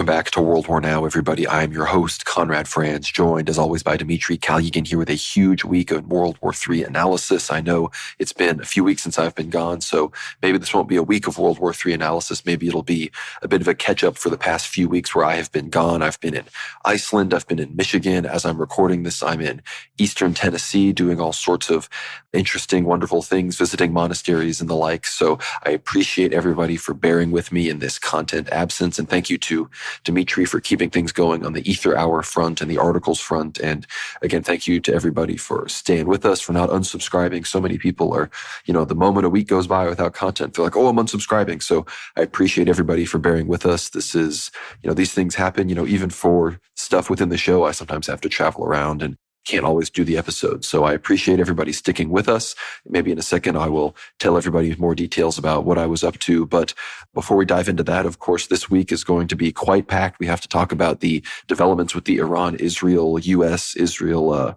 Welcome back to World War Now, everybody. I'm your host, Conrad Franz, joined as always by Dmitry Kalugin here with a huge week of World War III analysis. I know it's been a few weeks since I've been gone, so maybe this won't be a week of World War III analysis. Maybe it'll be a bit of a catch-up for the past few weeks where I have been gone. I've been in Iceland, I've been in Michigan. As I'm recording this, I'm in Eastern Tennessee doing all sorts of interesting, wonderful things, visiting monasteries and the like. So I appreciate everybody for bearing with me in this content absence, and thank you to Dmitry for keeping things going on the Ether Hour front and the articles front. And again, thank you to everybody for staying with us, for not unsubscribing. So many people are, the moment a week goes by without content, they're like, oh, I'm unsubscribing. So I appreciate everybody for bearing with us. This is, these things happen, even for stuff within the show. I sometimes have to travel around and can't always do the episode. So I appreciate everybody sticking with us. Maybe in a second, I will tell everybody more details about what I was up to. But before we dive into that, of course, this week is going to be quite packed. We have to talk about the developments with the Iran-Israel, U.S.-Israel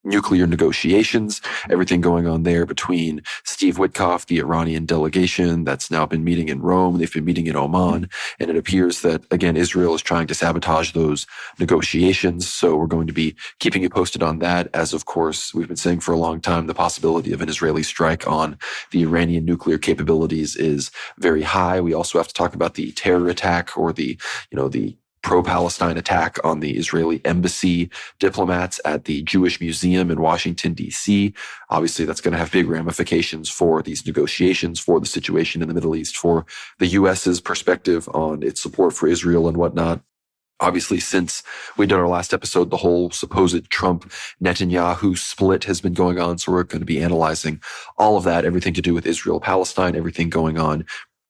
nuclear negotiations, everything going on there between Steve Witkoff, the Iranian delegation that's now been meeting in Rome. They've been meeting in Oman. And it appears that, again, Israel is trying to sabotage those negotiations. So we're going to be keeping you posted on that. As, of course, we've been saying for a long time, the possibility of an Israeli strike on the Iranian nuclear capabilities is very high. We also have to talk about the terror attack or the pro-Palestine attack on the Israeli embassy diplomats at the Jewish Museum in Washington, D.C. Obviously, that's going to have big ramifications for these negotiations, for the situation in the Middle East, for the U.S.'s perspective on its support for Israel and whatnot. Obviously, since we did our last episode, the whole supposed Trump-Netanyahu split has been going on. So we're going to be analyzing all of that, everything to do with Israel-Palestine, everything going on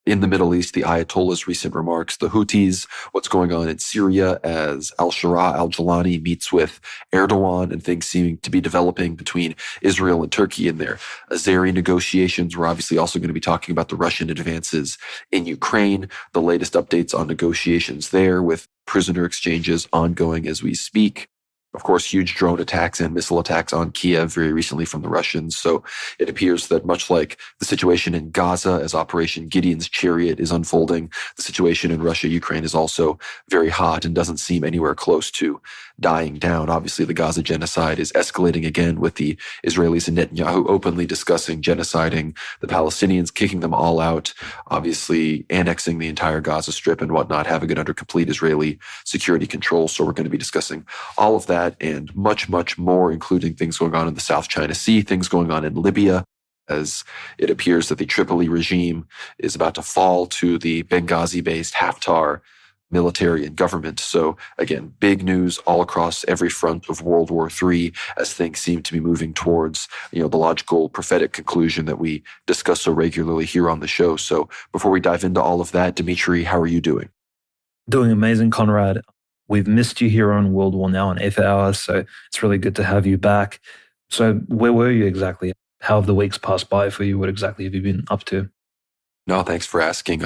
in the Middle East, the Ayatollah's recent remarks, the Houthis, what's going on in Syria as al-Shara al-Jalani meets with Erdogan, and things seeming to be developing between Israel and Turkey in their Azeri negotiations. We're obviously also going to be talking about the Russian advances in Ukraine, the latest updates on negotiations there with prisoner exchanges ongoing as we speak. Of course, huge drone attacks and missile attacks on Kiev very recently from the Russians. So it appears that much like the situation in Gaza as Operation Gideon's Chariot is unfolding, the situation in Russia, Ukraine is also very hot and doesn't seem anywhere close to dying down. Obviously, the Gaza genocide is escalating again with the Israelis and Netanyahu openly discussing genociding the Palestinians, kicking them all out, obviously annexing the entire Gaza Strip and whatnot, having it under complete Israeli security control. So we're going to be discussing all of that and much, much more, including things going on in the South China Sea, things going on in Libya, as it appears that the Tripoli regime is about to fall to the Benghazi-based Haftar military and government. So again, big news all across every front of World War III as things seem to be moving towards, the logical prophetic conclusion that we discuss so regularly here on the show. So before we dive into all of that, Dmitry, how are you doing? Doing amazing, Conrad. We've missed you here on World War Now on Ether Hour, so it's really good to have you back. So where were you exactly? How have the weeks passed by for you? What exactly have you been up to? No, thanks for asking.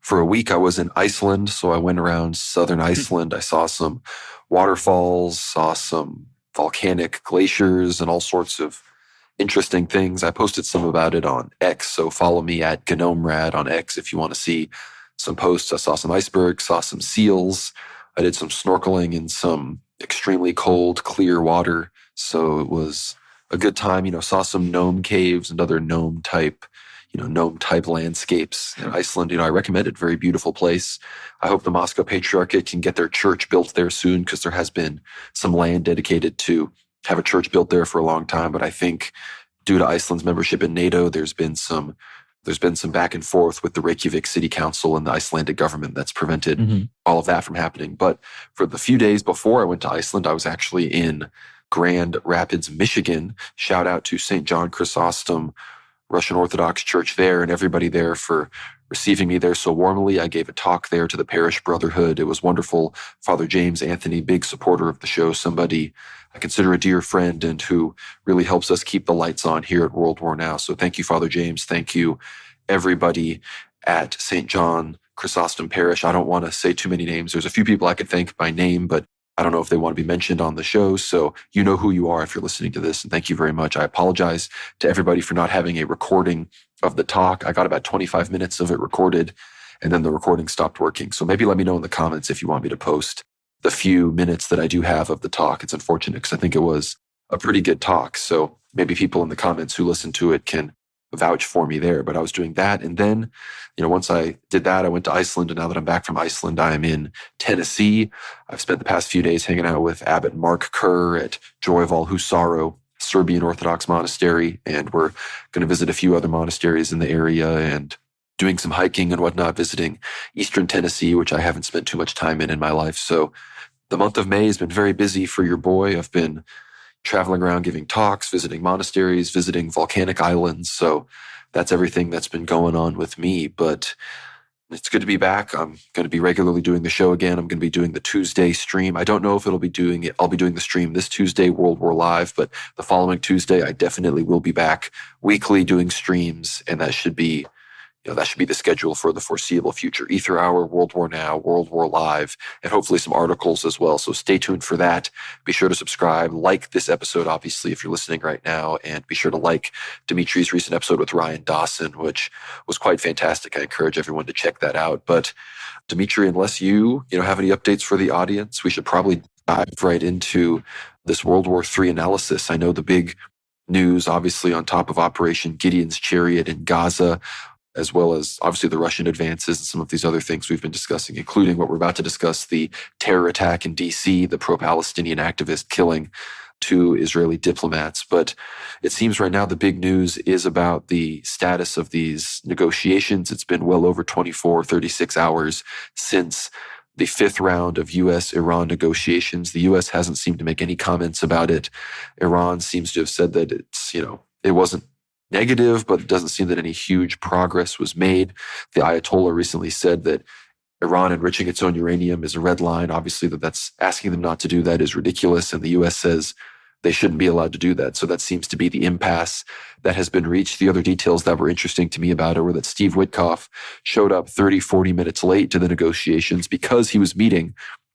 For a week, I was in Iceland. So I went around southern Iceland. I saw some waterfalls, saw some volcanic glaciers and all sorts of interesting things. I posted some about it on X. So follow me at GnomeRad on X if you want to see some posts. I saw some icebergs, saw some seals. I did some snorkeling in some extremely cold, clear water. So it was a good time, saw some gnome caves and other gnome type landscapes in Iceland. I recommend it. Very beautiful place. I hope the Moscow Patriarchate can get their church built there soon, because there has been some land dedicated to have a church built there for a long time. But I think due to Iceland's membership in NATO, there's been some back and forth with the Reykjavik City Council and the Icelandic government that's prevented all of that from happening. But for the few days before I went to Iceland, I was actually in Grand Rapids, Michigan. Shout out to St. John Chrysostom Russian Orthodox Church there, and everybody there for receiving me there so warmly. I gave a talk there to the parish brotherhood. It was wonderful. Father James Anthony, big supporter of the show, somebody I consider a dear friend and who really helps us keep the lights on here at World War Now. So thank you, Father James. Thank you, everybody at St. John Chrysostom Parish. I don't want to say too many names. There's a few people I could thank by name, but I don't know if they want to be mentioned on the show. So you know who you are if you're listening to this. And thank you very much. I apologize to everybody for not having a recording of the talk. I got about 25 minutes of it recorded and then the recording stopped working. So maybe let me know in the comments if you want me to post the few minutes that I do have of the talk. It's unfortunate because I think it was a pretty good talk. So maybe people in the comments who listen to it can vouch for me there. But I was doing that. And then, once I did that, I went to Iceland. And now that I'm back from Iceland, I am in Tennessee. I've spent the past few days hanging out with Abbot Mark Kerr at Joyval Husaro Serbian Orthodox Monastery. And we're going to visit a few other monasteries in the area and doing some hiking and whatnot, visiting Eastern Tennessee, which I haven't spent too much time in my life. So the month of May has been very busy for your boy. I've been traveling around giving talks, visiting monasteries, visiting volcanic islands. So that's everything that's been going on with me. But it's good to be back. I'm going to be regularly doing the show again. I'm going to be doing the Tuesday stream. I don't know if I'll be doing the stream this Tuesday, World War Live, but the following Tuesday, I definitely will be back weekly doing streams. And that should be the schedule for the foreseeable future. Ether Hour, World War Now, World War Live, and hopefully some articles as well. So stay tuned for that. Be sure to subscribe, like this episode, obviously, if you're listening right now, and be sure to like Dimitri's recent episode with Ryan Dawson, which was quite fantastic. I encourage everyone to check that out. But Dimitri, unless you have any updates for the audience, we should probably dive right into this World War III analysis. I know the big news, obviously, on top of Operation Gideon's Chariot in Gaza, as well as obviously the Russian advances and some of these other things we've been discussing, including what we're about to discuss, the terror attack in DC, the pro-Palestinian activist killing 2 Israeli diplomats. But it seems right now the big news is about the status of these negotiations. It's been well over 36 hours since the 5th round of U.S.-Iran negotiations. The U.S. hasn't seemed to make any comments about it. Iran seems to have said that it wasn't negative, but it doesn't seem that any huge progress was made. The Ayatollah recently said that Iran enriching its own uranium is a red line. Obviously, that's asking them not to do that is ridiculous, and the U.S. says they shouldn't be allowed to do that. So that seems to be the impasse that has been reached. The other details that were interesting to me about it were that Steve Witkoff showed up 40 minutes late to the negotiations because he was meeting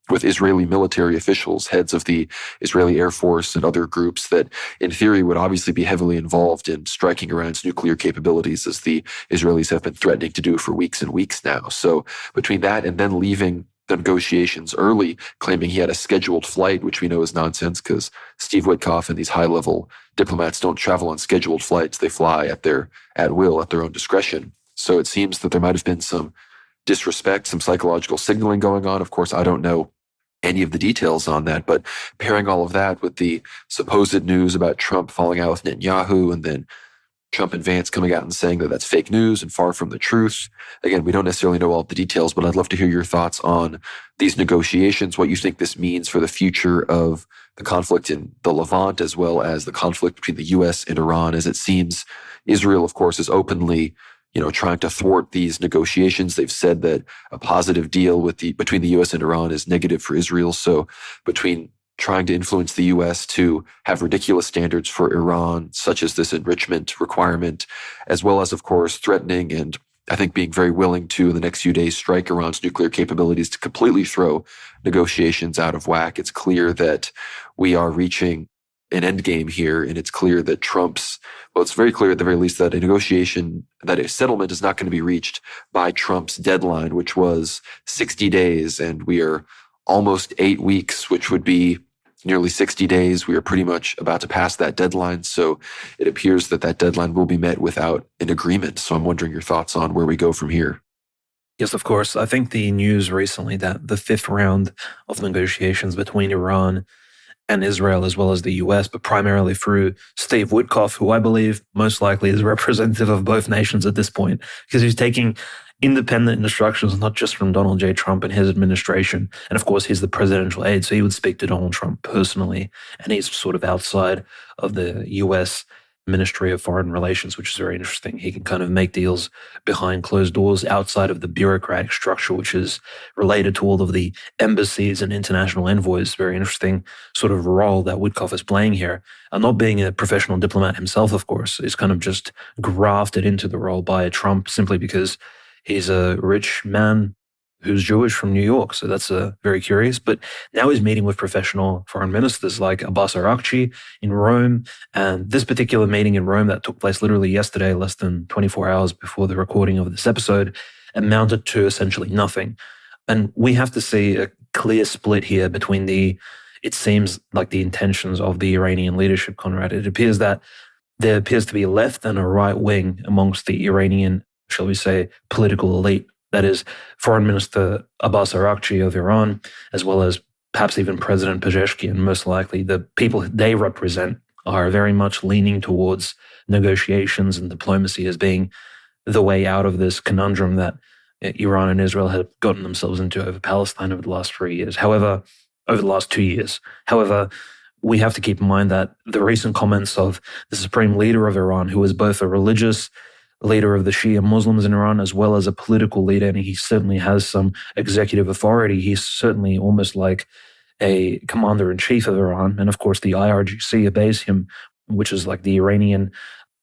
with Israeli military officials, heads of the Israeli Air Force and other groups that, in theory, would obviously be heavily involved in striking Iran's nuclear capabilities, as the Israelis have been threatening to do for weeks and weeks now. So between that and then leaving the negotiations early, claiming he had a scheduled flight, which we know is nonsense because Steve Witkoff and these high-level diplomats don't travel on scheduled flights. They fly at will, at their own discretion. So it seems that there might have been some disrespect, some psychological signaling going on. Of course, I don't know any of the details on that, but pairing all of that with the supposed news about Trump falling out with Netanyahu, and then Trump and Vance coming out and saying that that's fake news and far from the truth. Again, we don't necessarily know all of the details, but I'd love to hear your thoughts on these negotiations, what you think this means for the future of the conflict in the Levant, as well as the conflict between the U.S. and Iran. As it seems, Israel, of course, is openly trying to thwart these negotiations. They've said that a positive deal between the U.S. and Iran is negative for Israel. So between trying to influence the U.S. to have ridiculous standards for Iran, such as this enrichment requirement, as well as, of course, threatening and I think being very willing to, in the next few days, strike Iran's nuclear capabilities to completely throw negotiations out of whack. It's clear that we are reaching an endgame here, and it's clear that it's very clear at the very least that a settlement is not going to be reached by Trump's deadline, which was 60 days, and we are almost 8 weeks, which would be nearly 60 days. We are pretty much about to pass that deadline, so it appears that deadline will be met without an agreement. So I'm wondering your thoughts on where we go from here. Yes, of course. I think the news recently that the 5th round of negotiations between Iran and Israel, as well as the US, but primarily through Steve Witkoff, who I believe most likely is representative of both nations at this point, because he's taking independent instructions, not just from Donald J. Trump and his administration. And of course, he's the presidential aide, so he would speak to Donald Trump personally. And he's sort of outside of the US Ministry of Foreign Relations, which is very interesting. He can kind of make deals behind closed doors outside of the bureaucratic structure, which is related to all of the embassies and international envoys. Very interesting sort of role that Witkoff is playing here. And not being a professional diplomat himself, of course, is kind of just grafted into the role by Trump simply because he's a rich man who's Jewish from New York. So that's very curious. But now he's meeting with professional foreign ministers like Abbas Araghchi in Rome. And this particular meeting in Rome that took place literally yesterday, less than 24 hours before the recording of this episode, amounted to essentially nothing. And we have to see a clear split here between it seems like the intentions of the Iranian leadership, Conrad. It appears that there appears to be a left and a right wing amongst the Iranian, shall we say, political elite. That is, Foreign Minister Abbas Araghchi of Iran, as well as perhaps even President Pezeshkian. Most likely, the people they represent are very much leaning towards negotiations and diplomacy as being the way out of this conundrum that Iran and Israel have gotten themselves into over Palestine over the last 3 years. However, over the last 2 years. However, we have to keep in mind that the recent comments of the supreme leader of Iran, who is both a religious leader of the Shia Muslims in Iran as well as a political leader, and he certainly has some executive authority. He's certainly almost like a commander-in-chief of Iran. And of course, the IRGC obeys him, which is like the Iranian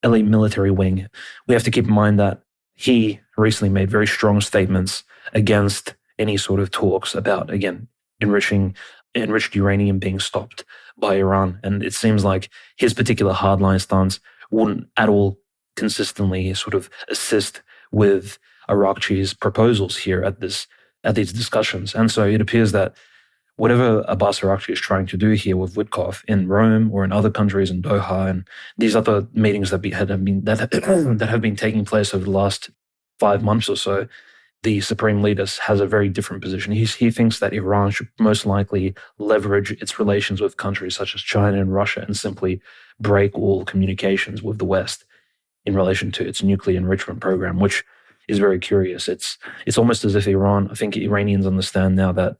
elite military wing. We have to keep in mind that he recently made very strong statements against any sort of talks about, again, enriched uranium being stopped by Iran. And it seems like his particular hardline stance wouldn't at all consistently sort of assist with Araghchi's proposals here at these discussions. And so it appears that whatever Abbas Araghchi is trying to do here with Witkoff in Rome or in other countries in Doha and these other meetings that have been taking place over the last 5 months or so, the supreme leader has a very different position. He thinks that Iran should most likely leverage its relations with countries such as China and Russia and simply break all communications with the West in relation to its nuclear enrichment program, which is very curious. It's almost as if I think Iranians understand now that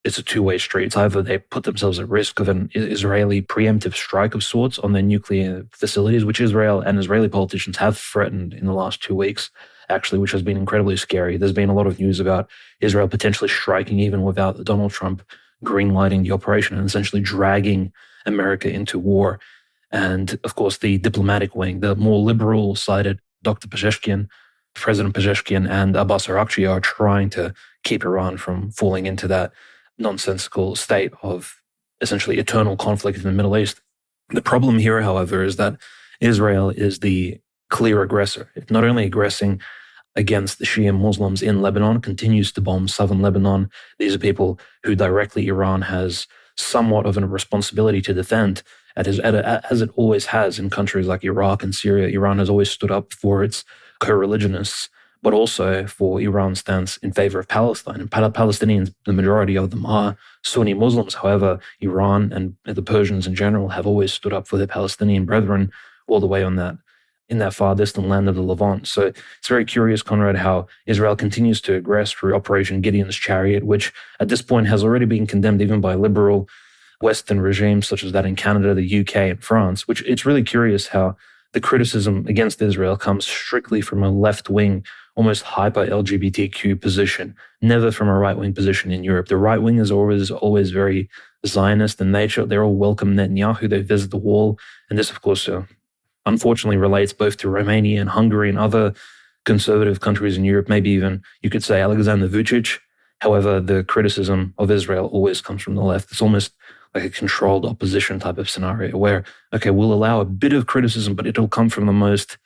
it's a two-way street. It's either they put themselves at risk of an Israeli preemptive strike of sorts on their nuclear facilities, which Israel and Israeli politicians have threatened in the last 2 weeks, actually, which has been incredibly scary. There's been a lot of news about Israel potentially striking even without Donald Trump greenlighting the operation and essentially dragging America into war. And of course, the diplomatic wing, the more liberal-sided President Pezeshkian and Abbas Araghchi are trying to keep Iran from falling into that nonsensical state of essentially eternal conflict in the Middle East. The problem here, however, is that Israel is the clear aggressor. It's not only aggressing against the Shia Muslims in Lebanon, continues to bomb southern Lebanon. These are people who directly Iran has somewhat of a responsibility to defend, as it always has in countries like Iraq and Syria. Iran has always stood up for its co-religionists, but also for Iran's stance in favor of Palestine. And Palestinians, the majority of them are Sunni Muslims. However, Iran and the Persians in general have always stood up for their Palestinian brethren all the way in that far distant land of the Levant. So it's very curious, Conrad, how Israel continues to aggress through Operation Gideon's Chariot, which at this point has already been condemned even by liberal Western regimes such as that in Canada, the UK, and France, which it's really curious how the criticism against Israel comes strictly from a left-wing, almost hyper-LGBTQ position, never from a right-wing position in Europe. The right wing is always very Zionist in nature. They're all welcome Netanyahu. They visit the wall. And this, of course, unfortunately relates both to Romania and Hungary and other conservative countries in Europe, maybe even, you could say, Alexander Vucic. However, the criticism of Israel always comes from the left. It's almost like a controlled opposition type of scenario where, okay, we'll allow a bit of criticism, but it'll come from the most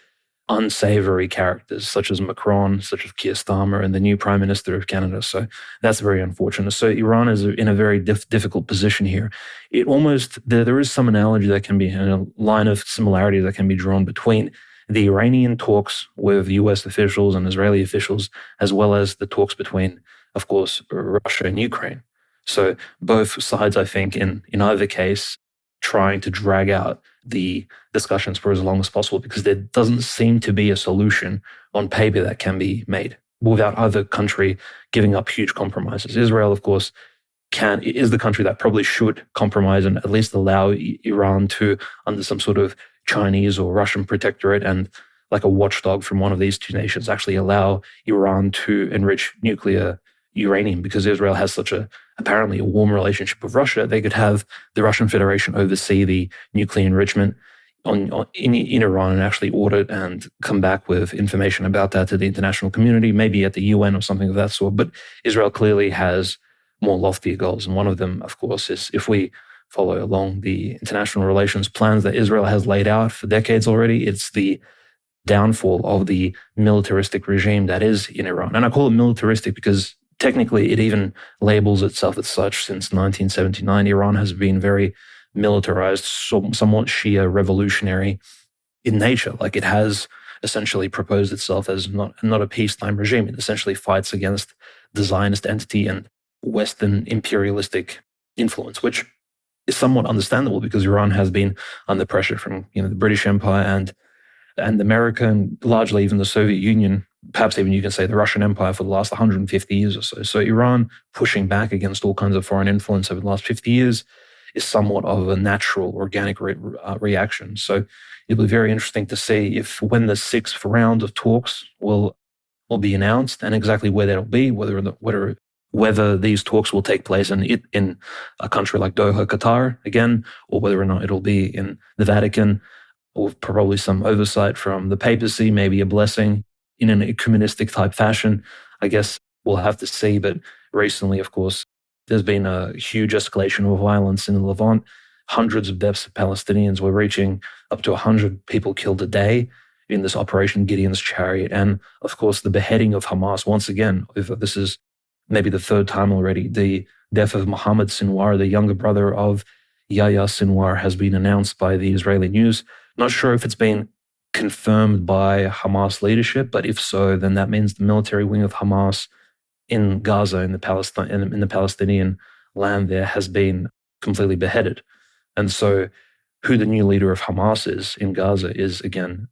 unsavory characters, such as Macron, such as Keir Starmer, and the new Prime Minister of Canada. So that's very unfortunate. So Iran is in a very difficult position here. There is some analogy that can be, a line of similarity that can be drawn between the Iranian talks with US officials and Israeli officials, as well as the talks between, of course, Russia and Ukraine. So both sides, I think, in either case, trying to drag out the discussions for as long as possible because there doesn't seem to be a solution on paper that can be made without either country giving up huge compromises. Israel, of course, is the country that probably should compromise and at least allow Iran to, under some sort of Chinese or Russian protectorate and like a watchdog from one of these two nations, actually allow Iran to enrich nuclear uranium because Israel has apparently a warm relationship with Russia. They could have the Russian Federation oversee the nuclear enrichment in Iran and actually audit and come back with information about that to the international community, maybe at the UN or something of that sort. But Israel clearly has more loftier goals. And one of them, of course, is if we follow along the international relations plans that Israel has laid out for decades already, it's the downfall of the militaristic regime that is in Iran. And I call it militaristic because technically it even labels itself as such since 1979. Iran has been very militarized, somewhat Shia revolutionary in nature. Like it has essentially proposed itself as not a peacetime regime. It essentially fights against the Zionist entity and Western imperialistic influence, which is somewhat understandable because Iran has been under pressure from the British Empire and America, and largely even the Soviet Union, perhaps even you can say the Russian Empire for the last 150 years or so. So Iran pushing back against all kinds of foreign influence over the last 50 years is somewhat of a natural, organic reaction. So it'll be very interesting to see if when the sixth round of talks will be announced and exactly where that'll be, whether these talks will take place in a country like Doha, Qatar again, or whether or not it'll be in the Vatican, or probably some oversight from the papacy, maybe a blessing in an ecumenistic type fashion. I guess we'll have to see. But recently, of course, there's been a huge escalation of violence in the Levant. Hundreds of deaths of Palestinians. We're reaching up to 100 people killed a day in this Operation Gideon's Chariot. And of course, the beheading of Hamas, once again, if this is maybe the third time already, the death of Mohammed Sinwar, the younger brother of Yahya Sinwar, has been announced by the Israeli news. Not sure if it's been confirmed by Hamas leadership, but if so, then that means the military wing of Hamas in Gaza, in the Palestinian land there, has been completely beheaded. And so who the new leader of Hamas is in Gaza is, again,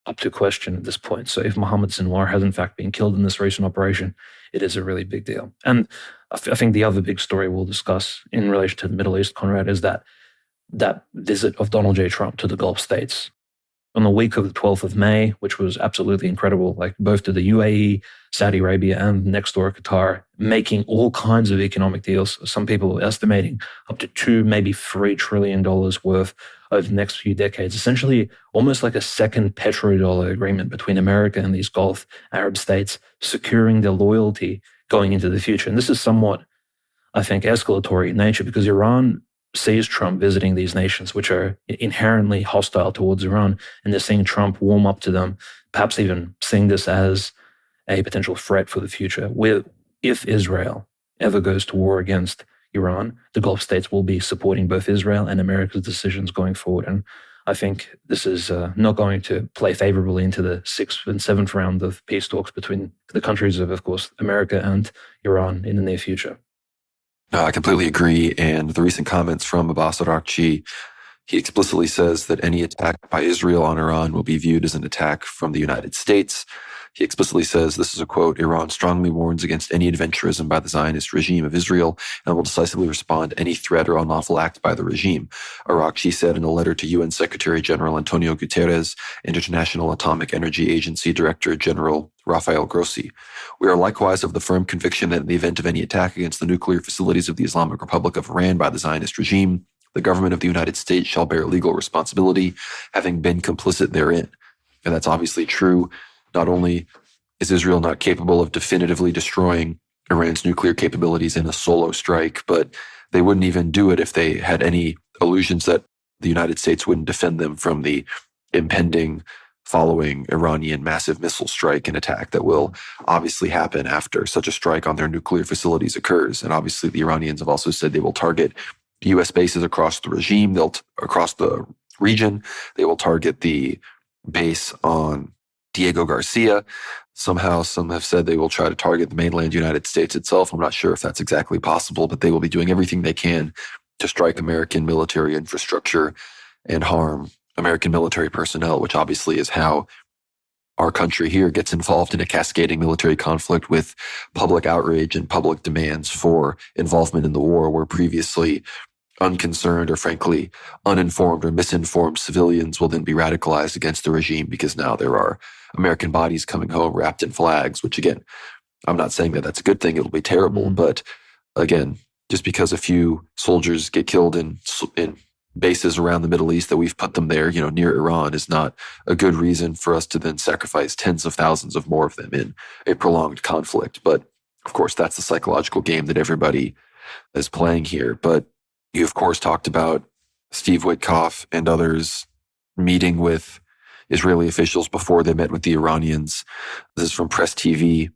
up to question at this point. So if Mohammed Sinwar has in fact been killed in this recent operation, it is a really big deal. And I think the other big story we'll discuss in relation to the Middle East, Conrad, is that visit of Donald J. Trump to the Gulf states on the week of the 12th of May, which was absolutely incredible, like both to the UAE, Saudi Arabia, and next door Qatar, making all kinds of economic deals. Some people are estimating up to $2, maybe $3 trillion worth over the next few decades, essentially almost like a second petrodollar agreement between America and these Gulf Arab states, securing their loyalty going into the future. And this is somewhat, I think, escalatory in nature because Iran sees Trump visiting these nations, which are inherently hostile towards Iran, and they're seeing Trump warm up to them, perhaps even seeing this as a potential threat for the future. If Israel ever goes to war against Iran, the Gulf states will be supporting both Israel and America's decisions going forward. And I think this is not going to play favorably into the 6th and 7th round of peace talks between the countries of course, America and Iran in the near future. No, I completely agree. And the recent comments from Abbas Araghchi, he explicitly says that any attack by Israel on Iran will be viewed as an attack from the United States. He explicitly says, this is a quote, Iran strongly warns against any adventurism by the Zionist regime of Israel and will decisively respond to any threat or unlawful act by the regime. Araghchi said in a letter to UN Secretary General Antonio Guterres and International Atomic Energy Agency Director General Rafael Grossi. We are likewise of the firm conviction that in the event of any attack against the nuclear facilities of the Islamic Republic of Iran by the Zionist regime, the government of the United States shall bear legal responsibility, having been complicit therein. And that's obviously true. Not only is Israel not capable of definitively destroying Iran's nuclear capabilities in a solo strike, but they wouldn't even do it if they had any illusions that the United States wouldn't defend them from the impending following Iranian massive missile strike and attack that will obviously happen after such a strike on their nuclear facilities occurs. And obviously the Iranians have also said they will target U.S. bases across the regime, across the region. They will target the base on Diego Garcia. Somehow, some have said they will try to target the mainland United States itself. I'm not sure if that's exactly possible, but they will be doing everything they can to strike American military infrastructure and harm American military personnel, which obviously is how our country here gets involved in a cascading military conflict with public outrage and public demands for involvement in the war, where previously unconcerned or frankly uninformed or misinformed civilians will then be radicalized against the regime because now there are American bodies coming home wrapped in flags, which again, I'm not saying that that's a good thing. It'll be terrible. But again, just because a few soldiers get killed in bases around the Middle East that we've put them there, near Iran is not a good reason for us to then sacrifice tens of thousands of more of them in a prolonged conflict. But of course, that's the psychological game that everybody is playing here. But you, of course, talked about Steve Witkoff and others meeting with Israeli officials before they met with the Iranians. This is from Press TV.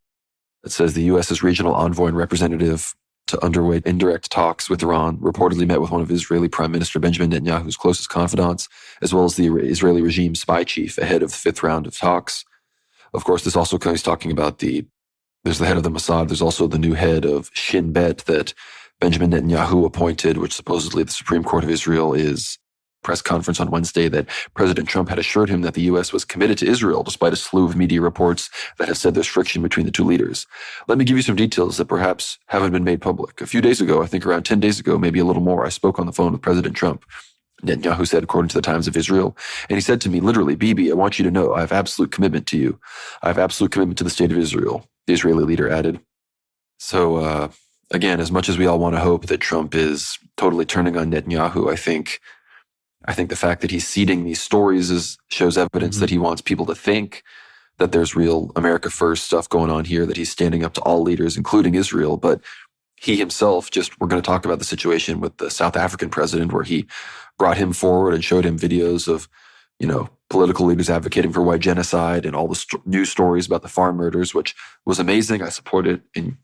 It says the U.S.'s regional envoy and representative to underway indirect talks with Iran reportedly met with one of Israeli Prime Minister Benjamin Netanyahu's closest confidants, as well as the Israeli regime spy chief ahead of the fifth round of talks. Of course, this also comes talking about there's the head of the Mossad. There's also the new head of Shin Bet that Benjamin Netanyahu appointed, which supposedly the Supreme Court of Israel is. Press conference on Wednesday that President Trump had assured him that the U.S. was committed to Israel, despite a slew of media reports that have said there's friction between the two leaders. Let me give you some details that perhaps haven't been made public. A few days ago, I think around 10 days ago, maybe a little more, I spoke on the phone with President Trump. Netanyahu said, according to the Times of Israel, and he said to me, literally, Bibi, I want you to know I have absolute commitment to you. I have absolute commitment to the state of Israel, the Israeli leader added. So, again, as much as we all want to hope that Trump is totally turning on Netanyahu, I think the fact that he's seeding these stories shows evidence that he wants people to think that there's real America First stuff going on here, that he's standing up to all leaders, including Israel. But he himself, we're going to talk about the situation with the South African president, where he brought him forward and showed him videos of, political leaders advocating for white genocide and all the news stories about the farm murders, which was amazing. I support it in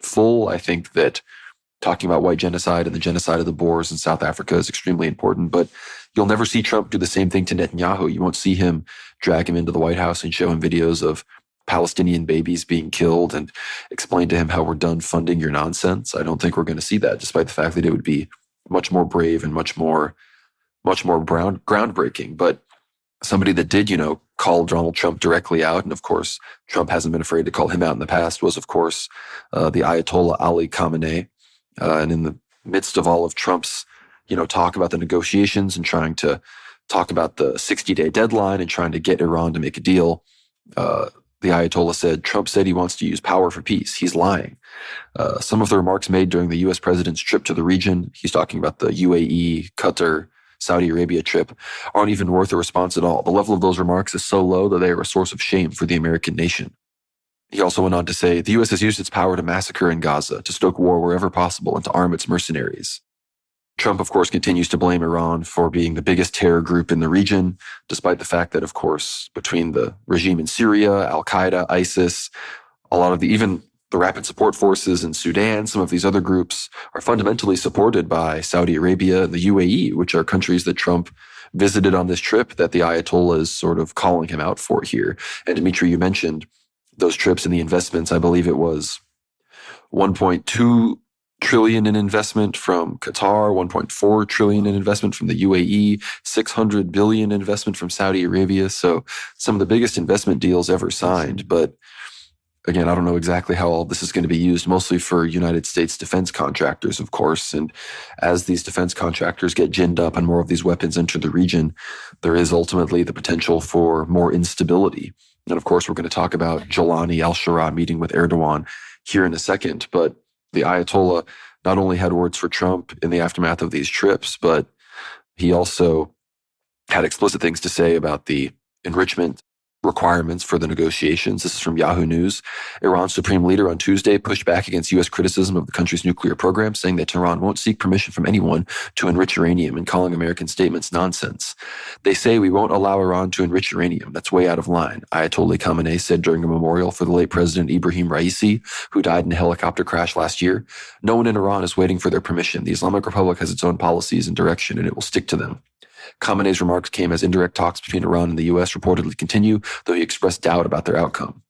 full. I think that talking about white genocide and the genocide of the Boers in South Africa is extremely important, but you'll never see Trump do the same thing to Netanyahu. You won't see him drag him into the White House and show him videos of Palestinian babies being killed and explain to him how we're done funding your nonsense. I don't think we're going to see that, despite the fact that it would be much more brave and much more groundbreaking. But somebody that did, call Donald Trump directly out, and of course, Trump hasn't been afraid to call him out in the past, was, of course, the Ayatollah Ali Khamenei. And in the midst of all of Trump's, talk about the negotiations and trying to talk about the 60-day deadline and trying to get Iran to make a deal, the Ayatollah said, Trump said he wants to use power for peace. He's lying. Some of the remarks made during the U.S. president's trip to the region, he's talking about the UAE, Qatar, Saudi Arabia trip, aren't even worth a response at all. The level of those remarks is so low that they are a source of shame for the American nation. He also went on to say, the U.S. has used its power to massacre in Gaza, to stoke war wherever possible, and to arm its mercenaries. Trump, of course, continues to blame Iran for being the biggest terror group in the region, despite the fact that, of course, between the regime in Syria, Al-Qaeda, ISIS, a lot of even the rapid support forces in Sudan, some of these other groups are fundamentally supported by Saudi Arabia and the UAE, which are countries that Trump visited on this trip that the Ayatollah is sort of calling him out for here. And Dimitri, you mentioned those trips and the investments. I believe it was 1.2 trillion in investment from Qatar, 1.4 trillion in investment from the UAE, 600 billion investment from Saudi Arabia. So some of the biggest investment deals ever signed. But again, I don't know exactly how all this is going to be used, mostly for United States defense contractors, of course. And as these defense contractors get ginned up and more of these weapons enter the region, there is ultimately the potential for more instability. And of course, we're going to talk about Jolani al-Shara meeting with Erdogan here in a second. But the Ayatollah not only had words for Trump in the aftermath of these trips, but he also had explicit things to say about the enrichment requirements for the negotiations. This is from Yahoo News. Iran's supreme leader on Tuesday pushed back against U.S. criticism of the country's nuclear program, saying that Tehran won't seek permission from anyone to enrich uranium and calling American statements nonsense. They say we won't allow Iran to enrich uranium. That's way out of line, Ayatollah Khamenei said during a memorial for the late President Ibrahim Raisi, who died in a helicopter crash last year. No one in Iran is waiting for their permission. The Islamic Republic has its own policies and direction, and it will stick to them. Khamenei's remarks came as indirect talks between Iran and the U.S. reportedly continue, though he expressed doubt about their outcome.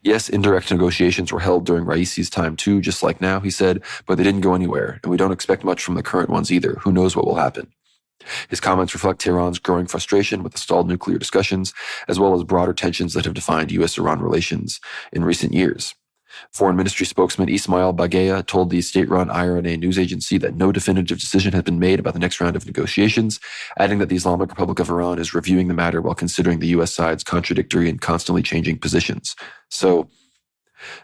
Yes, indirect negotiations were held during Raisi's time too, just like now, he said, but they didn't go anywhere, and we don't expect much from the current ones either. Who knows what will happen? His comments reflect Tehran's growing frustration with the stalled nuclear discussions, as well as broader tensions that have defined U.S.-Iran relations in recent years. Foreign Ministry spokesman Ismail Bagheya told the state-run IRNA news agency that no definitive decision has been made about the next round of negotiations, adding that the Islamic Republic of Iran is reviewing the matter while considering the U.S. side's contradictory and constantly changing positions. So,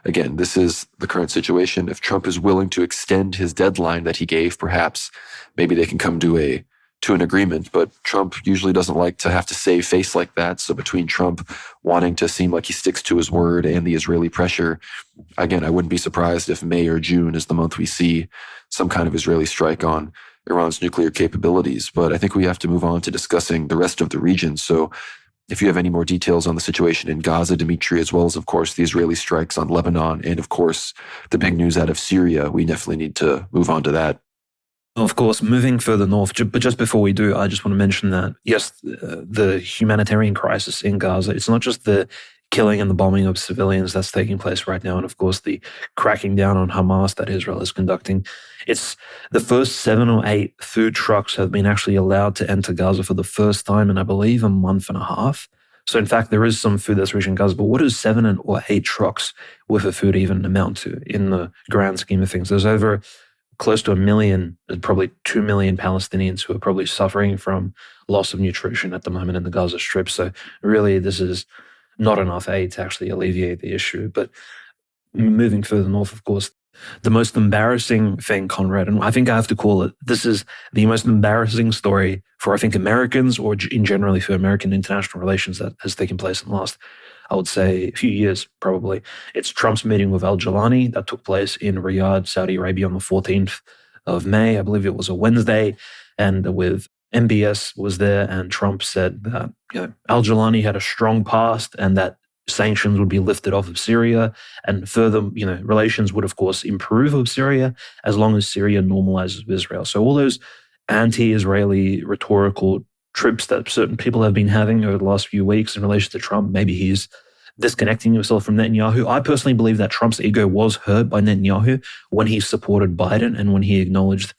again, this is the current situation. If Trump is willing to extend his deadline that he gave, perhaps maybe they can come to an agreement, but Trump usually doesn't like to have to save face like that. So between Trump wanting to seem like he sticks to his word and the Israeli pressure, again, I wouldn't be surprised if May or June is the month we see some kind of Israeli strike on Iran's nuclear capabilities. But I think we have to move on to discussing the rest of the region. So if you have any more details on the situation in Gaza, Dimitri, as well as, of course, the Israeli strikes on Lebanon, and, of course, the big news out of Syria, we definitely need to move on to that. Of course, moving further north, but just before we do, I just want to mention that, yes, the humanitarian crisis in Gaza, it's not just the killing and the bombing of civilians that's taking place right now, and of course the cracking down on Hamas that Israel is conducting. It's the first 7 or 8 food trucks have been actually allowed to enter Gaza for the first time in, I believe, a month and a half. So in fact, there is some food that's reaching Gaza, but what does 7 or 8 trucks worth of food even amount to in the grand scheme of things? There's over close to 1 million, probably 2 million Palestinians who are probably suffering from loss of nutrition at the moment in the Gaza Strip. So really, this is not enough aid to actually alleviate the issue. But moving further north, of course, the most embarrassing thing, Conrad, and I think I have to call it, this is the most embarrassing story for, I think, Americans or in generally for American international relations that has taken place in the last, I would say, a few years, probably. It's Trump's meeting with al-Jilani that took place in Riyadh, Saudi Arabia on the 14th of May. I believe it was a Wednesday. And with MBS was there, and Trump said that al-Jilani had a strong past and that sanctions would be lifted off of Syria, and further, relations would, of course, improve of Syria as long as Syria normalizes with Israel. So all those anti-Israeli rhetorical trips that certain people have been having over the last few weeks in relation to Trump, maybe he's disconnecting himself from Netanyahu. I personally believe that Trump's ego was hurt by Netanyahu when he supported Biden and when he acknowledged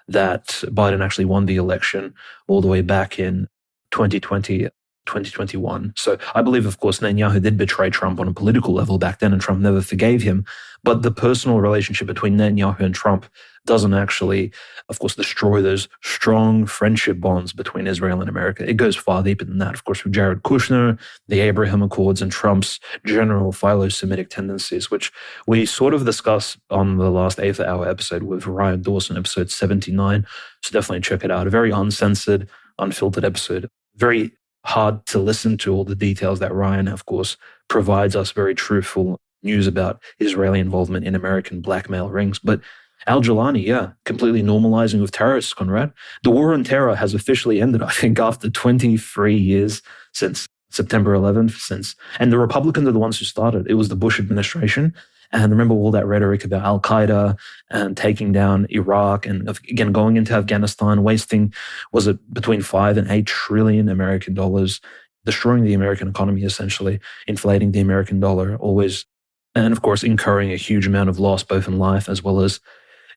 that Biden actually won the election all the way back in 2020, 2021. So I believe, of course, Netanyahu did betray Trump on a political level back then, and Trump never forgave him. But the personal relationship between Netanyahu and Trump doesn't actually, of course, destroy those strong friendship bonds between Israel and America. It goes far deeper than that. Of course, with Jared Kushner, the Abraham Accords, and Trump's general philo-Semitic tendencies, which we sort of discuss on the last Eighth Hour episode with Ryan Dawson, episode 79. So definitely check it out. A very uncensored, unfiltered episode. Very hard to listen to all the details that Ryan, of course, provides us very truthful news about Israeli involvement in American blackmail rings. But al-Jilani, completely normalizing with terrorists, Conrad. The war on terror has officially ended, I think, after 23 years since September 11th. And the Republicans are the ones who started. It was the Bush administration. And remember all that rhetoric about al-Qaeda and taking down Iraq and, again, going into Afghanistan, wasting, was it between 5 and 8 trillion American dollars, destroying the American economy, essentially, inflating the American dollar, always, and of course, incurring a huge amount of loss, both in life as well as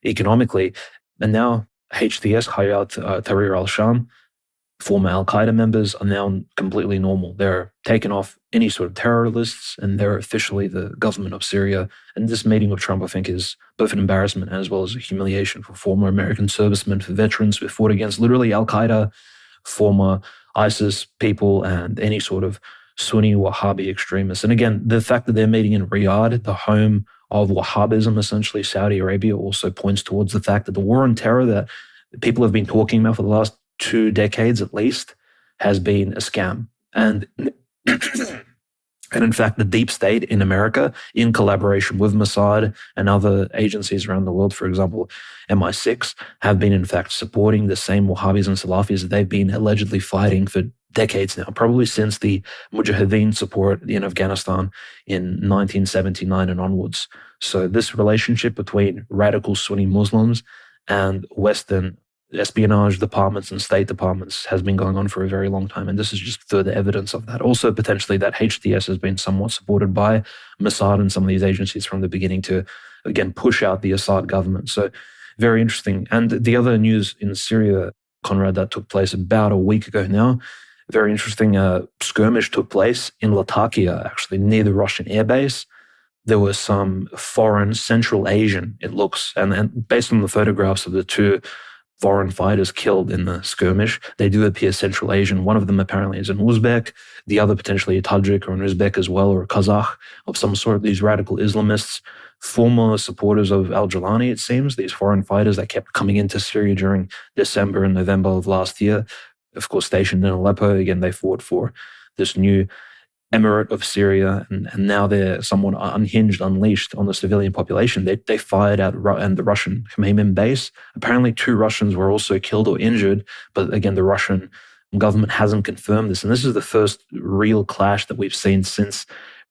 economically. And now HTS, Hayat Tahrir al-Sham, former al-Qaeda members are now completely normal. They're taken off any sort of terror lists, and they're officially the government of Syria. And this meeting with Trump, I think, is both an embarrassment as well as a humiliation for former American servicemen, for veterans who fought against literally al-Qaeda, former ISIS people, and any sort of Sunni Wahhabi extremists. And again, the fact that they're meeting in Riyadh, the home of Wahhabism, essentially Saudi Arabia, also points towards the fact that the war on terror that people have been talking about for the last 2 decades at least has been a scam. And in fact, the deep state in America, in collaboration with Mossad and other agencies around the world, for example, MI6, have been in fact supporting the same Wahhabis and Salafis that they've been allegedly fighting for decades now, probably since the Mujahideen support in Afghanistan in 1979 and onwards. So this relationship between radical Sunni Muslims and Western espionage departments and state departments has been going on for a very long time. And this is just further evidence of that. Also, potentially, that HTS has been somewhat supported by Mossad and some of these agencies from the beginning to, again, push out the Assad government. So very interesting. And the other news in Syria, Conrad, that took place about a week ago now, very interesting skirmish took place in Latakia, actually, near the Russian airbase. There were some foreign Central Asian, it looks, and based on the photographs of the 2 foreign fighters killed in the skirmish, they do appear Central Asian. One of them apparently is an Uzbek, the other potentially a Tajik or an Uzbek as well, or a Kazakh of some sort. These radical Islamists, former supporters of al-Jilani, it seems, these foreign fighters that kept coming into Syria during December and November of last year, of course stationed in Aleppo. Again, they fought for this new emirate of Syria, and now they're somewhat unhinged, unleashed on the civilian population. They fired at the Russian Khmeimim base. Apparently 2 Russians were also killed or injured, but again, the Russian government hasn't confirmed this. And this is the first real clash that we've seen since,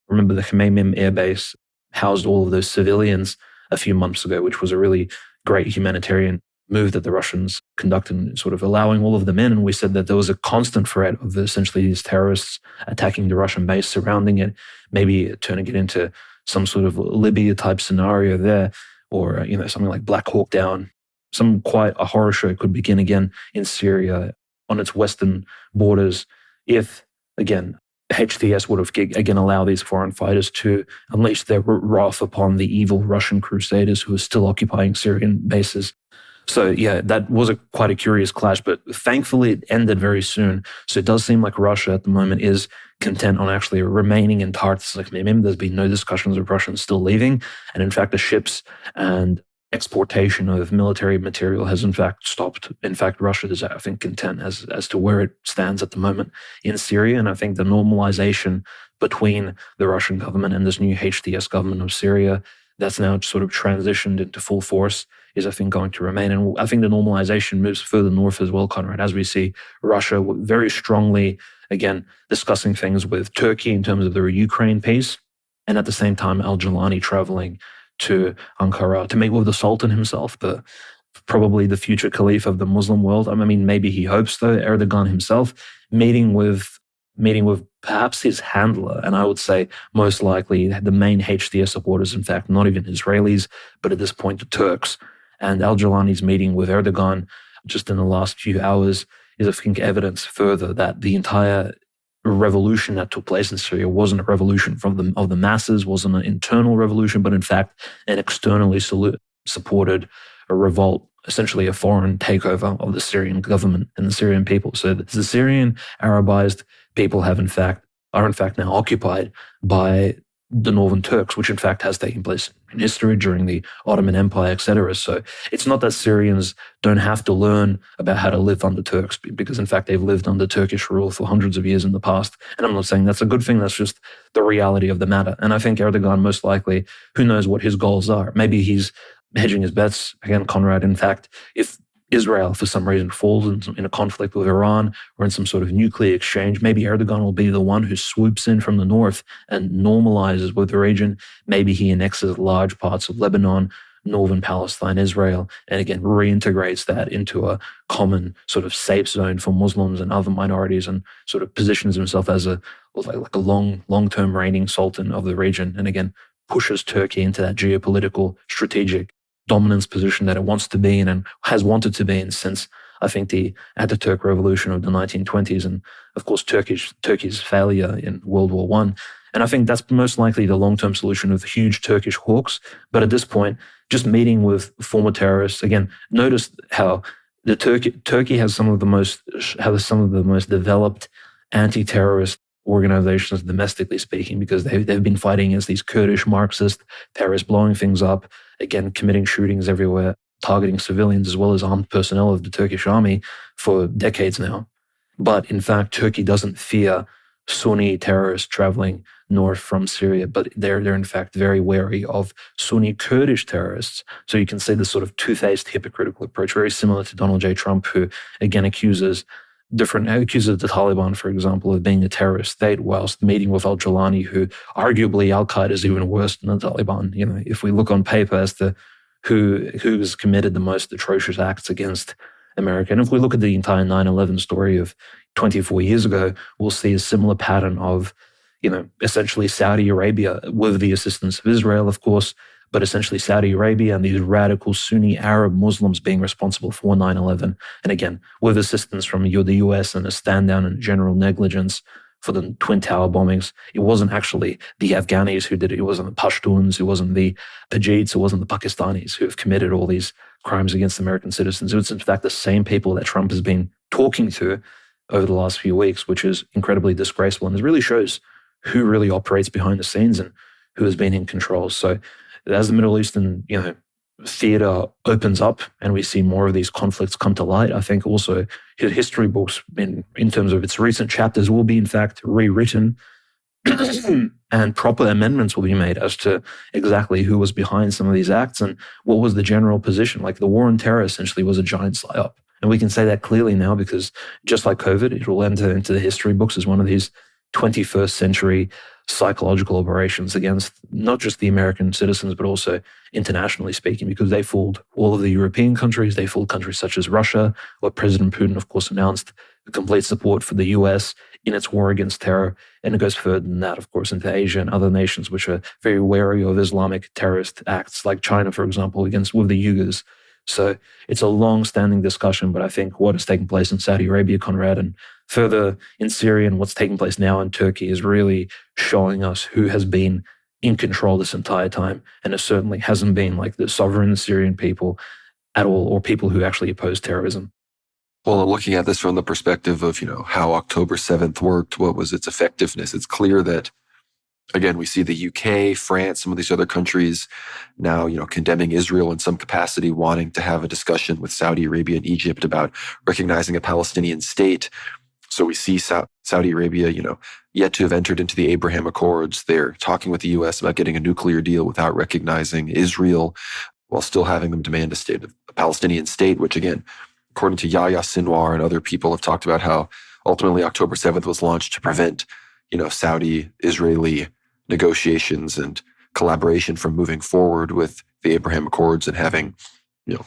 remember, the Khmeimim Air Base housed all of those civilians a few months ago, which was a really great humanitarian move that the Russians conducted, sort of allowing all of them in. And we said that there was a constant threat of essentially these terrorists attacking the Russian base, surrounding it, maybe turning it into some sort of Libya type scenario there, or something like Black Hawk Down. Quite a horror show could begin again in Syria on its western borders if, again, HTS would have, again, allow these foreign fighters to unleash their wrath upon the evil Russian crusaders who are still occupying Syrian bases. So yeah, that was quite a curious clash, but thankfully it ended very soon. So it does seem like Russia at the moment is content on actually remaining in Tartus. Like, maybe there's been no discussions of Russians still leaving. And in fact, the ships and exportation of military material has in fact stopped. In fact, Russia is, I think, content as to where it stands at the moment in Syria. And I think the normalization between the Russian government and this new HTS government of Syria that's now sort of transitioned into full force is, I think, going to remain. And I think the normalization moves further north as well, Conrad, as we see Russia very strongly, again, discussing things with Turkey in terms of the Ukraine piece. And at the same time, al-Jilani traveling to Ankara to meet with the Sultan himself, probably the future caliph of the Muslim world. I mean, maybe he hopes, though, Erdogan himself, meeting with perhaps his handler, and I would say most likely the main HTS supporters, in fact, not even Israelis, but at this point the Turks. And al-Jilani's meeting with Erdogan just in the last few hours is, I think, evidence further that the entire revolution that took place in Syria wasn't a revolution of the masses, wasn't an internal revolution, but in fact an externally supported a revolt, essentially a foreign takeover of the Syrian government and the Syrian people. So the Syrian Arabized people are in fact now occupied by the Northern Turks, which in fact has taken place in history during the Ottoman Empire, etc. So it's not that Syrians don't have to learn about how to live under Turks, because in fact they've lived under Turkish rule for hundreds of years in the past. And I'm not saying that's a good thing, that's just the reality of the matter. And I think Erdogan, most likely, who knows what his goals are. Maybe he's hedging his bets, again, Conrad. In fact, if Israel, for some reason, falls in a conflict with Iran or in some sort of nuclear exchange, maybe Erdogan will be the one who swoops in from the north and normalizes with the region. Maybe he annexes large parts of Lebanon, northern Palestine, Israel, and again, reintegrates that into a common sort of safe zone for Muslims and other minorities, and sort of positions himself as a long-term reigning sultan of the region. And again, pushes Turkey into that geopolitical, strategic dominance position that it wants to be in and has wanted to be in since, I think, the Ataturk revolution of the 1920s, and of course Turkey's failure in World War I. And I think that's most likely the long-term solution of huge Turkish hawks. But at this point, just meeting with former terrorists, again, notice how Turkey has some of the most developed anti-terrorist organizations, domestically speaking, because they've been fighting against these Kurdish Marxist terrorists, blowing things up, again, committing shootings everywhere, targeting civilians as well as armed personnel of the Turkish army for decades now. But in fact, Turkey doesn't fear Sunni terrorists traveling north from Syria, but they're in fact very wary of Sunni Kurdish terrorists. So you can see this sort of two-faced, hypocritical approach, very similar to Donald J. Trump, who again accuses the Taliban, for example, of being a terrorist state, whilst meeting with al-Jilani, who arguably Al-Qaeda is even worse than the Taliban. If we look on paper as to who's committed the most atrocious acts against America, and if we look at the entire 9/11 story of 24 years ago, we'll see a similar pattern of, essentially Saudi Arabia, with the assistance of Israel, of course, but essentially Saudi Arabia and these radical Sunni Arab Muslims being responsible for 9/11. And again, with assistance from the US and a stand down and general negligence for the Twin Tower bombings. It wasn't actually the Afghanis who did it. It wasn't the Pashtuns. It wasn't the Pajids. It wasn't the Pakistanis who have committed all these crimes against American citizens. It was in fact the same people that Trump has been talking to over the last few weeks, which is incredibly disgraceful. And it really shows who really operates behind the scenes and who has been in control. So as the Middle Eastern, theater opens up and we see more of these conflicts come to light, I think also his history books in terms of its recent chapters will be in fact rewritten and proper amendments will be made as to exactly who was behind some of these acts and what was the general position. Like the war on terror essentially was a giant psyop. And we can say that clearly now because just like COVID, it will enter into the history books as one of these 21st century psychological operations against not just the American citizens, but also internationally speaking, because they fooled all of the European countries. They fooled countries such as Russia, where President Putin, of course, announced complete support for the US in its war against terror. And it goes further than that, of course, into Asia and other nations which are very wary of Islamic terrorist acts, like China, for example, with the Uyghurs. So it's a long-standing discussion, but I think what has taken place in Saudi Arabia, Conrad, and further in Syria and what's taking place now in Turkey is really showing us who has been in control this entire time. And it certainly hasn't been like the sovereign Syrian people at all, or people who actually oppose terrorism. Well, looking at this from the perspective of, how October 7th worked, what was its effectiveness, it's clear that, again, we see the UK, France, some of these other countries now, condemning Israel in some capacity, wanting to have a discussion with Saudi Arabia and Egypt about recognizing a Palestinian state. So we see Saudi Arabia, yet to have entered into the Abraham Accords. They're talking with the US about getting a nuclear deal without recognizing Israel, while still having them demand a Palestinian state, which again, according to Yahya Sinwar and other people, have talked about how ultimately October 7th was launched to prevent, Saudi-Israeli negotiations and collaboration from moving forward with the Abraham Accords and having,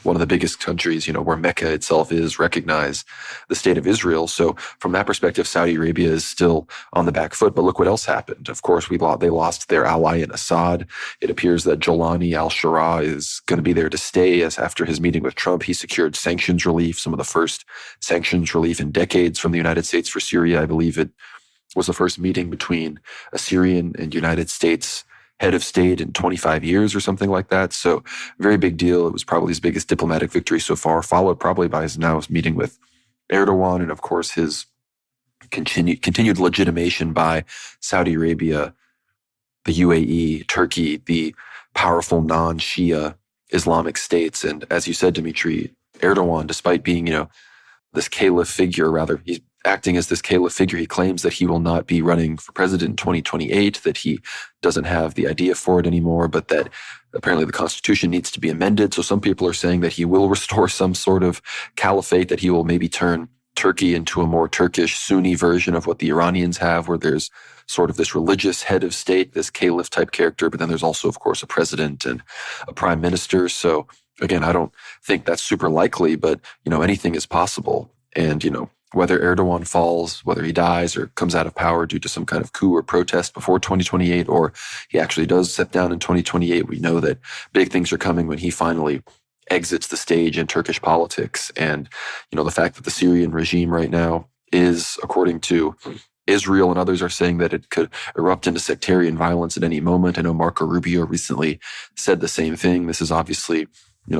one of the biggest countries, where Mecca itself is, recognize the state of Israel. So from that perspective, Saudi Arabia is still on the back foot. But look what else happened. Of course, they lost their ally in Assad. It appears that Jolani al-Shura is going to be there to stay, as after his meeting with Trump, he secured sanctions relief, some of the first sanctions relief in decades from the United States for Syria. I believe it was the first meeting between a Syrian and United States head of state in 25 years or something like that. So very big deal. It was probably his biggest diplomatic victory so far, followed probably by his meeting with Erdogan, and of course his continued legitimation by Saudi Arabia, the UAE, Turkey, the powerful non-Shia Islamic states. And as you said, Dimitri, Erdogan, despite being, this caliph figure, rather, he's acting as this caliph figure. He claims that he will not be running for president in 2028, that he doesn't have the idea for it anymore, but that apparently the constitution needs to be amended. So some people are saying that he will restore some sort of caliphate, that he will maybe turn Turkey into a more Turkish Sunni version of what the Iranians have, where there's sort of this religious head of state, this caliph type character, but then there's also, of course, a president and a prime minister. So again, I don't think that's super likely, but, anything is possible. And, whether Erdogan falls, whether he dies or comes out of power due to some kind of coup or protest before 2028, or he actually does step down in 2028, we know that big things are coming when he finally exits the stage in Turkish politics. And, the fact that the Syrian regime right now is, according to Israel and others, are saying that it could erupt into sectarian violence at any moment. I know Marco Rubio recently said the same thing. This is obviously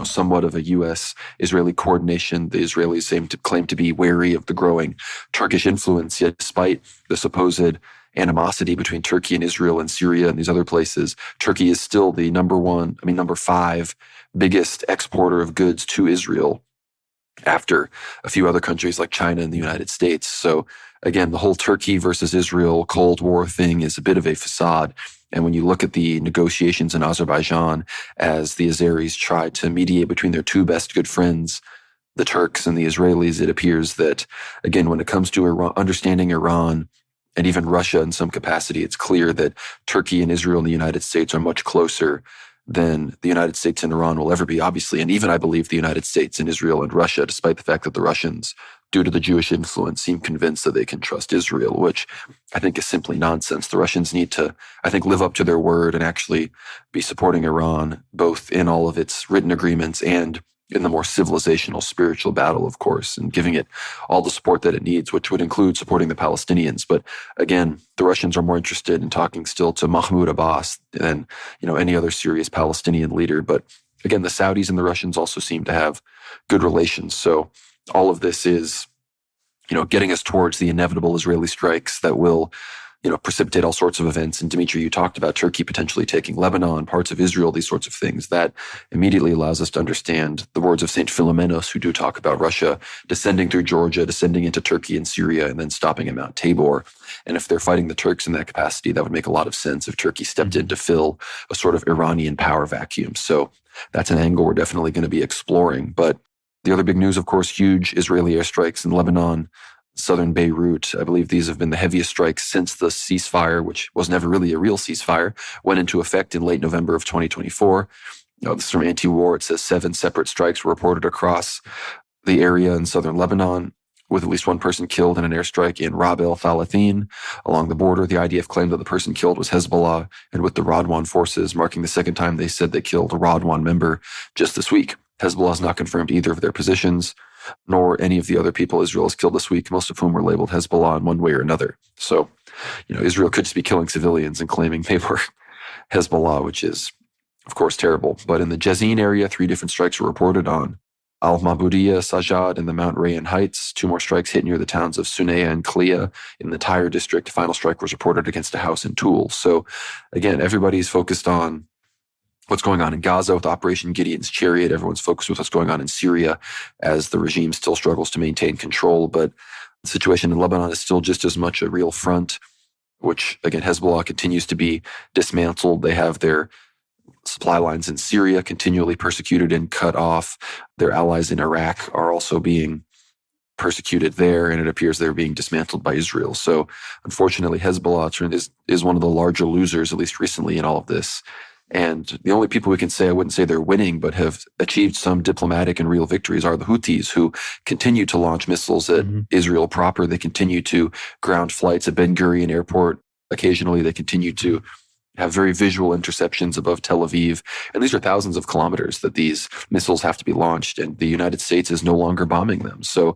somewhat of a U.S.-Israeli coordination. The Israelis claim to be wary of the growing Turkish influence, yet despite the supposed animosity between Turkey and Israel and Syria and these other places, Turkey is still the number 5 biggest exporter of goods to Israel, after a few other countries like China and the United States. So again, the whole Turkey versus Israel Cold War thing is a bit of a facade. And when you look at the negotiations in Azerbaijan, as the Azeris try to mediate between their two best good friends, the Turks and the Israelis, it appears that, again, when it comes to understanding Iran and even Russia in some capacity, it's clear that Turkey and Israel and the United States are much closer than the United States and Iran will ever be, obviously. And even, I believe, the United States and Israel and Russia, despite the fact that the Russians, due to the Jewish influence, seem convinced that they can trust Israel, which I think is simply nonsense. The Russians need to, I think, live up to their word and actually be supporting Iran, both in all of its written agreements and in the more civilizational, spiritual battle, of course, and giving it all the support that it needs, which would include supporting the Palestinians. But again, the Russians are more interested in talking still to Mahmoud Abbas than, any other serious Palestinian leader. But again, the Saudis and the Russians also seem to have good relations. So all of this is, getting us towards the inevitable Israeli strikes that will, precipitate all sorts of events. And Dimitri, you talked about Turkey potentially taking Lebanon, parts of Israel, these sorts of things. That immediately allows us to understand the words of St. Philomenos, who do talk about Russia descending through Georgia, descending into Turkey and Syria, and then stopping at Mount Tabor. And if they're fighting the Turks in that capacity, that would make a lot of sense if Turkey stepped in to fill a sort of Iranian power vacuum. So that's an angle we're definitely going to be exploring. But The other big news, of course, huge Israeli airstrikes in Lebanon, southern Beirut. I believe these have been the heaviest strikes since the ceasefire, which was never really a real ceasefire, went into effect in late November of 2024. This is from Anti-War. It says 7 separate strikes were reported across the area in southern Lebanon, with at least one person killed in an airstrike in Rab el Falathin along the border. The IDF claimed that the person killed was Hezbollah, and with the Radwan forces, marking the second time they said they killed a Radwan member just this week. Hezbollah has not confirmed either of their positions, nor any of the other people Israel has killed this week, most of whom were labeled Hezbollah in one way or another. So, Israel could just be killing civilians and claiming they were Hezbollah, which is, of course, terrible. But in the Jazin area, 3 different strikes were reported on Al-Maboudiya, Sajad, and the Mount Rayyan Heights. 2 more strikes hit near the towns of Sunaya and Kliya in the Tyre district. A final strike was reported against a house in Toul. So, again, everybody's focused on what's going on in Gaza with Operation Gideon's Chariot. Everyone's focused with what's going on in Syria as the regime still struggles to maintain control. But the situation in Lebanon is still just as much a real front, which, again, Hezbollah continues to be dismantled. They have their supply lines in Syria continually persecuted and cut off. Their allies in Iraq are also being persecuted there, and it appears they're being dismantled by Israel. So, unfortunately, Hezbollah is one of the larger losers, at least recently, in all of this. And the only people we can say, I wouldn't say they're winning, but have achieved some diplomatic and real victories are the Houthis, who continue to launch missiles at Israel proper. They continue to ground flights at Ben Gurion Airport. Occasionally, they continue to have very visual interceptions above Tel Aviv. And these are thousands of kilometers that these missiles have to be launched, and the United States is no longer bombing them. So,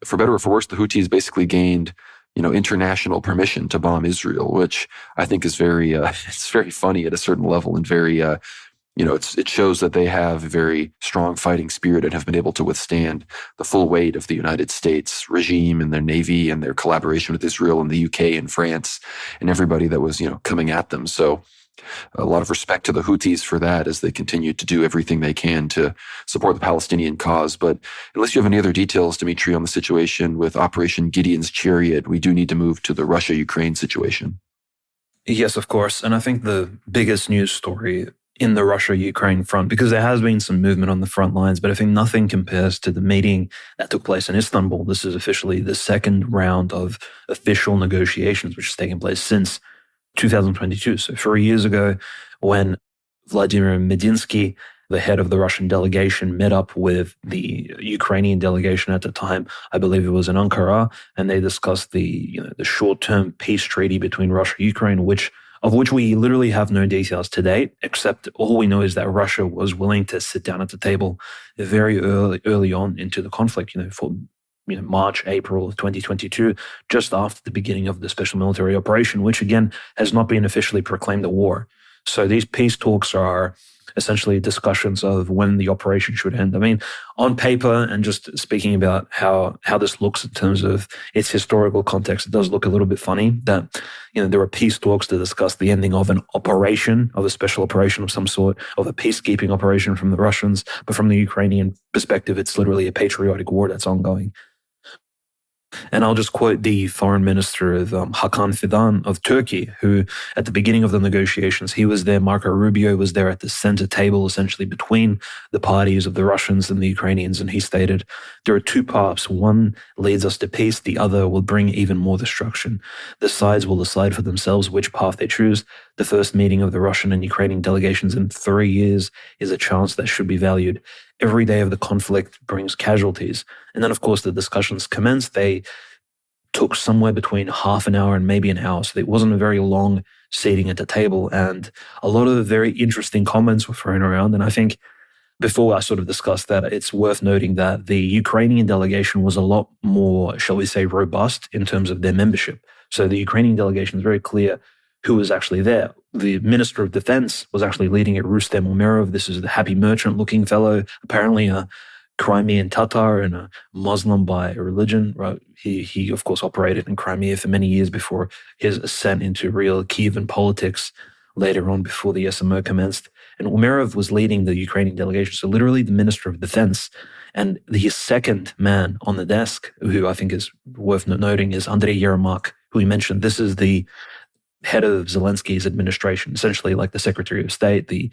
for better or for worse, the Houthis basically gained international permission to bomb Israel, which I think is very, it's very funny at a certain level, and very, it shows that they have a very strong fighting spirit and have been able to withstand the full weight of the United States regime and their Navy and their collaboration with Israel and the UK and France and everybody that was, coming at them. So a lot of respect to the Houthis for that as they continue to do everything they can to support the Palestinian cause. But unless you have any other details, Dimitri, on the situation with Operation Gideon's Chariot, we do need to move to the Russia-Ukraine situation. Yes, of course. And I think the biggest news story in the Russia-Ukraine front, because there has been some movement on the front lines, but I think nothing compares to the meeting that took place in Istanbul. This is officially the second round of official negotiations, which has taken place since 2022. So 3 years ago, when Vladimir Medinsky, the head of the Russian delegation, met up with the Ukrainian delegation at the time, I believe it was in Ankara, and they discussed the short-term peace treaty between Russia and Ukraine, of which we literally have no details today, except all we know is that Russia was willing to sit down at the table very early on into the conflict, for March, April of 2022, just after the beginning of the special military operation, which again has not been officially proclaimed a war. So these peace talks are essentially discussions of when the operation should end. I mean, on paper, and just speaking about how this looks in terms of its historical context, it does look a little bit funny that, there are peace talks to discuss the ending of an operation, of a special operation of some sort, of a peacekeeping operation from the Russians. But from the Ukrainian perspective, it's literally a patriotic war that's ongoing. And I'll just quote the foreign minister of Hakan Fidan of Turkey, who at the beginning of the negotiations, he was there. Marco Rubio was there at the center table, essentially between the parties of the Russians and the Ukrainians. And he stated, there are 2 paths. One leads us to peace. The other will bring even more destruction. The sides will decide for themselves which path they choose. The first meeting of the Russian and Ukrainian delegations in 3 years is a chance that should be valued. Every day of the conflict brings casualties. And then, of course, the discussions commenced. They took somewhere between half an hour and maybe an hour. So it wasn't a very long seating at the table. And a lot of very interesting comments were thrown around. And I think before I sort of discuss that, it's worth noting that the Ukrainian delegation was a lot more, shall we say, robust in terms of their membership. So the Ukrainian delegation is very clear who was actually there. The Minister of Defense was actually leading it, Rustem Umerov. This is the happy merchant-looking fellow, apparently a Crimean Tatar and a Muslim by religion. Right? He, of course, operated in Crimea for many years before his ascent into real Kievan politics later on, before the SMO commenced. And Umerov was leading the Ukrainian delegation, so literally the Minister of Defense. And the second man on the desk, who I think is worth noting, is Andrei Yermak, who we mentioned. This is the head of Zelensky's administration, essentially like the Secretary of State, the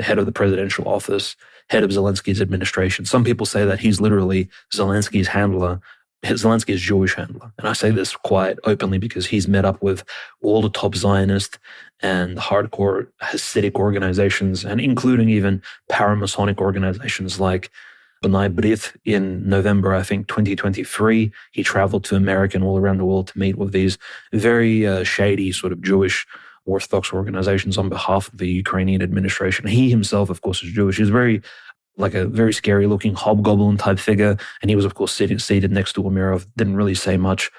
head of the presidential office, head of Zelensky's administration. Some people say that he's literally Zelensky's handler. Zelensky is Jewish handler. And I say this quite openly because he's met up with all the top Zionist and hardcore Hasidic organizations, and including even paramasonic organizations like B'nai B'rith in November, I think, 2023. He traveled to America and all around the world to meet with these very shady sort of Jewish Orthodox organizations on behalf of the Ukrainian administration. He himself, of course, is Jewish. He's like a very scary looking hobgoblin type figure. And he was, of course, seated next to Amirov, didn't really say much.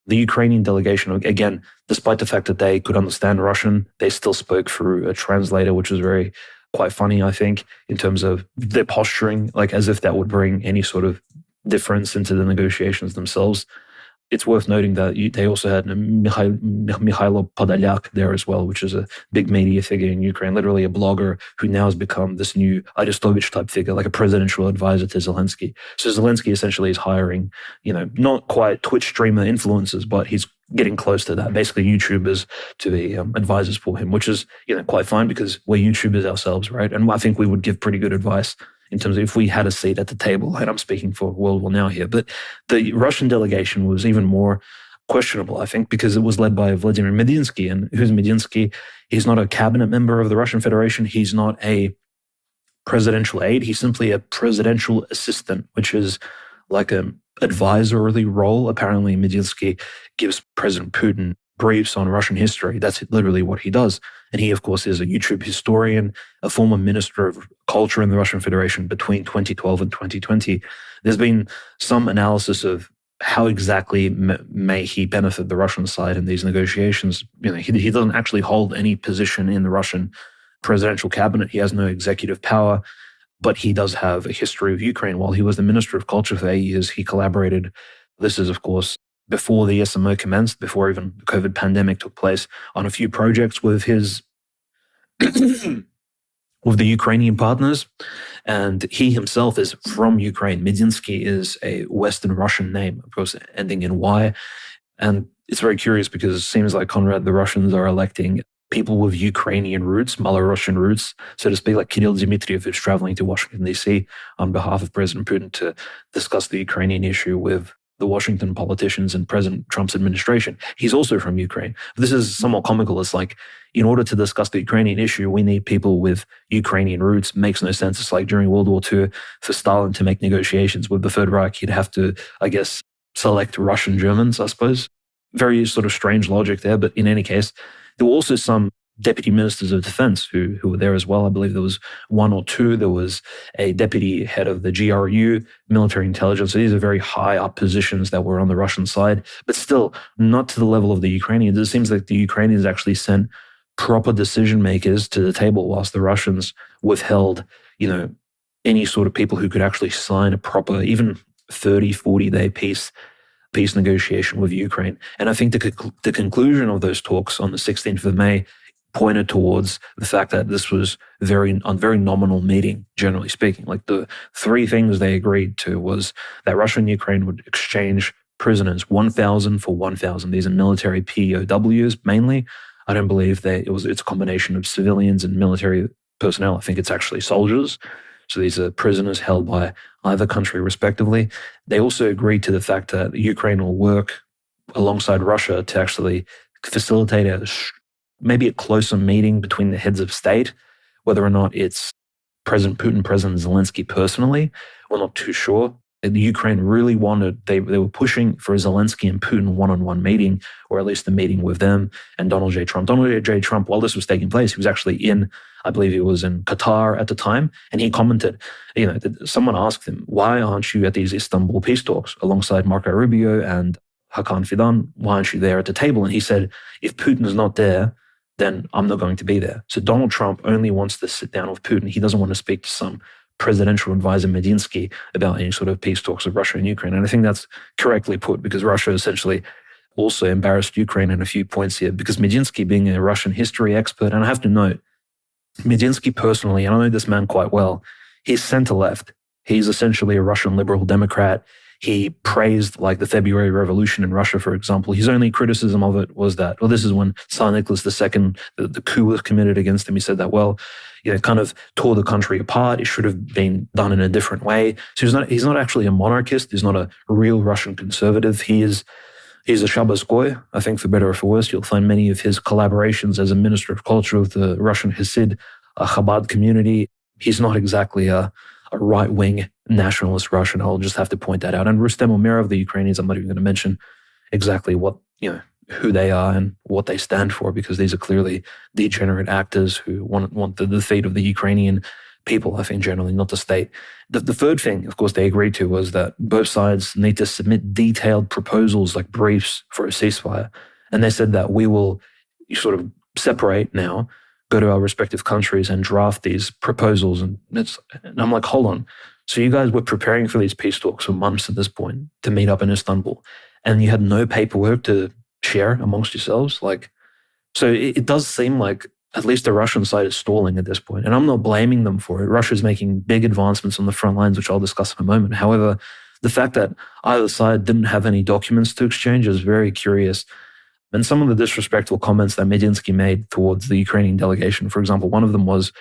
The Ukrainian delegation, again, despite the fact that they could understand Russian, they still spoke through a translator, which was quite funny, I think, in terms of their posturing, like as if that would bring any sort of difference into the negotiations themselves. It's worth noting that they also had Mikhailo Podolyak there as well, which is a big media figure in Ukraine, literally a blogger who now has become this new Arestovich type figure, like a presidential advisor to Zelensky. So Zelensky essentially is hiring, not quite Twitch streamer influencers, but he's getting close to that, basically YouTubers to be advisors for him, which is, quite fine because we're YouTubers ourselves, right? And I think we would give pretty good advice in terms of if we had a seat at the table, and I'm speaking for World War Now here, but the Russian delegation was even more questionable, I think, because it was led by Vladimir Medinsky. And who's Medinsky? He's not a cabinet member of the Russian Federation. He's not a presidential aide. He's simply a presidential assistant, which is like an advisory role. Apparently, Medinsky gives President Putin briefs on Russian history. That's literally what he does. And he, of course, is a YouTube historian, a former minister of culture in the Russian Federation between 2012 and 2020. There's been some analysis of how exactly may he benefit the Russian side in these negotiations. He doesn't actually hold any position in the Russian presidential cabinet. He has no executive power, but he does have a history of Ukraine. While he was the minister of culture for 8 years, he collaborated. This is, of course, before the SMO commenced, before even the COVID pandemic took place, on a few projects with his with the Ukrainian partners. And he himself is from Ukraine. Medinsky is a Western Russian name, of course, ending in Y. And it's very curious because it seems like, Conrad, the Russians are electing people with Ukrainian roots, Malorussian roots, so to speak, like Kirill Dmitriev, who's traveling to Washington, D.C. on behalf of President Putin to discuss the Ukrainian issue with the Washington politicians and President Trump's administration. He's also from Ukraine. This is somewhat comical. It's like, in order to discuss the Ukrainian issue, we need people with Ukrainian roots. Makes no sense. It's like during World War II, for Stalin to make negotiations with the Third Reich, he'd have to, I guess, select Russian Germans, I suppose. Very sort of strange logic there. But in any case, there were also some deputy ministers of defense who were there as well. I believe there was one or two. There was a deputy head of the GRU, military intelligence. So these are very high up positions that were on the Russian side, but still not to the level of the Ukrainians. It seems like the Ukrainians actually sent proper decision makers to the table, whilst the Russians withheld, any sort of people who could actually sign a proper, even 30, 40-day peace negotiation with Ukraine. And I think the conclusion of those talks on the 16th of May pointed towards the fact that this was a very nominal meeting, generally speaking. Like the three things they agreed to was that Russia and Ukraine would exchange prisoners, 1,000 for 1,000. These are military POWs mainly. I don't believe it's a combination of civilians and military personnel. I think it's actually soldiers. So these are prisoners held by either country respectively. They also agreed to the fact that Ukraine will work alongside Russia to actually facilitate maybe a closer meeting between the heads of state. Whether or not it's President Putin, President Zelensky personally, we're not too sure. The Ukraine really wanted, they were pushing for a Zelensky and Putin one-on-one meeting, or at least a meeting with them and Donald J. Trump. Donald J. Trump, while this was taking place, he was actually I believe he was in Qatar at the time, and he commented, someone asked him, why aren't you at these Istanbul peace talks alongside Marco Rubio and Hakan Fidan? Why aren't you there at the table? And he said, if Putin is not there, then I'm not going to be there. So Donald Trump only wants to sit down with Putin. He doesn't want to speak to some presidential advisor Medinsky about any sort of peace talks with Russia and Ukraine. And I think that's correctly put, because Russia essentially also embarrassed Ukraine in a few points here, because Medinsky, being a Russian history expert, and I have to note, Medinsky personally, and I know this man quite well, he's center-left. He's essentially a Russian liberal Democrat. He praised like the February Revolution in Russia, for example. His only criticism of it was that, well, this is when Tsar Nicholas II, the coup was committed against him. He said that, well, kind of tore the country apart. It should have been done in a different way. So he's not actually a monarchist. He's not a real Russian conservative. He's a Shabbos Goy, I think, for better or for worse. You'll find many of his collaborations as a minister of culture of the Russian Hasid, Chabad community. He's not exactly a right-wing nationalist Russian. I'll just have to point that out. And Rustem Umerov, the Ukrainians, I'm not even going to mention exactly what, who they are and what they stand for, because these are clearly degenerate actors who want the defeat of the Ukrainian people, I think, generally, not the state. The third thing, of course, they agreed to was that both sides need to submit detailed proposals, like briefs, for a ceasefire. And they said that we will sort of separate now, go to our respective countries and draft these proposals. And I'm like, hold on. So you guys were preparing for these peace talks for months at this point to meet up in Istanbul, and you had no paperwork to share amongst yourselves? So it does seem like at least the Russian side is stalling at this point. And I'm not blaming them for it. Russia's making big advancements on the front lines, which I'll discuss in a moment. However, the fact that either side didn't have any documents to exchange is very curious. And some of the disrespectful comments that Medinsky made towards the Ukrainian delegation, for example, one of them was,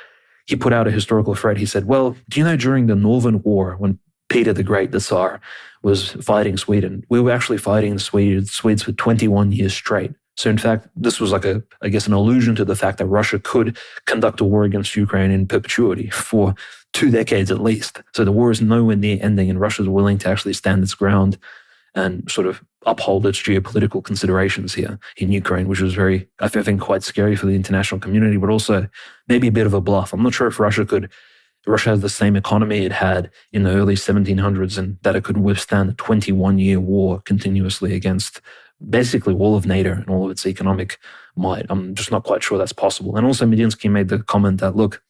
he put out a historical thread. He said, well, do you know during the Northern War, when Peter the Great, the Tsar, was fighting Sweden, we were actually fighting the Swedes for 21 years straight. So in fact, this was like an allusion to the fact that Russia could conduct a war against Ukraine in perpetuity for 2 decades at least. So the war is nowhere near ending, and Russia is willing to actually stand its ground and sort of uphold its geopolitical considerations here in Ukraine, which was very, I think, quite scary for the international community, but also maybe a bit of a bluff. I'm not sure if Russia has the same economy it had in the early 1700s, and that it could withstand a 21-year war continuously against basically all of NATO and all of its economic might. I'm just not quite sure that's possible. And also Medinsky made the comment that, look,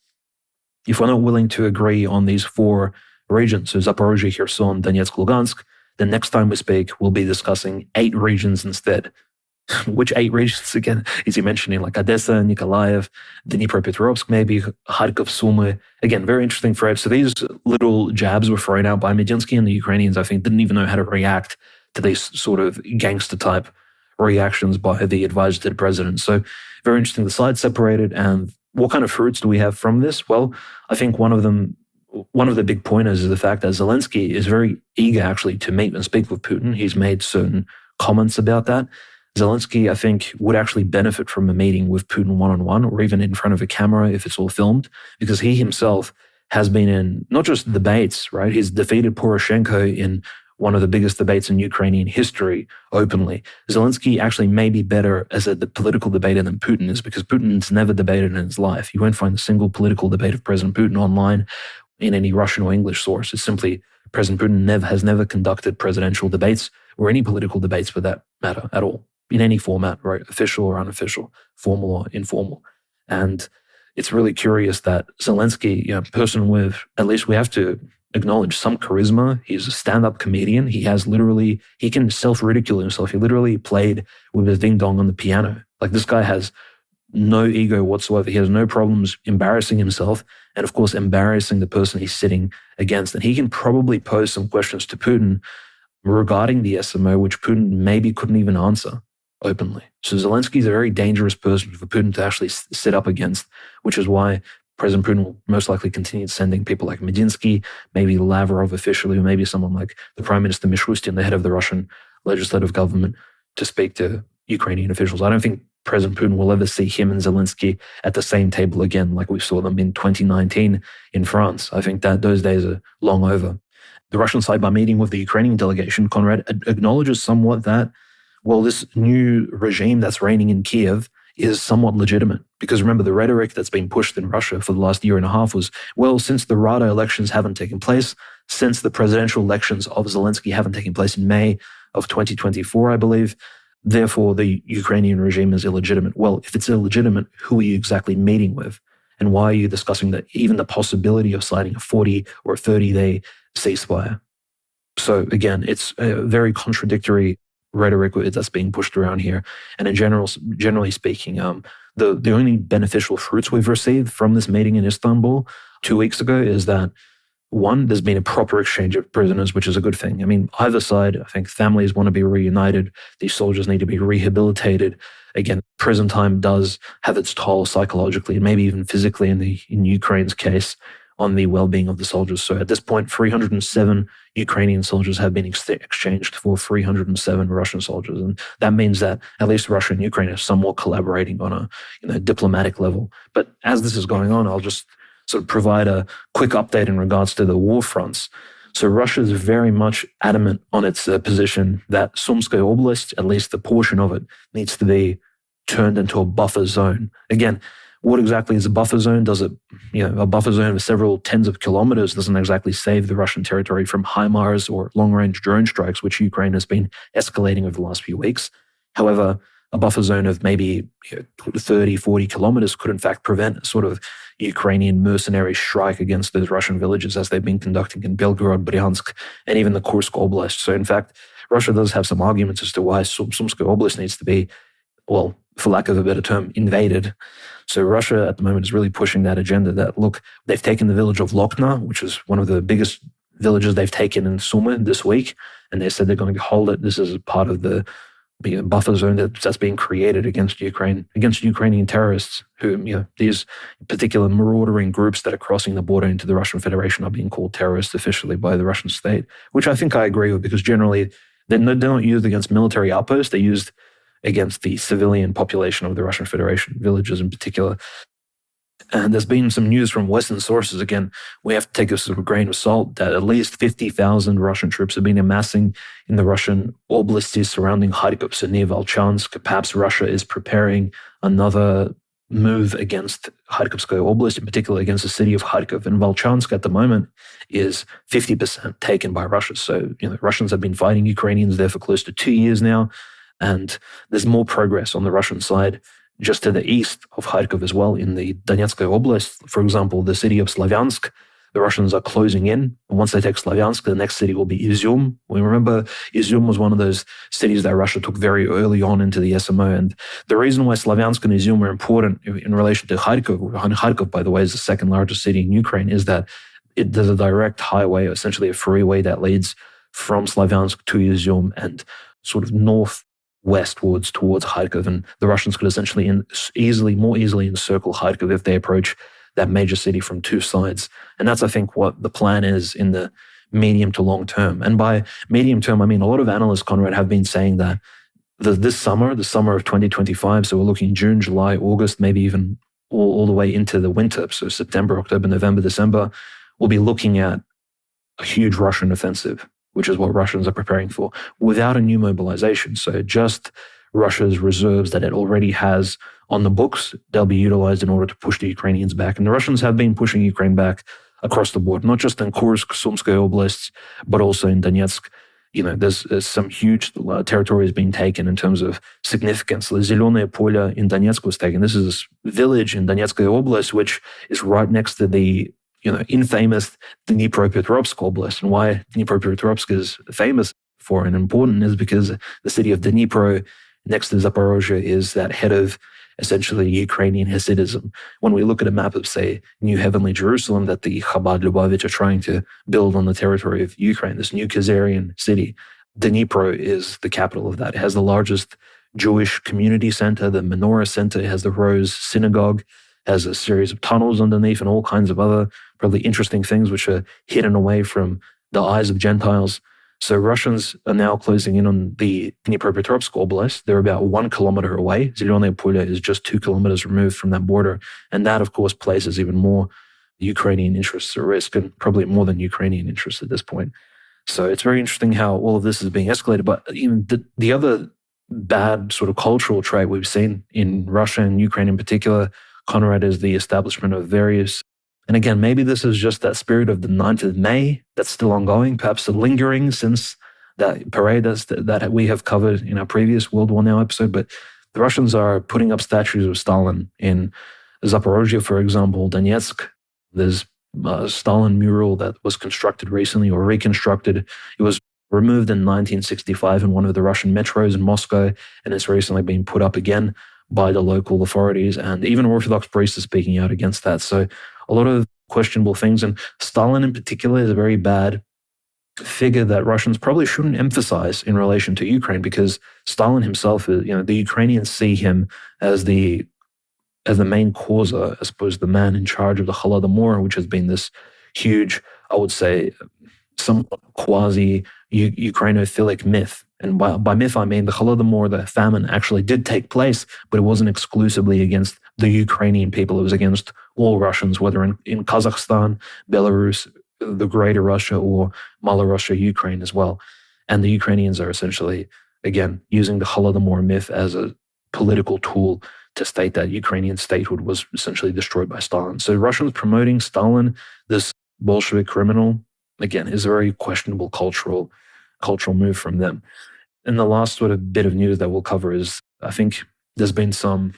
if we're not willing to agree on these 4 regions, so Zaporozhye, Kherson, Donetsk, Lugansk, the next time we speak, we'll be discussing 8 regions instead. Which 8 regions, again, is he mentioning? Like Odessa, Nikolaev, Dnipropetrovsk, maybe, Kharkov, Sumy. Again, very interesting thread. So these little jabs were thrown out by Medinsky, and the Ukrainians, I think, didn't even know how to react to these sort of gangster-type reactions by the advisor to the president. So very interesting. The sides separated, and what kind of fruits do we have from this? Well, I think one of the big pointers is the fact that Zelensky is very eager actually to meet and speak with Putin. He's made certain comments about that. Zelensky, I think, would actually benefit from a meeting with Putin one-on-one, or even in front of a camera if it's all filmed, because he himself has been in not just debates, right? He's defeated Poroshenko in one of the biggest debates in Ukrainian history openly. Zelensky actually may be better as a political debater than Putin is, because Putin's never debated in his life. You won't find a single political debate of President Putin online in any Russian or English source. It's simply President Putin has never conducted presidential debates or any political debates for that matter at all, in any format, right? Official or unofficial, formal or informal. And it's really curious that Zelensky, person with, at least we have to acknowledge, some charisma. He's a stand-up comedian. He can self-ridicule himself. He literally played with his ding-dong on the piano. Like, this guy has no ego whatsoever. He has no problems embarrassing himself, and of course, embarrassing the person he's sitting against. And he can probably pose some questions to Putin regarding the SMO, which Putin maybe couldn't even answer openly. So Zelensky is a very dangerous person for Putin to actually sit up against, which is why President Putin will most likely continue sending people like Medinsky, maybe Lavrov officially, or maybe someone like the Prime Minister Mishustin, the head of the Russian legislative government, to speak to Ukrainian officials. I don't think President Putin will ever see him and Zelensky at the same table again, like we saw them in 2019 in France. I think that those days are long over. The Russian side, by meeting with the Ukrainian delegation, Conrad, acknowledges somewhat that, well, this new regime that's reigning in Kiev is somewhat legitimate. Because remember, the rhetoric that's been pushed in Russia for the last year and a half was, well, since the Rada elections haven't taken place, since the presidential elections of Zelensky haven't taken place in May of 2024, I believe, therefore the Ukrainian regime is illegitimate. Well, if it's illegitimate, who are you exactly meeting with? And why are you discussing that even the possibility of signing a 40 or a 30-day ceasefire? So again, it's a very contradictory rhetoric that's being pushed around here. And in generally speaking, the only beneficial fruits we've received from this meeting in Istanbul 2 weeks ago is that one, there's been a proper exchange of prisoners, which is a good thing. I mean, either side, I think families want to be reunited. These soldiers need to be rehabilitated. Again, prison time does have its toll psychologically and maybe even physically in Ukraine's case on the well-being of the soldiers. So at this point, 307 Ukrainian soldiers have been exchanged for 307 Russian soldiers. And that means that at least Russia and Ukraine are somewhat collaborating on a diplomatic level. But as this is going on, I'll just sort of provide a quick update in regards to the war fronts. So Russia is very much adamant on its position that Sumskaya Oblast, at least the portion of it, needs to be turned into a buffer zone. Again, what exactly is a buffer zone? Does it, a buffer zone of several tens of kilometers doesn't exactly save the Russian territory from HIMARS or long-range drone strikes, which Ukraine has been escalating over the last few weeks. However, a buffer zone of maybe 30, 40 kilometers could in fact prevent a sort of Ukrainian mercenary strike against those Russian villages as they've been conducting in Belgorod, Bryansk, and even the Kursk Oblast. So in fact, Russia does have some arguments as to why Sumskaya Oblast needs to be, well, for lack of a better term, invaded. So Russia at the moment is really pushing that agenda that, look, they've taken the village of Lokna, which is one of the biggest villages they've taken in Sumy this week, and they said they're going to hold it. This is part of the buffer zone that's being created against Ukraine, against Ukrainian terrorists who, these particular marauding groups that are crossing the border into the Russian Federation are being called terrorists officially by the Russian state, which I think I agree with, because generally they're not used against military outposts. They're used against the civilian population of the Russian Federation, villages in particular. And there's been some news from Western sources. Again, we have to take this with a grain of salt that at least 50,000 Russian troops have been amassing in the Russian oblasts surrounding Kharkov, so near Volchansk. Perhaps Russia is preparing another move against Kharkovskaya Oblast, in particular against the city of Kharkov. And Volchansk at the moment is 50% taken by Russia. So, Russians have been fighting Ukrainians there for close to 2 years now. And there's more progress on the Russian side just to the east of Kharkov as well, in the Donetsk Oblast. For example, the city of Slavyansk, the Russians are closing in. And once they take Slavyansk, the next city will be Izyum. We remember Izyum was one of those cities that Russia took very early on into the SMO. And the reason why Slavyansk and Izyum are important in relation to Kharkov, and Kharkov, by the way, is the second largest city in Ukraine, is that there's a direct highway, essentially a freeway that leads from Slavyansk to Izyum and sort of northwestwards towards Kharkov, and the Russians could essentially more easily encircle Kharkov if they approach that major city from two sides. And that's, I think, what the plan is in the medium to long term. And by medium term, I mean a lot of analysts, Conrad, have been saying that this summer, the summer of 2025, so we're looking June, July, August, maybe even all the way into the winter, so September, October, November, December, we'll be looking at a huge Russian offensive, which is what Russians are preparing for, without a new mobilization. So just Russia's reserves that it already has on the books, they'll be utilized in order to push the Ukrainians back. And the Russians have been pushing Ukraine back across the board, not just in Kursk, Sumskaya Oblasts, but also in Donetsk. There's some huge territories being taken in terms of significance. The Zelёное Polе in Donetsk was taken. This is a village in Donetskaya Oblast, which is right next to the infamous Dnipropetrovsk Oblast. And why Dnipropetrovsk is famous for and important is because the city of Dnipro next to Zaporozhye is that head of essentially Ukrainian Hasidism. When we look at a map of, say, New Heavenly Jerusalem that the Chabad Lubavitch are trying to build on the territory of Ukraine, this new Khazarian city, Dnipro is the capital of that. It has the largest Jewish community center, the Menorah Center. It has the Rose Synagogue, has a series of tunnels underneath and all kinds of other probably interesting things which are hidden away from the eyes of Gentiles. So Russians are now closing in on the Dnipropetrovsk Oblast. They're about 1 kilometer away. Zelёное Polе is just 2 kilometers removed from that border. And that, of course, places even more Ukrainian interests at risk, and probably more than Ukrainian interests at this point. So it's very interesting how all of this is being escalated. But even the other bad sort of cultural trait we've seen in Russia and Ukraine in particular, Conrad, is the establishment of various, and again, maybe this is just that spirit of the 9th of May that's still ongoing, perhaps lingering since that parade that we have covered in our previous World War Now episode. But the Russians are putting up statues of Stalin in Zaporozhye, for example, Donetsk. There's a Stalin mural that was constructed recently or reconstructed. It was removed in 1965 in one of the Russian metros in Moscow, and it's recently been put up again by the local authorities, and even Orthodox priests are speaking out against that. So a lot of questionable things. And Stalin in particular is a very bad figure that Russians probably shouldn't emphasize in relation to Ukraine, because Stalin himself, the Ukrainians see him as the main causer, I suppose, the man in charge of the Holodomor, which has been this huge, I would say, somewhat quasi-Ukrainophilic myth. And by myth, I mean the Holodomor, the famine, actually did take place, but it wasn't exclusively against the Ukrainian people. It was against all Russians, whether in Kazakhstan, Belarus, the Greater Russia, or Malorussia, Ukraine as well. And the Ukrainians are essentially, again, using the Holodomor myth as a political tool to state that Ukrainian statehood was essentially destroyed by Stalin. So Russians promoting Stalin, this Bolshevik criminal, again, is a very questionable cultural move from them. And the last sort of bit of news that we'll cover is, I think there's been some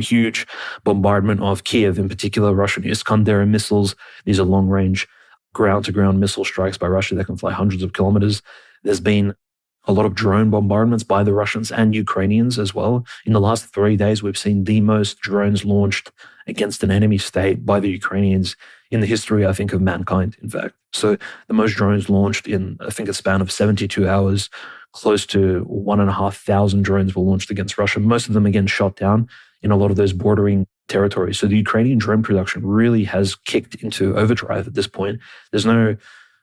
huge bombardment of Kiev, in particular Russian Iskander missiles. These are long-range ground-to-ground missile strikes by Russia that can fly hundreds of kilometers. There's been a lot of drone bombardments by the Russians and Ukrainians as well. In the last 3 days, we've seen the most drones launched against an enemy state by the Ukrainians in the history, I think, of mankind, in fact. So the most drones launched in, I think, a span of 72 hours. Close to 1,500 drones were launched against Russia. Most of them, again, shot down in a lot of those bordering territories. So the Ukrainian drone production really has kicked into overdrive at this point. There's no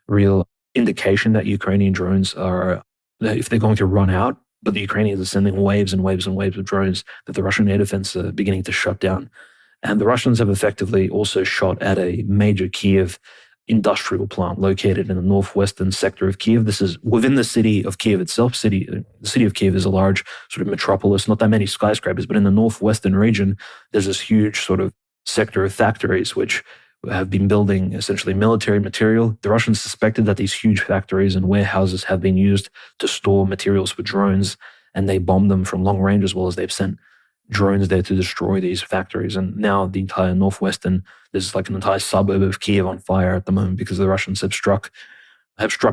real indication that Ukrainian drones are, if they're going to run out, but the Ukrainians are sending waves and waves and waves of drones that the Russian air defense are beginning to shut down. And the Russians have effectively also shot at a major Kiev industrial plant located in the northwestern sector of Kiev. This is within the city of Kiev itself. The city of Kiev is a large sort of metropolis, not that many skyscrapers, but in the northwestern region, there's this huge sort of sector of factories which have been building essentially military material. The Russians suspected that these huge factories and warehouses have been used to store materials for drones, and they bombed them from long range, as well as they've sent drones there to destroy these factories. And now the entire northwestern, there's like an entire suburb of Kiev on fire at the moment because the Russians have struck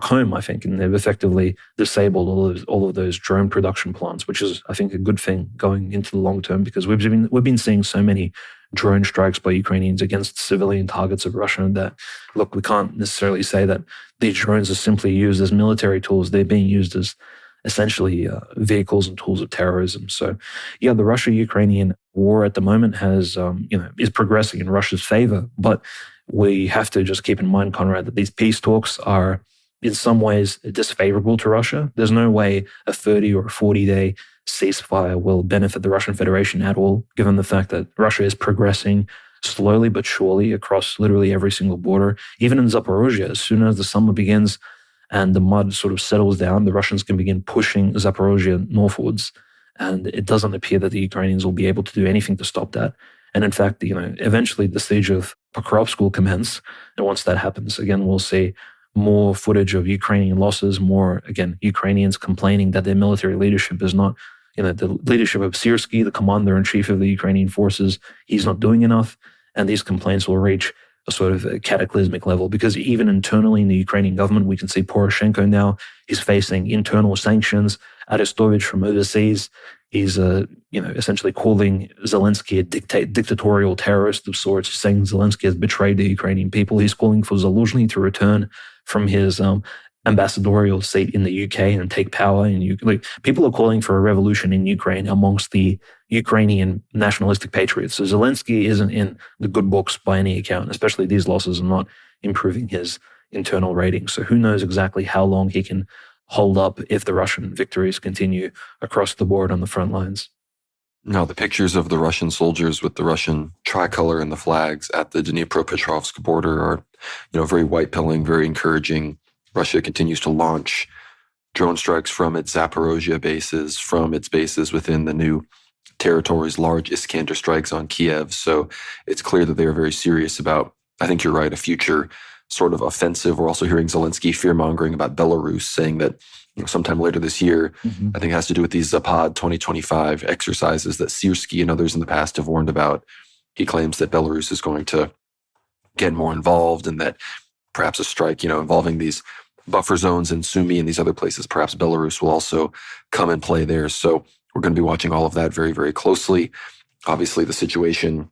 home, I think, and they've effectively disabled all of those drone production plants, which is, I think, a good thing going into the long term, because we've been seeing so many drone strikes by Ukrainians against civilian targets of Russia that, look, we can't necessarily say that these drones are simply used as military tools. They're being used as essentially vehicles and tools of terrorism. So, yeah, the Russia-Ukrainian war at the moment is progressing in Russia's favor, but we have to just keep in mind, Conrad, that these peace talks are in some ways disfavorable to Russia. There's no way a 30 or 40-day ceasefire will benefit the Russian Federation at all, given the fact that Russia is progressing slowly but surely across literally every single border. Even in Zaporozhye, as soon as the summer begins and the mud sort of settles down, the Russians can begin pushing Zaporozhye northwards. And it doesn't appear that the Ukrainians will be able to do anything to stop that. And in fact, eventually the siege of Pokrovsk will commence. And once that happens, again, we'll see more footage of Ukrainian losses, more, again, Ukrainians complaining that their military leadership is not, the leadership of Syrskyi, the commander-in-chief of the Ukrainian forces, he's not doing enough. And these complaints will reach a sort of a cataclysmic level, because even internally in the Ukrainian government, we can see Poroshenko now is facing internal sanctions. Arestovich from overseas, he's essentially calling Zelensky a dictatorial terrorist of sorts, saying Zelensky has betrayed the Ukrainian people. He's calling for Zaluzhny to return from his ambassadorial seat in the UK and take power. And people are calling for a revolution in Ukraine amongst the Ukrainian nationalistic patriots. So Zelensky isn't in the good books by any account, especially these losses are not improving his internal ratings. So who knows exactly how long he can hold up if the Russian victories continue across the board on the front lines. Now, the pictures of the Russian soldiers with the Russian tricolor and the flags at the Dnipropetrovsk border are, very white-pilling, very encouraging. Russia continues to launch drone strikes from its Zaporozhye bases, from its bases within the new territories, large Iskander strikes on Kiev. So it's clear that they are very serious about, I think you're right, a future sort of offensive. We're also hearing Zelensky fear-mongering about Belarus, saying that sometime later this year, I think it has to do with these Zapad 2025 exercises that Syrskyi and others in the past have warned about. He claims that Belarus is going to get more involved, and that perhaps a strike, involving these buffer zones in Sumy and these other places, perhaps Belarus will also come and play there. So we're going to be watching all of that very, very closely. Obviously, the situation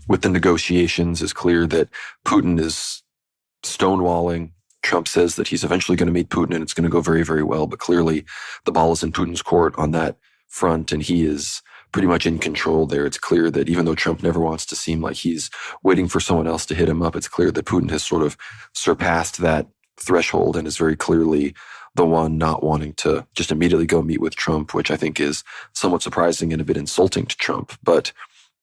with the negotiations is clear that Putin is stonewalling. Trump says that he's eventually going to meet Putin and it's going to go very, very well. But clearly, the ball is in Putin's court on that front, and he is pretty much in control there. It's clear that even though Trump never wants to seem like he's waiting for someone else to hit him up, it's clear that Putin has sort of surpassed that threshold and is very clearly the one not wanting to just immediately go meet with Trump, which I think is somewhat surprising and a bit insulting to Trump. But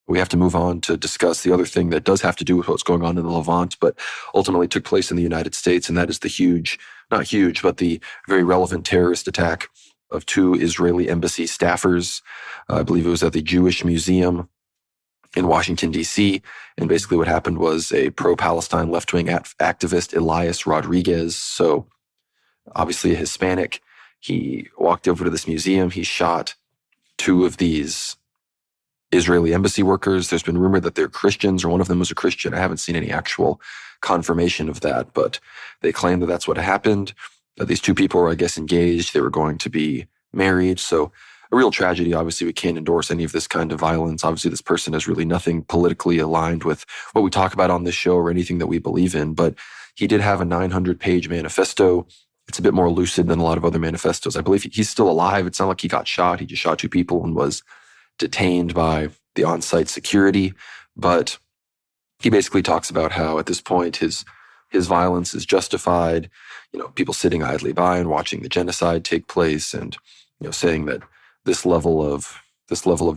we have to move on to discuss the other thing that does have to do with what's going on in the Levant, but ultimately took place in the United States, and that is the not huge, but the very relevant terrorist attack of 2 Israeli embassy staffers. I believe it was at the Jewish Museum in Washington, D.C. And basically what happened was a pro-Palestine left-wing activist, Elias Rodriguez, so obviously a Hispanic, he walked over to this museum, he shot 2 of these Israeli embassy workers. There's been rumor that they're Christians, or one of them was a Christian. I haven't seen any actual confirmation of that, but they claim that that's what happened. These 2 people were, I guess, engaged. They were going to be married. So a real tragedy. Obviously, we can't endorse any of this kind of violence. Obviously, this person has really nothing politically aligned with what we talk about on this show or anything that we believe in, but he did have a 900-page manifesto. It's a bit more lucid than a lot of other manifestos. I believe he's still alive. It's not like he got shot. He just shot 2 people and was detained by the on-site security. But he basically talks about how at this point his violence is justified, people sitting idly by and watching the genocide take place, and saying that this level of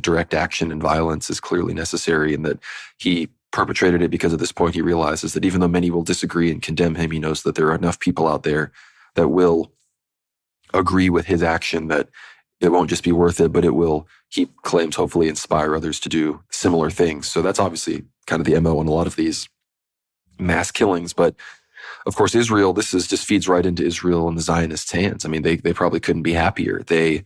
direct action and violence is clearly necessary, and that he perpetrated it because at this point he realizes that even though many will disagree and condemn him, he knows that there are enough people out there that will agree with his action that it won't just be worth it, but it will, he claims, hopefully inspire others to do similar things. So that's obviously kind of the MO in a lot of these mass killings. But of course, Israel, this just feeds right into Israel and the Zionists' hands. I mean, they probably couldn't be happier. They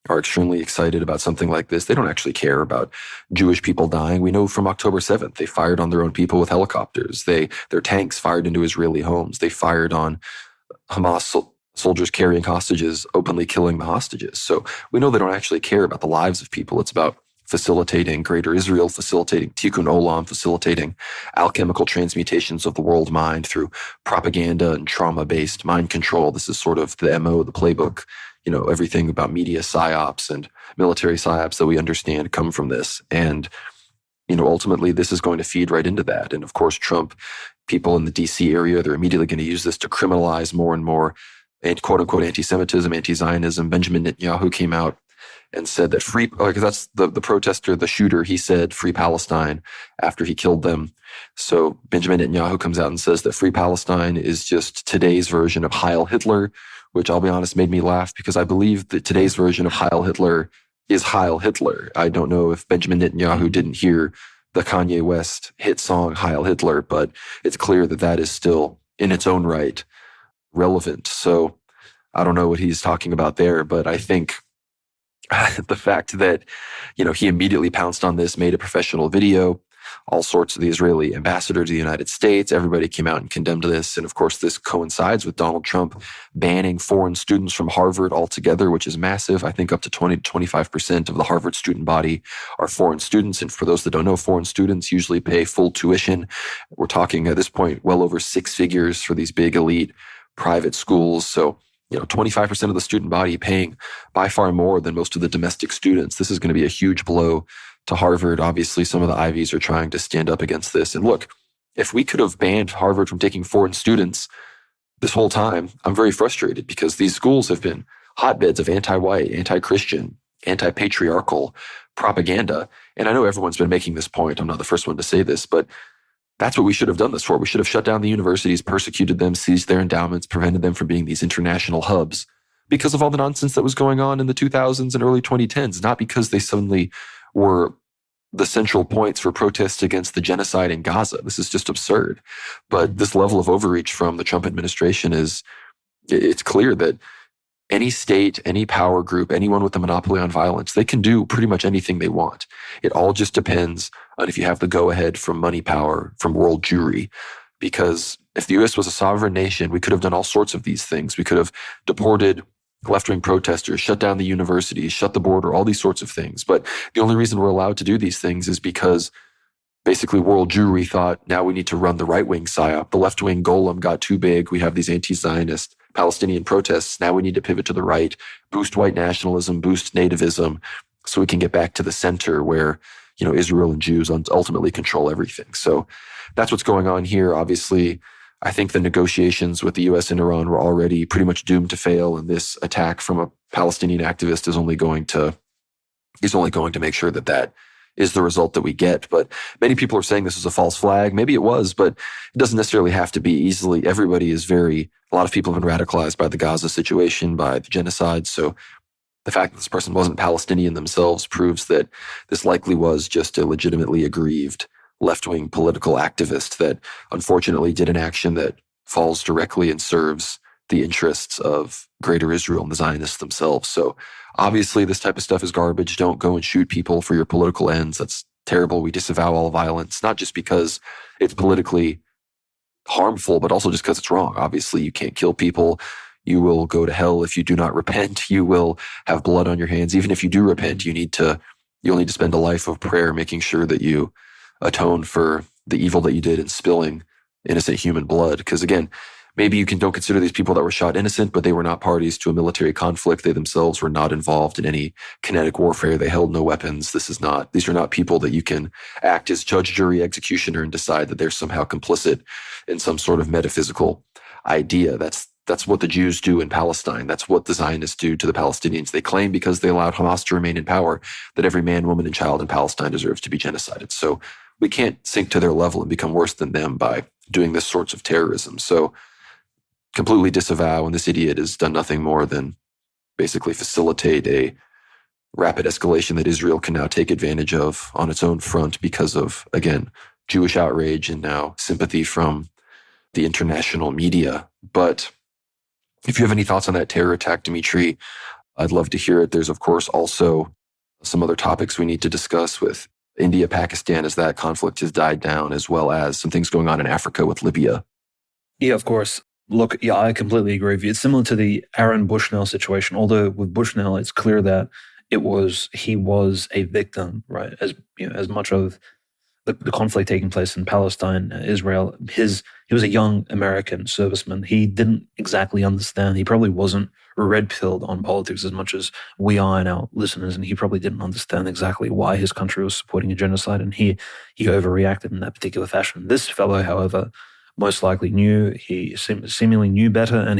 are extremely excited about something like this. They don't actually care about Jewish people dying. We know from October 7th, they fired on their own people with helicopters. Their tanks fired into Israeli homes. They fired on Hamas soldiers carrying hostages, openly killing the hostages. So we know they don't actually care about the lives of people. It's about facilitating Greater Israel, facilitating Tikkun Olam, facilitating alchemical transmutations of the world mind through propaganda and trauma-based mind control. This is sort of the MO, the playbook. Everything about media psyops and military psyops that we understand come from this. And, ultimately this is going to feed right into that. And of course, Trump, people in the DC area, they're immediately going to use this to criminalize more and more and quote unquote anti-Semitism, anti-Zionism. Benjamin Netanyahu came out and said that because that's the protester, the shooter, he said free Palestine after he killed them. So Benjamin Netanyahu comes out and says that free Palestine is just today's version of Heil Hitler, which I'll be honest made me laugh because I believe that today's version of Heil Hitler is Heil Hitler. I don't know if Benjamin Netanyahu didn't hear the Kanye West hit song Heil Hitler, but it's clear that that is still in its own right relevant. So I don't know what he's talking about there, but I think the fact that, he immediately pounced on this, made a professional video, all sorts of the Israeli ambassador to the United States, everybody came out and condemned this. And of course, this coincides with Donald Trump banning foreign students from Harvard altogether, which is massive. I think up to 20 to 25% of the Harvard student body are foreign students. And for those that don't know, foreign students usually pay full tuition. We're talking at this point, well over 6 figures for these big elite private schools. So 25% of the student body paying by far more than most of the domestic students. This is going to be a huge blow to Harvard. Obviously, some of the Ivies are trying to stand up against this. And look, if we could have banned Harvard from taking foreign students this whole time, I'm very frustrated because these schools have been hotbeds of anti-white, anti-Christian, anti-patriarchal propaganda. And I know everyone's been making this point. I'm not the first one to say this, but that's what we should have done this for. We should have shut down the universities, persecuted them, seized their endowments, prevented them from being these international hubs because of all the nonsense that was going on in the 2000s and early 2010s, not because they suddenly were the central points for protests against the genocide in Gaza. This is just absurd. But this level of overreach from the Trump administration it's clear that any state, any power group, anyone with a monopoly on violence, they can do pretty much anything they want. It all just depends on if you have the go-ahead from money power, from world Jewry. Because if the U.S. was a sovereign nation, we could have done all sorts of these things. We could have deported left-wing protesters, shut down the universities, shut the border, all these sorts of things. But the only reason we're allowed to do these things is because basically world Jewry thought, now we need to run the right-wing psyop. The left-wing golem got too big. We have these anti-Zionist Palestinian protests. Now we need to pivot to the right, boost white nationalism, boost nativism, so we can get back to the center where, Israel and Jews ultimately control everything. So that's what's going on here. Obviously, I think the negotiations with the US and Iran were already pretty much doomed to fail, and this attack from a Palestinian activist is only going to make sure that is the result that we get. But many people are saying this is a false flag. Maybe it was, but it doesn't necessarily have to be easily. A lot of people have been radicalized by the Gaza situation, by the genocide. So the fact that this person wasn't Palestinian themselves proves that this likely was just a legitimately aggrieved left-wing political activist that unfortunately did an action that falls directly and serves the interests of Greater Israel and the Zionists themselves. So obviously this type of stuff is garbage. Don't go and shoot people for your political ends. That's terrible. We disavow all violence, not just because it's politically harmful, but also just because it's wrong. Obviously, you can't kill people. You will go to hell if you do not repent. You will have blood on your hands. Even if you do repent, you'll need to spend a life of prayer, making sure that you atone for the evil that you did in spilling innocent human blood. Because again, maybe you don't consider these people that were shot innocent, but they were not parties to a military conflict. They themselves were not involved in any kinetic warfare. They held no weapons. These are not people that you can act as judge, jury, executioner and decide that they're somehow complicit in some sort of metaphysical idea. That's what the Jews do in Palestine. That's what the Zionists do to the Palestinians. They claim because they allowed Hamas to remain in power that every man, woman, and child in Palestine deserves to be genocided. So we can't sink to their level and become worse than them by doing this sorts of terrorism. So completely disavow, and this idiot has done nothing more than basically facilitate a rapid escalation that Israel can now take advantage of on its own front because of, again, Jewish outrage and now sympathy from the international media. But if you have any thoughts on that terror attack, Dimitri, I'd love to hear it. There's, of course, also some other topics we need to discuss with India, Pakistan, as that conflict has died down, as well as some things going on in Africa with Libya. Yeah, of course. Look, yeah, I completely agree with you. It's similar to the Aaron Bushnell situation, although with Bushnell, it's clear that he was a victim, right? As much of the conflict taking place in Palestine, Israel, he was a young American serviceman. He didn't exactly understand. He probably wasn't red-pilled on politics as much as we are and our listeners, and he probably didn't understand exactly why his country was supporting a genocide, and he overreacted in that particular fashion. This fellow, however, most likely knew, he seemingly knew better, and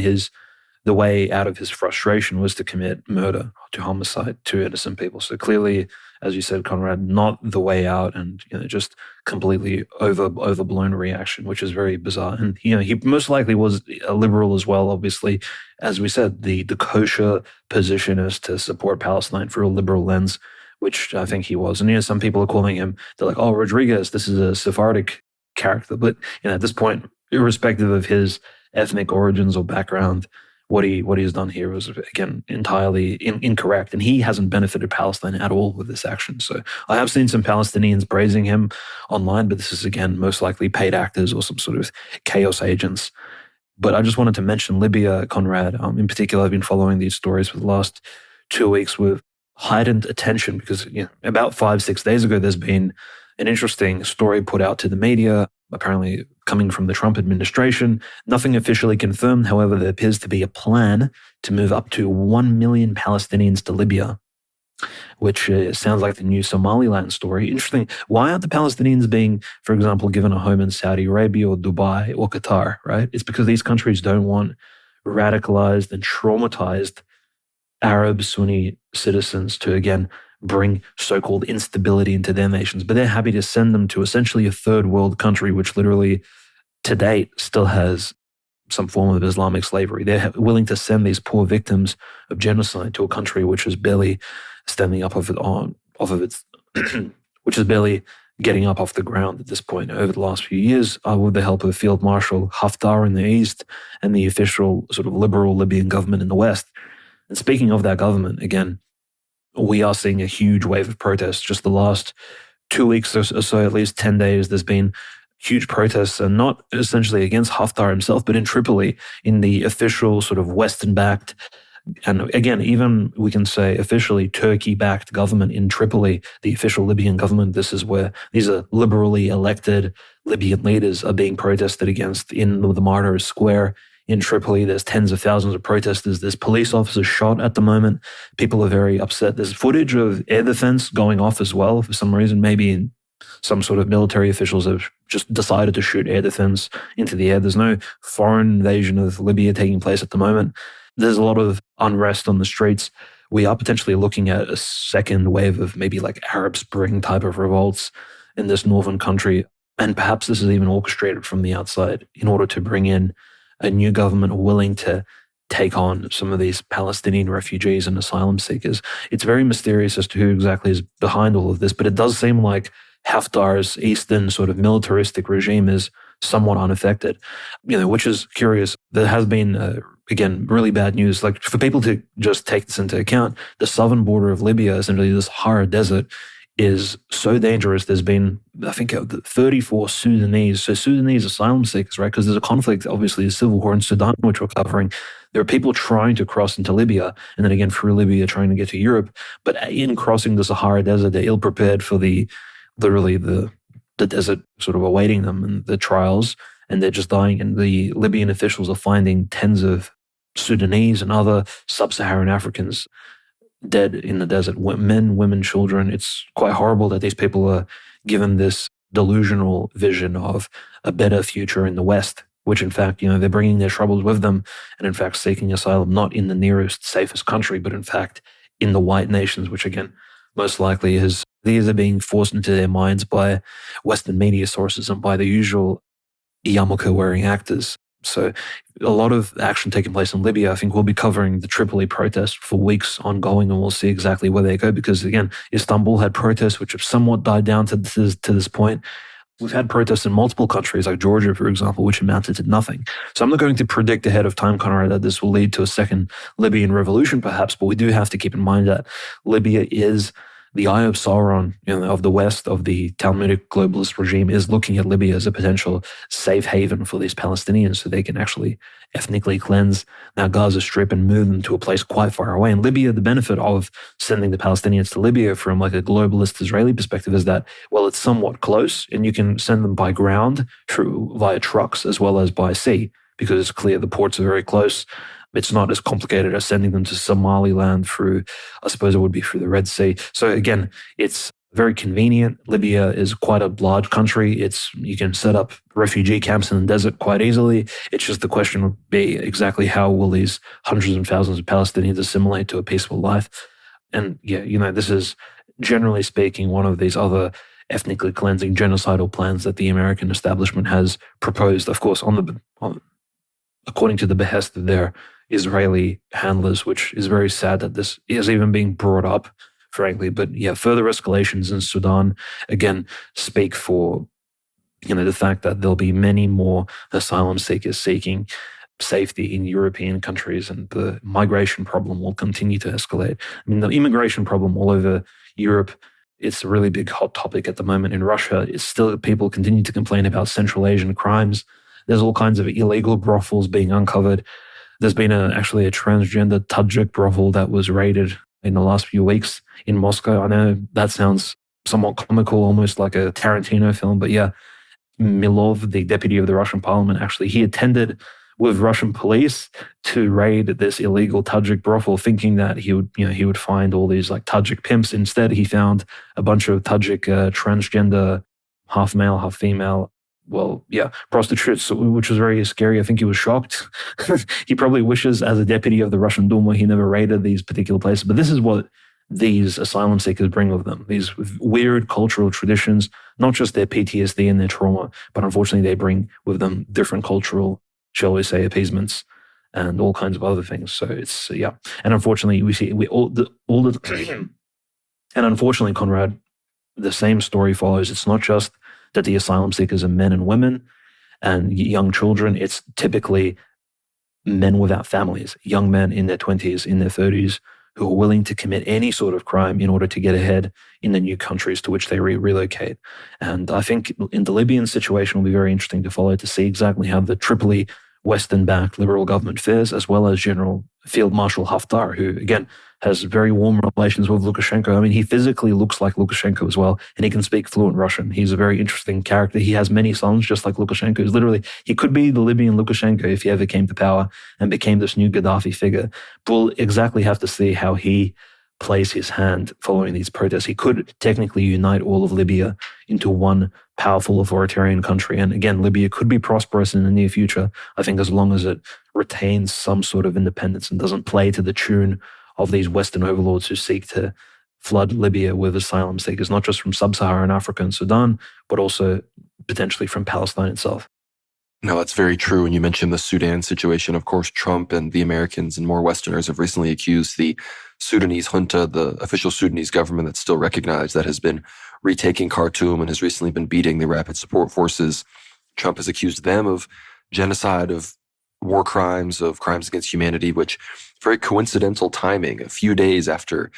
the way out of his frustration was to commit murder, to homicide, to innocent people. So clearly, as you said, Conrad, not the way out, and just completely overblown reaction, which is very bizarre. And he most likely was a liberal as well. Obviously, as we said, the kosher position is to support Palestine through a liberal lens, which I think he was. And some people are calling him. They're like, "Oh, Rodriguez, this is a Sephardic character." But at this point, irrespective of his ethnic origins or background, what he has done here was, again, entirely incorrect, and he hasn't benefited Palestine at all with this action. So I have seen some Palestinians praising him online, but this is, again, most likely paid actors or some sort of chaos agents. But I just wanted to mention Libya, Conrad. In particular, I've been following these stories for the last 2 weeks with heightened attention because about 5-6 days ago, there's been an interesting story put out to the media, apparently coming from the Trump administration. Nothing officially confirmed. However, there appears to be a plan to move up to 1 million Palestinians to Libya, which sounds like the new Somaliland story. Interesting. Why aren't the Palestinians being, for example, given a home in Saudi Arabia or Dubai or Qatar, right? It's because these countries don't want radicalized and traumatized Arab Sunni citizens to, again, bring so-called instability into their nations, but they're happy to send them to essentially a third world country, which literally to date still has some form of Islamic slavery. They're willing to send these poor victims of genocide to a country which is barely standing up which is barely getting up off the ground at this point over the last few years, with the help of Field Marshal Haftar in the east and the official sort of liberal Libyan government in the west. And speaking of that government, again, we are seeing a huge wave of protests. Just the last 2 weeks or so, at least 10 days, there's been huge protests, and not essentially against Haftar himself, but in Tripoli, in the official sort of Western-backed And again, even we can say officially Turkey-backed government in Tripoli, the official Libyan government, this is where these are liberally elected Libyan leaders are being protested against in the Martyrs Square in Tripoli. There's tens of thousands of protesters. There's police officers shot at the moment. People are very upset. There's footage of air defense going off as well for some reason. Maybe some sort of military officials have just decided to shoot air defense into the air. There's no foreign invasion of Libya taking place at the moment. There's a lot of unrest on the streets. We are potentially looking at a second wave of maybe like Arab Spring type of revolts in this northern country. And perhaps this is even orchestrated from the outside in order to bring in a new government willing to take on some of these Palestinian refugees and asylum seekers. It's very mysterious as to who exactly is behind all of this, but it does seem like Haftar's eastern sort of militaristic regime is somewhat unaffected, which is curious. There has been, again, really bad news. Like for people to just take this into account, the southern border of Libya, essentially this Sahara Desert, is so dangerous. There's been, I think, 34 Sudanese asylum seekers, right? Because there's a conflict, obviously, a civil war in Sudan, which we're covering. There are people trying to cross into Libya, and then again, through Libya, trying to get to Europe. But in crossing the Sahara Desert, they're ill-prepared for literally the desert sort of awaiting them and the trials, and they're just dying. And the Libyan officials are finding tens of Sudanese and other sub-Saharan Africans dead in the desert, men, women, children. It's quite horrible that these people are given this delusional vision of a better future in the West, which in fact, they're bringing their troubles with them and in fact seeking asylum not in the nearest, safest country, but in fact in the white nations, which again, most likely is these are being forced into their minds by Western media sources and by the usual yarmulke-wearing actors. So a lot of action taking place in Libya. I think we'll be covering the Tripoli protests for weeks ongoing, and we'll see exactly where they go because, again, Istanbul had protests which have somewhat died down to this point. We've had protests in multiple countries, like Georgia, for example, which amounted to nothing. So I'm not going to predict ahead of time, Conrad, that this will lead to a second Libyan revolution, perhaps, but we do have to keep in mind that Libya is the Eye of Sauron, of the West, of the Talmudic globalist regime, is looking at Libya as a potential safe haven for these Palestinians so they can actually ethnically cleanse now Gaza Strip and move them to a place quite far away. And Libya, the benefit of sending the Palestinians to Libya from like a globalist Israeli perspective is that, well, it's somewhat close and you can send them by ground via trucks as well as by sea because it's clear the ports are very close. It's not as complicated as sending them to Somaliland through, I suppose it would be through the Red Sea. So again, it's very convenient. Libya is quite a large country. You can set up refugee camps in the desert quite easily. It's just the question would be exactly how will these hundreds of thousands of Palestinians assimilate to a peaceful life? And yeah, this is generally speaking one of these other ethnically cleansing genocidal plans that the American establishment has proposed, of course, according to the behest of their Israeli handlers, which is very sad that this is even being brought up, frankly. But yeah, further escalations in Sudan, again, speak for, the fact that there'll be many more asylum seekers seeking safety in European countries and the migration problem will continue to escalate. I mean, the immigration problem all over Europe, it's a really big hot topic at the moment. In Russia, it's still people continue to complain about Central Asian crimes. There's all kinds of illegal brothels being uncovered. There's been actually a transgender Tajik brothel that was raided in the last few weeks in Moscow. I know that sounds somewhat comical, almost like a Tarantino film, but yeah, Milov, the deputy of the Russian parliament, actually, he attended with Russian police to raid this illegal Tajik brothel, thinking that he would find all these like Tajik pimps. Instead, he found a bunch of Tajik transgender, half male, half female, prostitutes, which was very scary. I think he was shocked. He probably wishes, as a deputy of the Russian Duma, he never raided these particular places. But this is what these asylum seekers bring with them, these weird cultural traditions, not just their PTSD and their trauma, but unfortunately they bring with them different cultural, shall we say, appeasements and all kinds of other things. So it's, yeah. And unfortunately, we see, and unfortunately, Conrad, the same story follows. It's not just that the asylum seekers are men and women and young children. It's typically men without families, young men in their 20s, in their 30s, who are willing to commit any sort of crime in order to get ahead in the new countries to which they relocate. And I think in the Libyan situation will be very interesting to follow to see exactly how the Tripoli Western-backed liberal government fears, as well as General Field Marshal Haftar, who, again, has very warm relations with Lukashenko. I mean, he physically looks like Lukashenko as well, and he can speak fluent Russian. He's a very interesting character. He has many sons, just like Lukashenko. He's literally, he could be the Libyan Lukashenko if he ever came to power and became this new Gaddafi figure. We'll exactly have to see how he plays his hand following these protests. He could technically unite all of Libya into one powerful authoritarian country. And again, Libya could be prosperous in the near future, I think, as long as it retains some sort of independence and doesn't play to the tune of these Western overlords who seek to flood Libya with asylum seekers, not just from sub-Saharan Africa and Sudan, but also potentially from Palestine itself. No, that's very true. And you mentioned the Sudan situation. Of course, Trump and the Americans and more Westerners have recently accused the Sudanese junta, the official Sudanese government that's still recognized, that has been retaking Khartoum and has recently been beating the rapid support forces. Trump has accused them of genocide, of war crimes, of crimes against humanity, which very coincidental timing. A few days after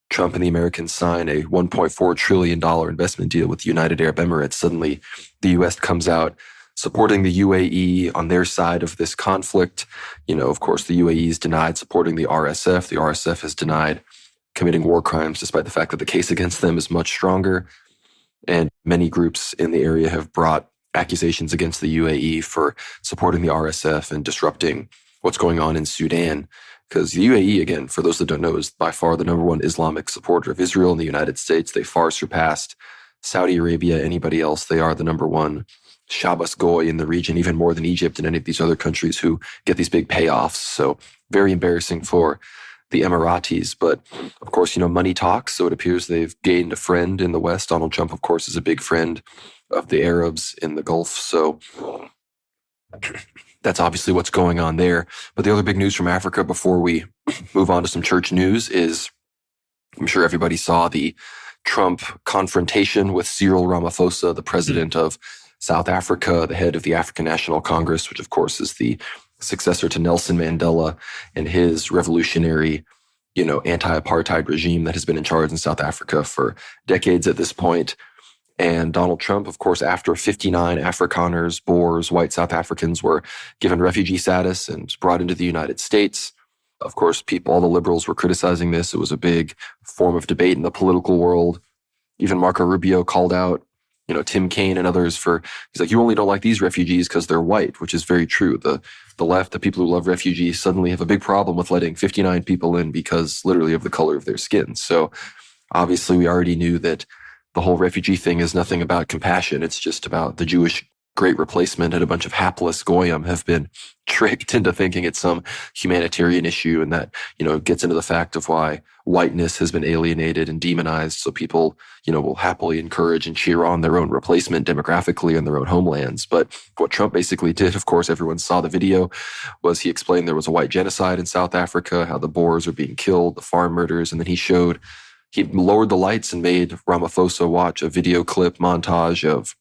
Trump and the Americans sign a $1.4 trillion investment deal with the United Arab Emirates, suddenly the U.S. comes out supporting the UAE on their side of this conflict. You know, of course, the UAE is denied supporting the RSF. The RSF has denied committing war crimes, despite the fact that the case against them is much stronger. And many groups in the area have brought accusations against the UAE for supporting the RSF and disrupting what's going on in Sudan. Because the UAE, again, for those that don't know, is by far the number one Islamic supporter of Israel in the United States. They far surpassed Saudi Arabia, anybody else. They are the number one Shabbos Goy in the region, even more than Egypt and any of these other countries who get these big payoffs. So very embarrassing for the Emiratis. But of course, you know, money talks. So it appears they've gained a friend in the West. Donald Trump, of course, is a big friend of the Arabs in the Gulf. So that's obviously what's going on there. But the other big news from Africa before we move on to some church news is, I'm sure everybody saw the Trump confrontation with Cyril Ramaphosa, the president of South Africa, the head of the African National Congress, which of course is the successor to Nelson Mandela and his revolutionary, you know, anti-apartheid regime that has been in charge in South Africa for decades at this point. And Donald Trump, of course, after 59 Afrikaners, Boers, white South Africans were given refugee status and brought into the United States. Of course, all the liberals were criticizing this. It was a big form of debate in the political world. Even Marco Rubio called out, you know, Tim Kaine and others he's like, you only don't like these refugees because they're white, which is very true. The left, the people who love refugees suddenly have a big problem with letting 59 people in because literally of the color of their skin. So obviously we already knew that the whole refugee thing is nothing about compassion. It's just about the Jewish great replacement, and a bunch of hapless goyim have been tricked into thinking it's some humanitarian issue, and that, you know, gets into the fact of why whiteness has been alienated and demonized. So people, you know, will happily encourage and cheer on their own replacement demographically in their own homelands. But what Trump basically did, of course, everyone saw the video, was he explained there was a white genocide in South Africa, how the Boers are being killed, the farm murders, and then he lowered the lights and made Ramaphosa watch a video clip montage of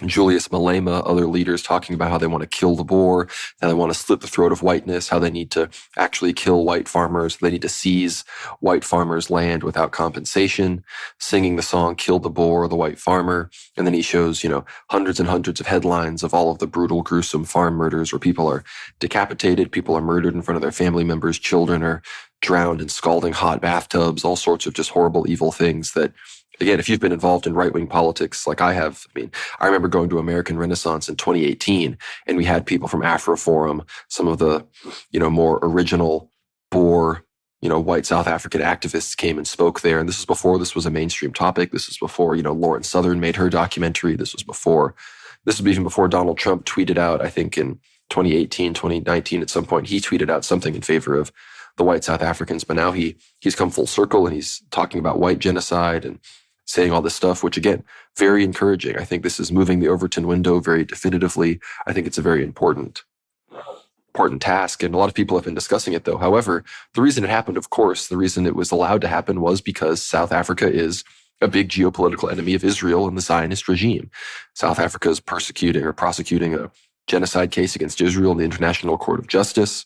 Julius Malema, other leaders talking about how they want to kill the Boer, how they want to slit the throat of whiteness, how they need to actually kill white farmers, they need to seize white farmers' land without compensation, singing the song Kill the Boer, the White Farmer. And then he shows, you know, hundreds and hundreds of headlines of all of the brutal, gruesome farm murders where people are decapitated, people are murdered in front of their family members, children are drowned in scalding hot bathtubs, all sorts of just horrible, evil things that, again, if you've been involved in right-wing politics like I have, I mean, I remember going to American Renaissance in 2018, and we had people from AfroForum, some of the, you know, more original Boer, you know, white South African activists came and spoke there. And this was before this was a mainstream topic. This was before, you know, Lauren Southern made her documentary. This was even before Donald Trump tweeted out, I think in 2018, 2019, at some point, he tweeted out something in favor of the white South Africans. But now he's come full circle and he's talking about white genocide and saying all this stuff, which again, very encouraging. I think this is moving the Overton window very definitively. I think it's a very important task. And a lot of people have been discussing it though. However, the reason it happened, of course, the reason it was allowed to happen was because South Africa is a big geopolitical enemy of Israel and the Zionist regime. South Africa is prosecuting a genocide case against Israel in the International Court of Justice.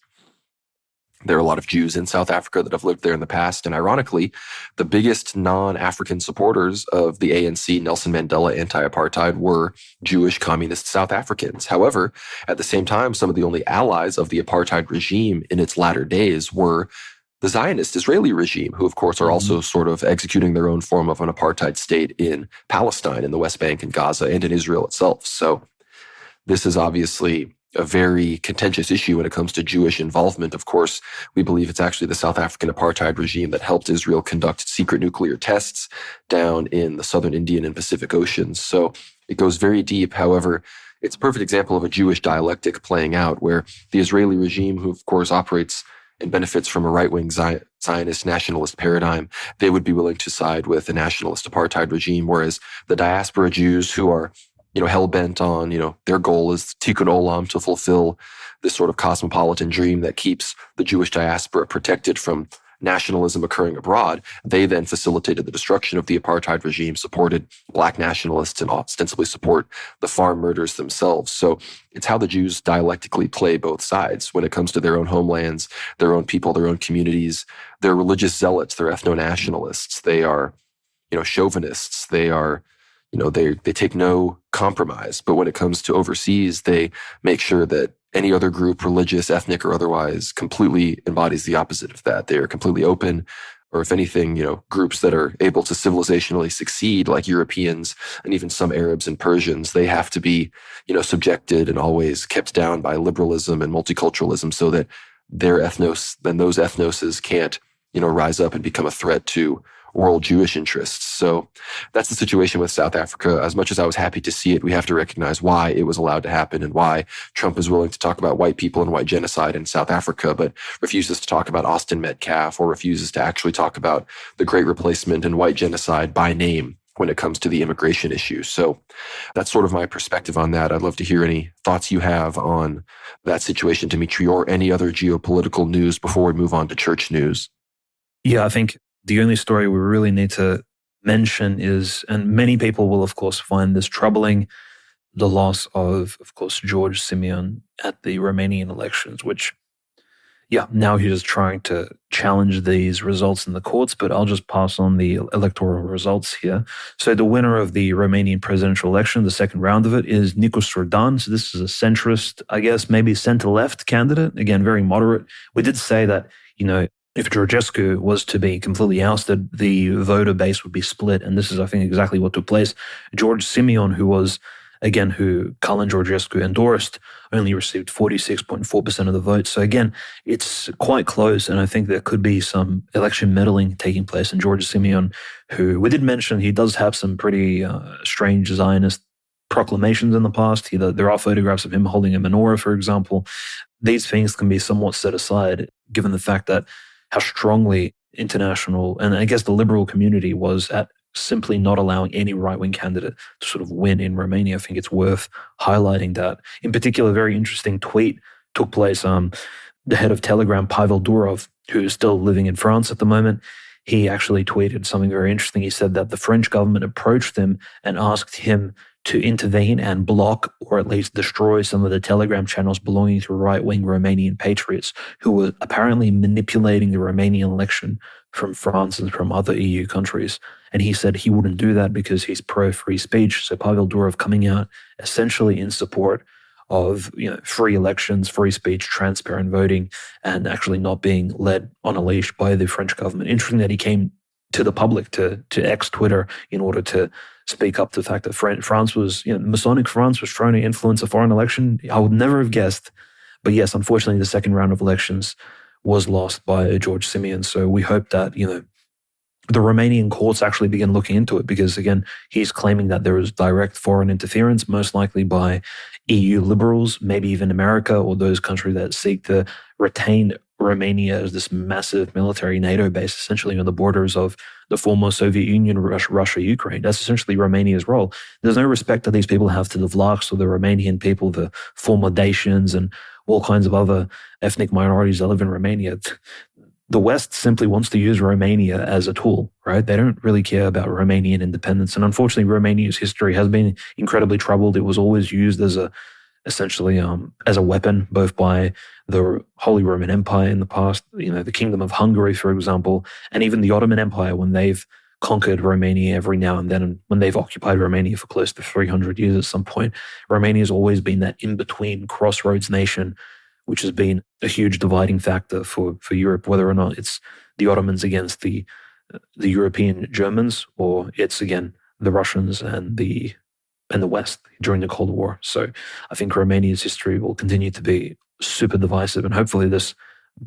There are a lot of Jews in South Africa that have lived there in the past. And ironically, the biggest non-African supporters of the ANC, Nelson Mandela anti-apartheid, were Jewish communist South Africans. However, at the same time, some of the only allies of the apartheid regime in its latter days were the Zionist Israeli regime, who, of course, are also sort of executing their own form of an apartheid state in Palestine, in the West Bank and Gaza, and in Israel itself. So this is obviously a very contentious issue when it comes to Jewish involvement. Of course, we believe it's actually the South African apartheid regime that helped Israel conduct secret nuclear tests down in the southern Indian and Pacific Oceans. So it goes very deep. However, it's a perfect example of a Jewish dialectic playing out where the Israeli regime, who of course operates and benefits from a right-wing Zionist nationalist paradigm, they would be willing to side with the nationalist apartheid regime, whereas the diaspora Jews who are hell-bent on, their goal is tikkun olam, to fulfill this sort of cosmopolitan dream that keeps the Jewish diaspora protected from nationalism occurring abroad. They then facilitated the destruction of the apartheid regime, supported Black nationalists, and ostensibly support the farm murders themselves. So it's how the Jews dialectically play both sides when it comes to their own homelands, their own people, their own communities. They're religious zealots, they're ethno-nationalists, they are, chauvinists, they are they take no compromise. But when it comes to overseas, they make sure that any other group, religious, ethnic, or otherwise, completely embodies the opposite of that. They are completely open, or if anything, groups that are able to civilizationally succeed, like Europeans and even some Arabs and Persians, they have to be, subjected and always kept down by liberalism and multiculturalism so that their ethnos, then those ethnoses can't, rise up and become a threat to world Jewish interests. So that's the situation with South Africa. As much as I was happy to see it, we have to recognize why it was allowed to happen and why Trump is willing to talk about white people and white genocide in South Africa, but refuses to talk about Austin Metcalf or refuses to actually talk about the Great Replacement and white genocide by name when it comes to the immigration issue. So that's sort of my perspective on that. I'd love to hear any thoughts you have on that situation, Dimitri, or any other geopolitical news before we move on to church news. Yeah, I think the only story we really need to mention is, and many people will, of course, find this troubling, the loss of course, George Simeon at the Romanian elections, which, now he's trying to challenge these results in the courts, but I'll just pass on the electoral results here. So the winner of the Romanian presidential election, the second round of it, is Nicos Jordan. So this is a centrist, I guess, maybe center-left candidate, again, very moderate. We did say that, if Georgescu was to be completely ousted, the voter base would be split. And this is, I think, exactly what took place. George Simeon, who Călin Georgescu endorsed, only received 46.4% of the vote. So again, it's quite close. And I think there could be some election meddling taking place. And George Simeon, who we did mention, he does have some pretty strange Zionist proclamations in the past. There are photographs of him holding a menorah, for example. These things can be somewhat set aside, given the fact that how strongly international, and I guess the liberal community was at simply not allowing any right-wing candidate to sort of win in Romania. I think it's worth highlighting that. In particular, a very interesting tweet took place. The head of Telegram, Pavel Durov, who is still living in France at the moment, he actually tweeted something very interesting. He said that the French government approached him and asked him to intervene and block or at least destroy some of the Telegram channels belonging to right-wing Romanian patriots who were apparently manipulating the Romanian election from France and from other EU countries. And he said he wouldn't do that because he's pro-free speech. So Pavel Durov coming out essentially in support of free elections, free speech, transparent voting, and actually not being led on a leash by the French government. Interesting that he came to the public, to X Twitter, in order to speak up to the fact that France was, Masonic France was trying to influence a foreign election. I would never have guessed. But yes, unfortunately, the second round of elections was lost by George Simeon. So we hope that, the Romanian courts actually begin looking into it because, again, he's claiming that there was direct foreign interference, most likely by EU liberals, maybe even America or those countries that seek to retain Romania as this massive military NATO base, essentially on the borders of the former Soviet Union, Russia, Ukraine. That's essentially Romania's role. There's no respect that these people have to the Vlachs or the Romanian people, the former Dacians and all kinds of other ethnic minorities that live in Romania. The West simply wants to use Romania as a tool, right? They don't really care about Romanian independence. And unfortunately, Romania's history has been incredibly troubled. It was always used as a essentially as a weapon, both by the Holy Roman Empire in the past, the Kingdom of Hungary, for example, and even the Ottoman Empire when they've conquered Romania every now and then, and when they've occupied Romania for close to 300 years at some point. Romania has always been that in-between crossroads nation, which has been a huge dividing factor for Europe, whether or not it's the Ottomans against the European Germans, or it's, again, the Russians and the West during the Cold War. So I think Romania's history will continue to be super divisive, and hopefully this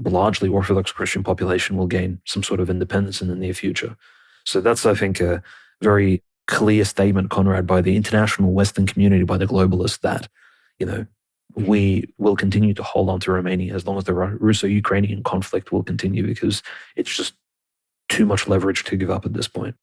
largely Orthodox Christian population will gain some sort of independence in the near future. So that's, I think, a very clear statement, Conrad, by the international Western community, by the globalists, that, we will continue to hold on to Romania as long as the Russo-Ukrainian conflict will continue, because it's just too much leverage to give up at this point.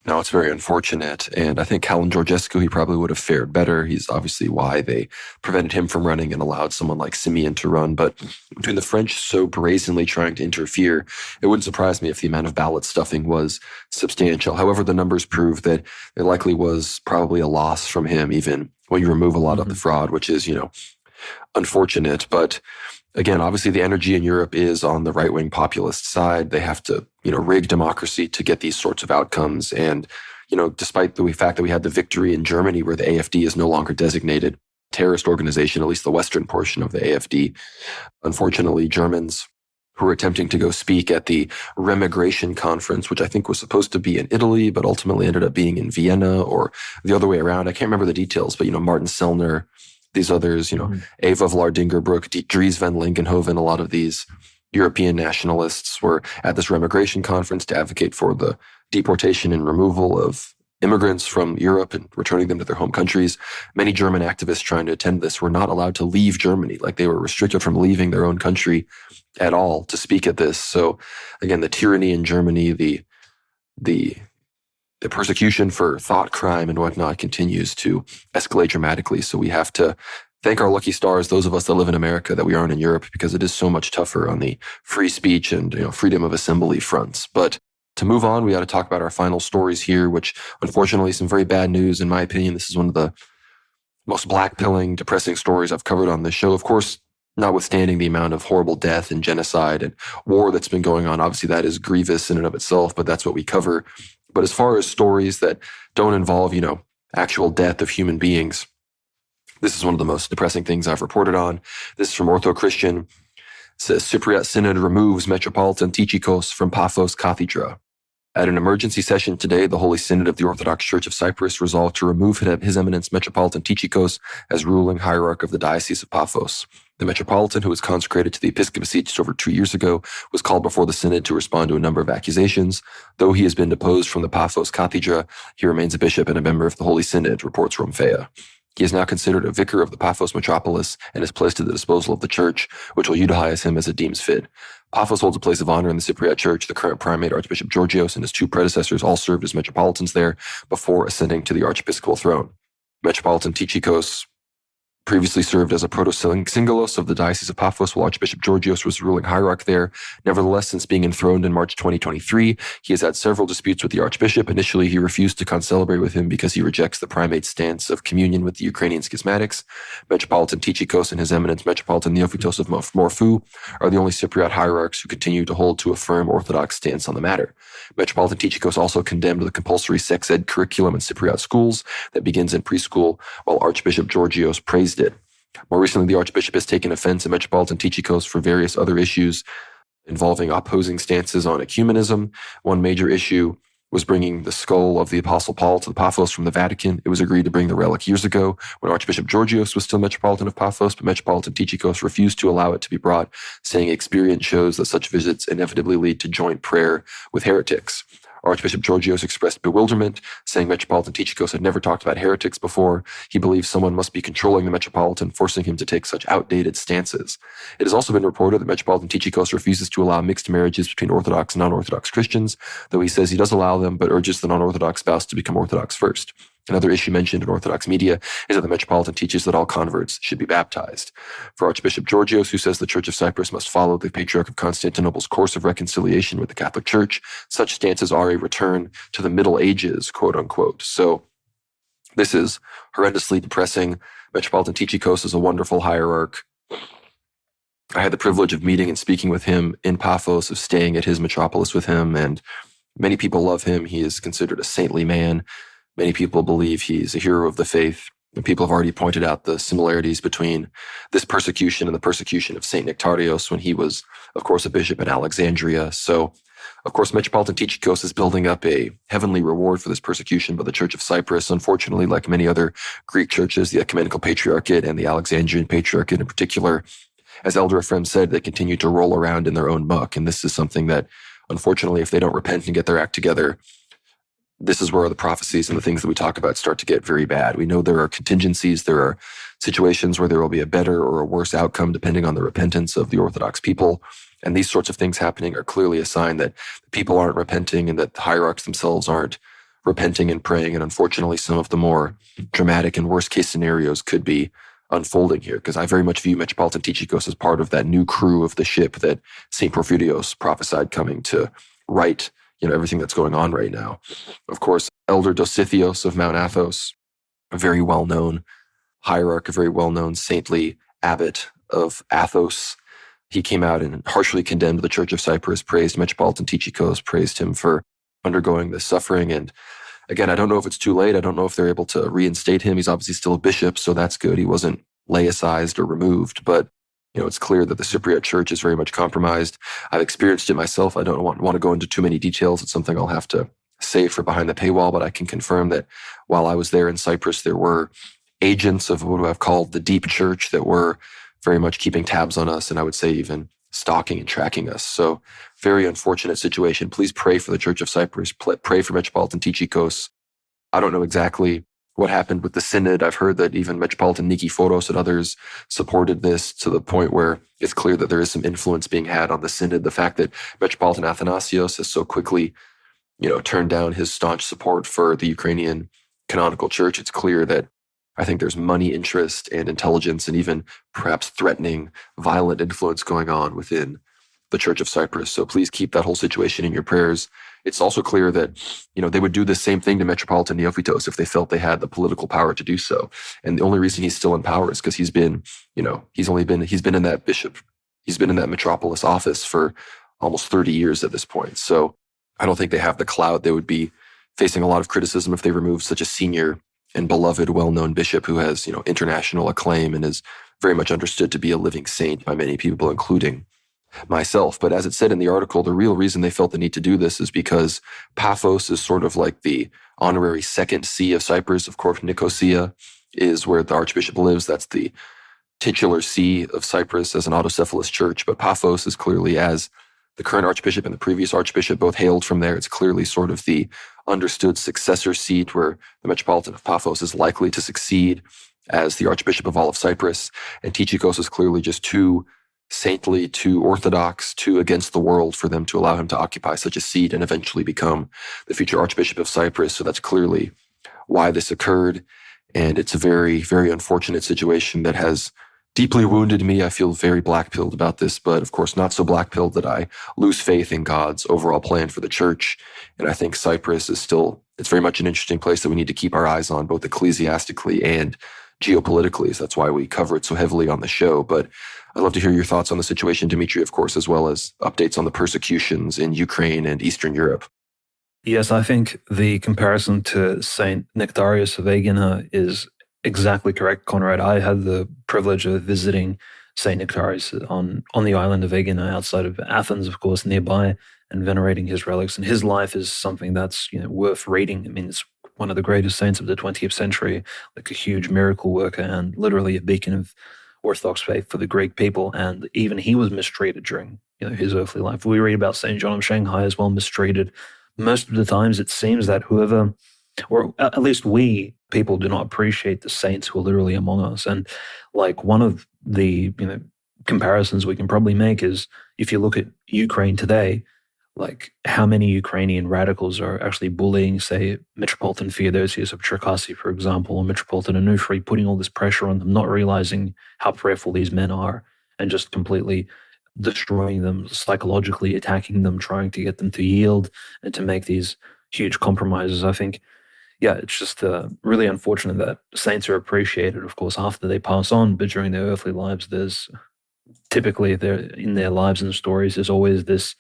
No, it's very unfortunate. And I think Helen Georgescu, he probably would have fared better. He's obviously why they prevented him from running and allowed someone like Simeon to run. But between the French so brazenly trying to interfere, it wouldn't surprise me if the amount of ballot stuffing was substantial. However, the numbers prove that it likely was probably a loss from him, even when you remove a lot of the fraud, which is, unfortunate. But again, obviously the energy in Europe is on the right-wing populist side. They have to, rig democracy to get these sorts of outcomes. And, despite the fact that we had the victory in Germany where the AfD is no longer designated terrorist organization, at least the Western portion of the AfD, unfortunately, Germans who were attempting to go speak at the Remigration conference, which I think was supposed to be in Italy, but ultimately ended up being in Vienna or the other way around. I can't remember the details, but, Martin Sellner, these others, Eva Vlardingerbroek, Dries van Lingenhoven, a lot of these European nationalists were at this Remigration conference to advocate for the deportation and removal of immigrants from Europe and returning them to their home countries. Many German activists trying to attend this were not allowed to leave Germany. Like, they were restricted from leaving their own country at all to speak at this. So again, the tyranny in Germany, the persecution for thought crime and whatnot continues to escalate dramatically. So we have to thank our lucky stars, those of us that live in America, that we aren't in Europe, because it is so much tougher on the free speech and freedom of assembly fronts. But to move on, we got to talk about our final stories here, which unfortunately some very bad news. In my opinion, this is one of the most black-pilling, depressing stories I've covered on this show. Of course, notwithstanding the amount of horrible death and genocide and war that's been going on, obviously that is grievous in and of itself, but that's what we cover. But as far as stories that don't involve, actual death of human beings, this is one of the most depressing things I've reported on. This is from Ortho Christian. It says, Cypriot Synod removes Metropolitan Tychikos from Paphos Cathedra. At an emergency session today, the Holy Synod of the Orthodox Church of Cyprus resolved to remove His Eminence Metropolitan Tychikos as ruling hierarch of the Diocese of Paphos. The Metropolitan, who was consecrated to the episcopacy just over 2 years ago, was called before the Synod to respond to a number of accusations. Though he has been deposed from the Paphos Cathedra, he remains a bishop and a member of the Holy Synod, reports Romfea. He is now considered a vicar of the Paphos metropolis and is placed at the disposal of the church, which will utilize him as it deems fit. Paphos holds a place of honor in the Cypriot Church. The current primate, Archbishop Georgios, and his two predecessors all served as metropolitans there before ascending to the archiepiscopal throne. Metropolitan Tychikos previously served as a proto-syngelos of the Diocese of Paphos, while Archbishop Georgios was ruling hierarch there. Nevertheless, since being enthroned in March 2023, he has had several disputes with the Archbishop. Initially, he refused to concelebrate with him because he rejects the primate's stance of communion with the Ukrainian schismatics. Metropolitan Tychikos and His Eminence Metropolitan Neophytos of Morphu are the only Cypriot hierarchs who continue to hold to a firm Orthodox stance on the matter. Metropolitan Tychikos also condemned the compulsory sex ed curriculum in Cypriot schools that begins in preschool, while Archbishop Georgios praised it. More recently, the Archbishop has taken offense at Metropolitan Tychikos for various other issues involving opposing stances on ecumenism. One major issue was bringing the skull of the Apostle Paul to the Paphos from the Vatican. It was agreed to bring the relic years ago when Archbishop Georgios was still Metropolitan of Paphos, but Metropolitan Tychikos refused to allow it to be brought, saying experience shows that such visits inevitably lead to joint prayer with heretics. Archbishop Georgios expressed bewilderment, saying Metropolitan Tychikos had never talked about heretics before. He believes someone must be controlling the Metropolitan, forcing him to take such outdated stances. It has also been reported that Metropolitan Tychikos refuses to allow mixed marriages between Orthodox and non-Orthodox Christians, though he says he does allow them, but urges the non-Orthodox spouse to become Orthodox first. Another issue mentioned in Orthodox media is that the Metropolitan teaches that all converts should be baptized. For Archbishop Georgios, who says the Church of Cyprus must follow the Patriarch of Constantinople's course of reconciliation with the Catholic Church, such stances are a return to the Middle Ages, quote unquote. So this is horrendously depressing. Metropolitan Tychikos is a wonderful hierarch. I had the privilege of meeting and speaking with him in Paphos, of staying at his metropolis with him, and many people love him. He is considered a saintly man. Many people believe he's a hero of the faith. And people have already pointed out the similarities between this persecution and the persecution of Saint Nectarios when he was, of course, a bishop in Alexandria. So, of course, Metropolitan Tychikos is building up a heavenly reward for this persecution by the Church of Cyprus. Unfortunately, like many other Greek churches, the Ecumenical Patriarchate and the Alexandrian Patriarchate in particular, as Elder Ephraim said, they continue to roll around in their own muck. And this is something that, unfortunately, if they don't repent and get their act together, this is where the prophecies and the things that we talk about start to get very bad. We know there are contingencies. There are situations where there will be a better or a worse outcome depending on the repentance of the Orthodox people. And these sorts of things happening are clearly a sign that the people aren't repenting and that the hierarchs themselves aren't repenting and praying. And unfortunately, some of the more dramatic and worst case scenarios could be unfolding here, because I very much view Metropolitan Tychikos as part of that new crew of the ship that St. Porphyrios prophesied coming to right, everything that's going on right now. Of course, Elder Dosithios of Mount Athos, a very well-known hierarch, a very well-known saintly abbot of Athos. He came out and harshly condemned the Church of Cyprus, praised Metropolitan Tychikos, praised him for undergoing this suffering. And again, I don't know if it's too late. I don't know if they're able to reinstate him. He's obviously still a bishop, so that's good. He wasn't laicized or removed, but it's clear that the Cypriot church is very much compromised. I've experienced it myself. I don't want to go into too many details. It's something I'll have to save for behind the paywall, but I can confirm that while I was there in Cyprus, there were agents of what I've called the deep church that were very much keeping tabs on us, and I would say even stalking and tracking us. So very unfortunate situation. Please pray for the Church of Cyprus. Pray for Metropolitan Tychikos. I don't know exactly what happened with the synod. I've heard that even Metropolitan Nikiforos and others supported this to the point where it's clear that there is some influence being had on the synod. The fact that Metropolitan Athanasios has so quickly, turned down his staunch support for the Ukrainian canonical church, it's clear that I think there's money interest and intelligence and even perhaps threatening, violent influence going on within the Church of Cyprus. So please keep that whole situation in your prayers. It's also clear that, they would do the same thing to Metropolitan Neophytos if they felt they had the political power to do so. And the only reason he's still in power is because he's been in that metropolis office for almost 30 years at this point. So I don't think they have the clout. They would be facing a lot of criticism if they removed such a senior and beloved, well-known bishop who has, international acclaim and is very much understood to be a living saint by many people, including myself. But as it said in the article, the real reason they felt the need to do this is because Paphos is sort of like the honorary second see of Cyprus. Of course, Nicosia is where the archbishop lives. That's the titular see of Cyprus as an autocephalous church. But Paphos is clearly, as the current archbishop and the previous archbishop both hailed from there, it's clearly sort of the understood successor seat where the Metropolitan of Paphos is likely to succeed as the Archbishop of all of Cyprus. And Tychikos is clearly just too saintly, too orthodox, too against the world for them to allow him to occupy such a seat and eventually become the future Archbishop of Cyprus. So that's clearly why this occurred. And it's a very, very unfortunate situation that has deeply wounded me. I feel very black-pilled about this, but of course not so black-pilled that I lose faith in God's overall plan for the church. And I think Cyprus is still, it's very much an interesting place that we need to keep our eyes on, both ecclesiastically and geopolitically. So that's why we cover it so heavily on the show. But I'd love to hear your thoughts on the situation, Dimitri, of course, as well as updates on the persecutions in Ukraine and Eastern Europe. Yes, I think the comparison to Saint Nectarius of Aegina is exactly correct, Conrad. I had the privilege of visiting Saint Nectarius on the island of Aegina outside of Athens, of course, nearby, and venerating his relics. And his life is something that's worth reading. I mean, it's one of the greatest saints of the 20th century, like a huge miracle worker and literally a beacon of Orthodox faith for the Greek people. And even he was mistreated during his earthly life. We read about Saint John of Shanghai as well, mistreated. Most of the times it seems that whoever, or at least we people, do not appreciate the saints who are literally among us. And like one of the comparisons we can probably make is if you look at Ukraine today, like how many Ukrainian radicals are actually bullying, say, Metropolitan Theodosius of Cherkasy, for example, or Metropolitan Onufri, putting all this pressure on them, not realizing how prayerful these men are, and just completely destroying them, psychologically attacking them, trying to get them to yield and to make these huge compromises. I think Yeah, it's just really unfortunate that saints are appreciated, of course, after they pass on, but during their earthly lives, there's typically in their lives and stories, there's always this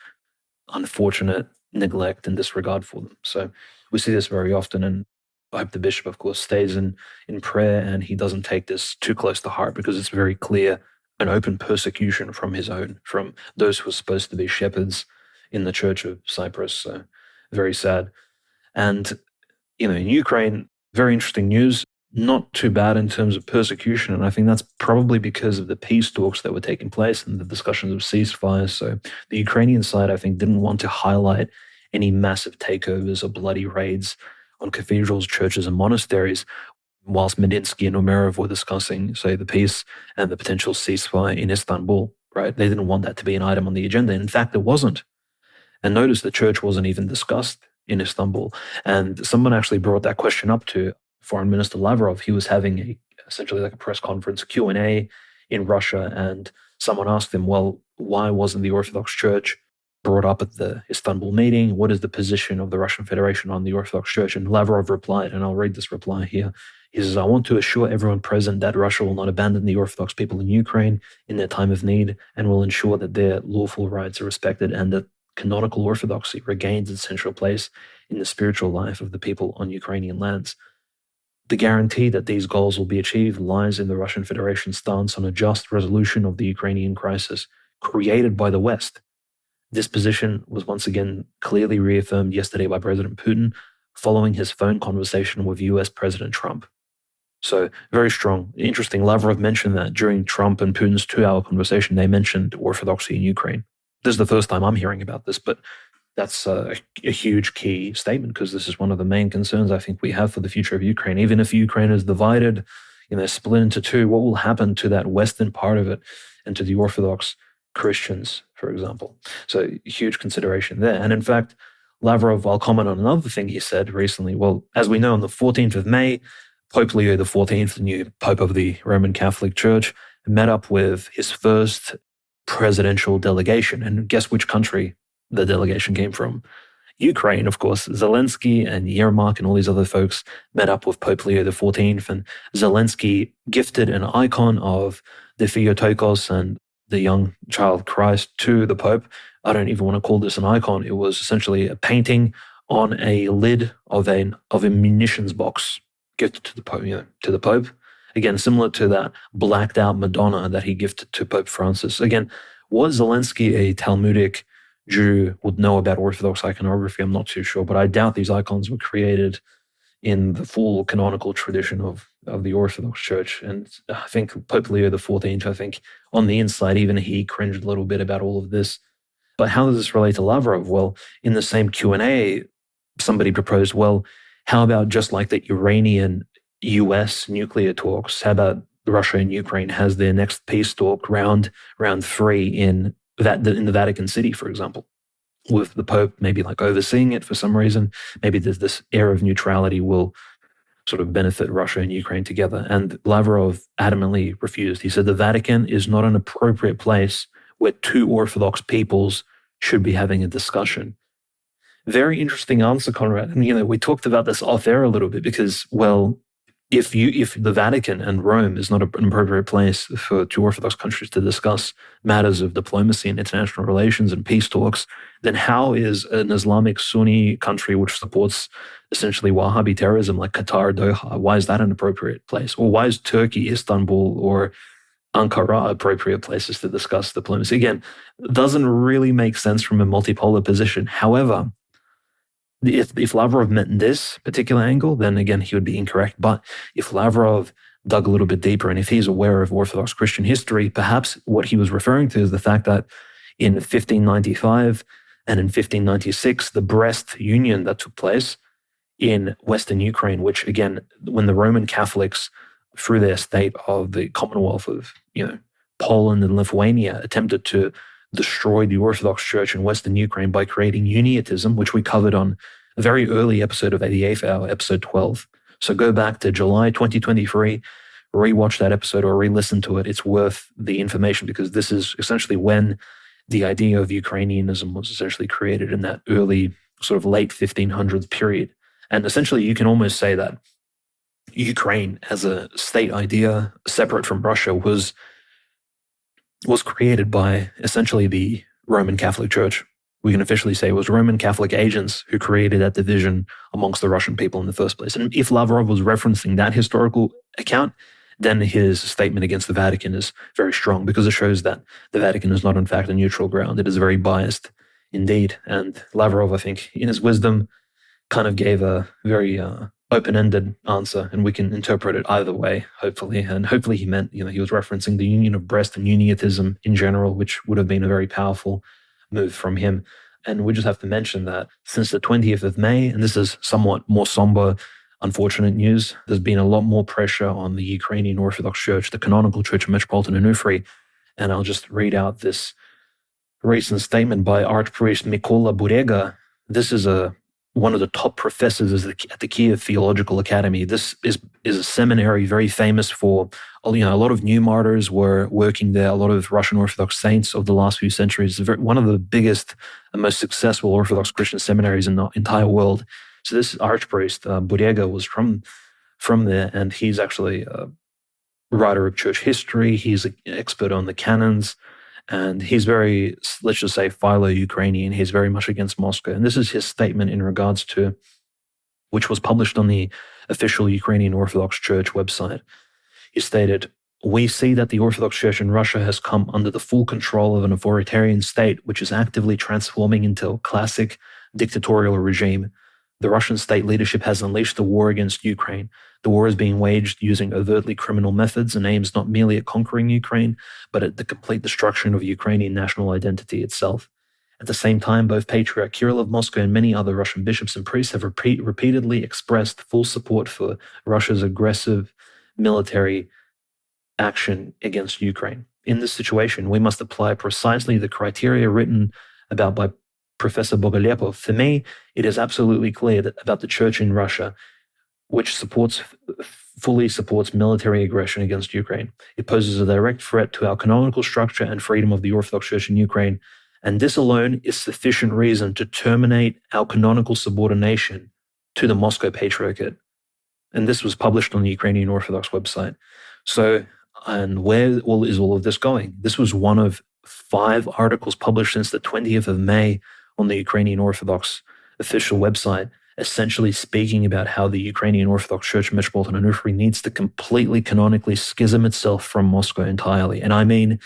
unfortunate neglect and disregard for them. So we see this very often, and I hope the bishop, of course, stays in prayer and he doesn't take this too close to heart, because it's very clear an open persecution from those who are supposed to be shepherds in the Church of Cyprus. So very sad. And in Ukraine, very interesting news. Not too bad in terms of persecution. And I think that's probably because of the peace talks that were taking place and the discussions of ceasefires. So the Ukrainian side, I think, didn't want to highlight any massive takeovers or bloody raids on cathedrals, churches, and monasteries, whilst Medinsky and Umerov were discussing, say, the peace and the potential ceasefire in Istanbul, right? They didn't want that to be an item on the agenda. In fact, it wasn't. And notice the church wasn't even discussed in Istanbul. And someone actually brought that question up to Foreign Minister Lavrov. He was having essentially like a press conference Q&A in Russia, and someone asked him, well, why wasn't the Orthodox Church brought up at the Istanbul meeting? What is the position of the Russian Federation on the Orthodox Church? And Lavrov replied, and I'll read this reply here. He says, I want to assure everyone present that Russia will not abandon the Orthodox people in Ukraine in their time of need, and will ensure that their lawful rights are respected and that canonical orthodoxy regains its central place in the spiritual life of the people on Ukrainian lands. The guarantee that these goals will be achieved lies in the Russian Federation's stance on a just resolution of the Ukrainian crisis created by the West. This position was once again clearly reaffirmed yesterday by President Putin following his phone conversation with US President Trump. So very strong. Interesting. Lavrov mentioned that during Trump and Putin's 2-hour conversation, they mentioned orthodoxy in Ukraine. This is the first time I'm hearing about this, but that's a huge key statement, because this is one of the main concerns I think we have for the future of Ukraine. Even if Ukraine is divided, split into two, what will happen to that western part of it and to the Orthodox Christians, for example? So huge consideration there. And in fact, Lavrov, I'll comment on another thing he said recently. Well, as we know, on the 14th of May, Pope Leo XIV, the new Pope of the Roman Catholic Church, met up with his first presidential delegation. And guess which country the delegation came from? Ukraine, of course. Zelensky and Yermak and all these other folks met up with Pope Leo XIV, and Zelensky gifted an icon of the Theotokos and the young child Christ to the Pope. I don't even want to call this an icon. It was essentially a painting on a lid of a munitions box gifted to the Pope. Again, similar to that blacked out Madonna that he gifted to Pope Francis. Again, was Zelensky a Talmudic Jew, would know about Orthodox iconography? I'm not too sure, but I doubt these icons were created in the full canonical tradition of the Orthodox Church. And I think Pope Leo XIV, I think on the inside, even he cringed a little bit about all of this. But how does this relate to Lavrov? Well, in the same Q&A, somebody proposed, well, how about just like the Iranian US nuclear talks, how about Russia and Ukraine has their next peace talk round 3 in the Vatican City, for example, with the Pope maybe like overseeing it for some reason. Maybe there's this air of neutrality will sort of benefit Russia and Ukraine together. And Lavrov adamantly refused. He said the Vatican is not an appropriate place where two Orthodox peoples should be having a discussion. Very interesting answer, Conrad. And, we talked about this off air a little bit because, well, if the Vatican and Rome is not an appropriate place for two Orthodox countries to discuss matters of diplomacy and international relations and peace talks, then how is an Islamic Sunni country which supports essentially Wahhabi terrorism like Qatar, Doha, why is that an appropriate place? Or why is Turkey, Istanbul, or Ankara appropriate places to discuss diplomacy? Again, it doesn't really make sense from a multipolar position. However, if Lavrov meant this particular angle, then again, he would be incorrect. But if Lavrov dug a little bit deeper, and if he's aware of Orthodox Christian history, perhaps what he was referring to is the fact that in 1595 and in 1596, the Brest Union that took place in Western Ukraine, which again, when the Roman Catholics, through their state of the Commonwealth of Poland and Lithuania, attempted to destroy the Orthodox Church in Western Ukraine by creating Uniatism, which we covered on a very early episode of 88th Hour, episode 12. So go back to July 2023, rewatch that episode or re-listen to it. It's worth the information because this is essentially when the idea of Ukrainianism was essentially created in that early sort of late 1500s period. And essentially, you can almost say that Ukraine as a state idea separate from Russia was created by essentially the Roman Catholic Church. We can officially say it was Roman Catholic agents who created that division amongst the Russian people in the first place. And if Lavrov was referencing that historical account, then his statement against the Vatican is very strong, because it shows that the Vatican is not, in fact, a neutral ground. It is very biased indeed. And Lavrov, I think, in his wisdom, kind of gave a very open-ended answer, and we can interpret it either way, hopefully. And hopefully he meant, he was referencing the Union of Brest and Unionism in general, which would have been a very powerful move from him. And we just have to mention that since the 20th of May, and this is somewhat more somber, unfortunate news, there's been a lot more pressure on the Ukrainian Orthodox Church, the canonical Church of Metropolitan Onufry. And I'll just read out this recent statement by Archpriest Mykola Burega. This is one of the top professors at the Kiev Theological Academy. This is a seminary very famous for, a lot of new martyrs were working there, a lot of Russian Orthodox saints of the last few centuries. One of the biggest and most successful Orthodox Christian seminaries in the entire world. So this Archpriest, Burega, was from there, and he's actually a writer of church history. He's an expert on the canons. And he's very, let's just say, philo-Ukrainian. He's very much against Moscow. And this is his statement in regards to, which was published on the official Ukrainian Orthodox Church website. He stated, "We see that the Orthodox Church in Russia has come under the full control of an authoritarian state, which is actively transforming into a classic dictatorial regime. The Russian state leadership has unleashed a war against Ukraine. The war is being waged using overtly criminal methods and aims not merely at conquering Ukraine, but at the complete destruction of Ukrainian national identity itself. At the same time, both Patriarch Kirill of Moscow and many other Russian bishops and priests have repeatedly expressed full support for Russia's aggressive military action against Ukraine. In this situation, we must apply precisely the criteria written about by Professor Bogolyepov. For me, it is absolutely clear that about the church in Russia, which fully supports military aggression against Ukraine. It poses a direct threat to our canonical structure and freedom of the Orthodox Church in Ukraine, and this alone is sufficient reason to terminate our canonical subordination to the Moscow Patriarchate." And this was published on the Ukrainian Orthodox website. So, and where is all of this going? This was one of 5 articles published since the 20th of May on the Ukrainian Orthodox official website, essentially speaking about how the Ukrainian Orthodox Church Metropolitan Onufry needs to completely canonically schism itself from Moscow entirely. And I mean,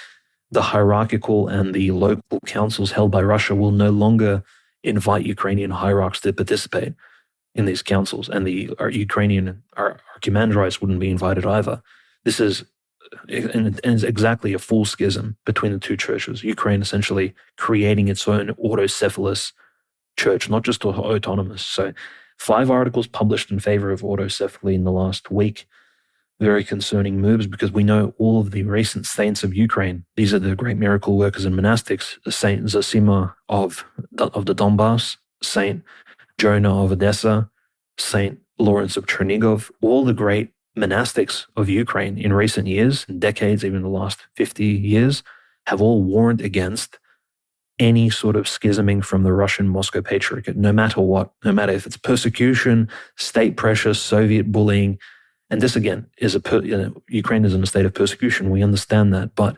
the hierarchical and the local councils held by Russia will no longer invite Ukrainian hierarchs to participate in these councils, and the Ukrainian archimandrites wouldn't be invited either. This is exactly a full schism between the two churches. Ukraine essentially creating its own autocephalous church, not just autonomous. So 5 articles published in favor of autocephaly in the last week. Very concerning moves, because we know all of the recent saints of Ukraine. These are the great miracle workers and monastics, Saint Zosima of the Donbass, Saint Jonah of Odessa, Saint Lawrence of Chernigov, all the great monastics of Ukraine in recent years, decades, even the last 50 years, have all warned against any sort of schisming from the Russian Moscow Patriarchate, no matter what, no matter if it's persecution, state pressure, Soviet bullying. And this, again, is Ukraine is in a state of persecution. We understand that. But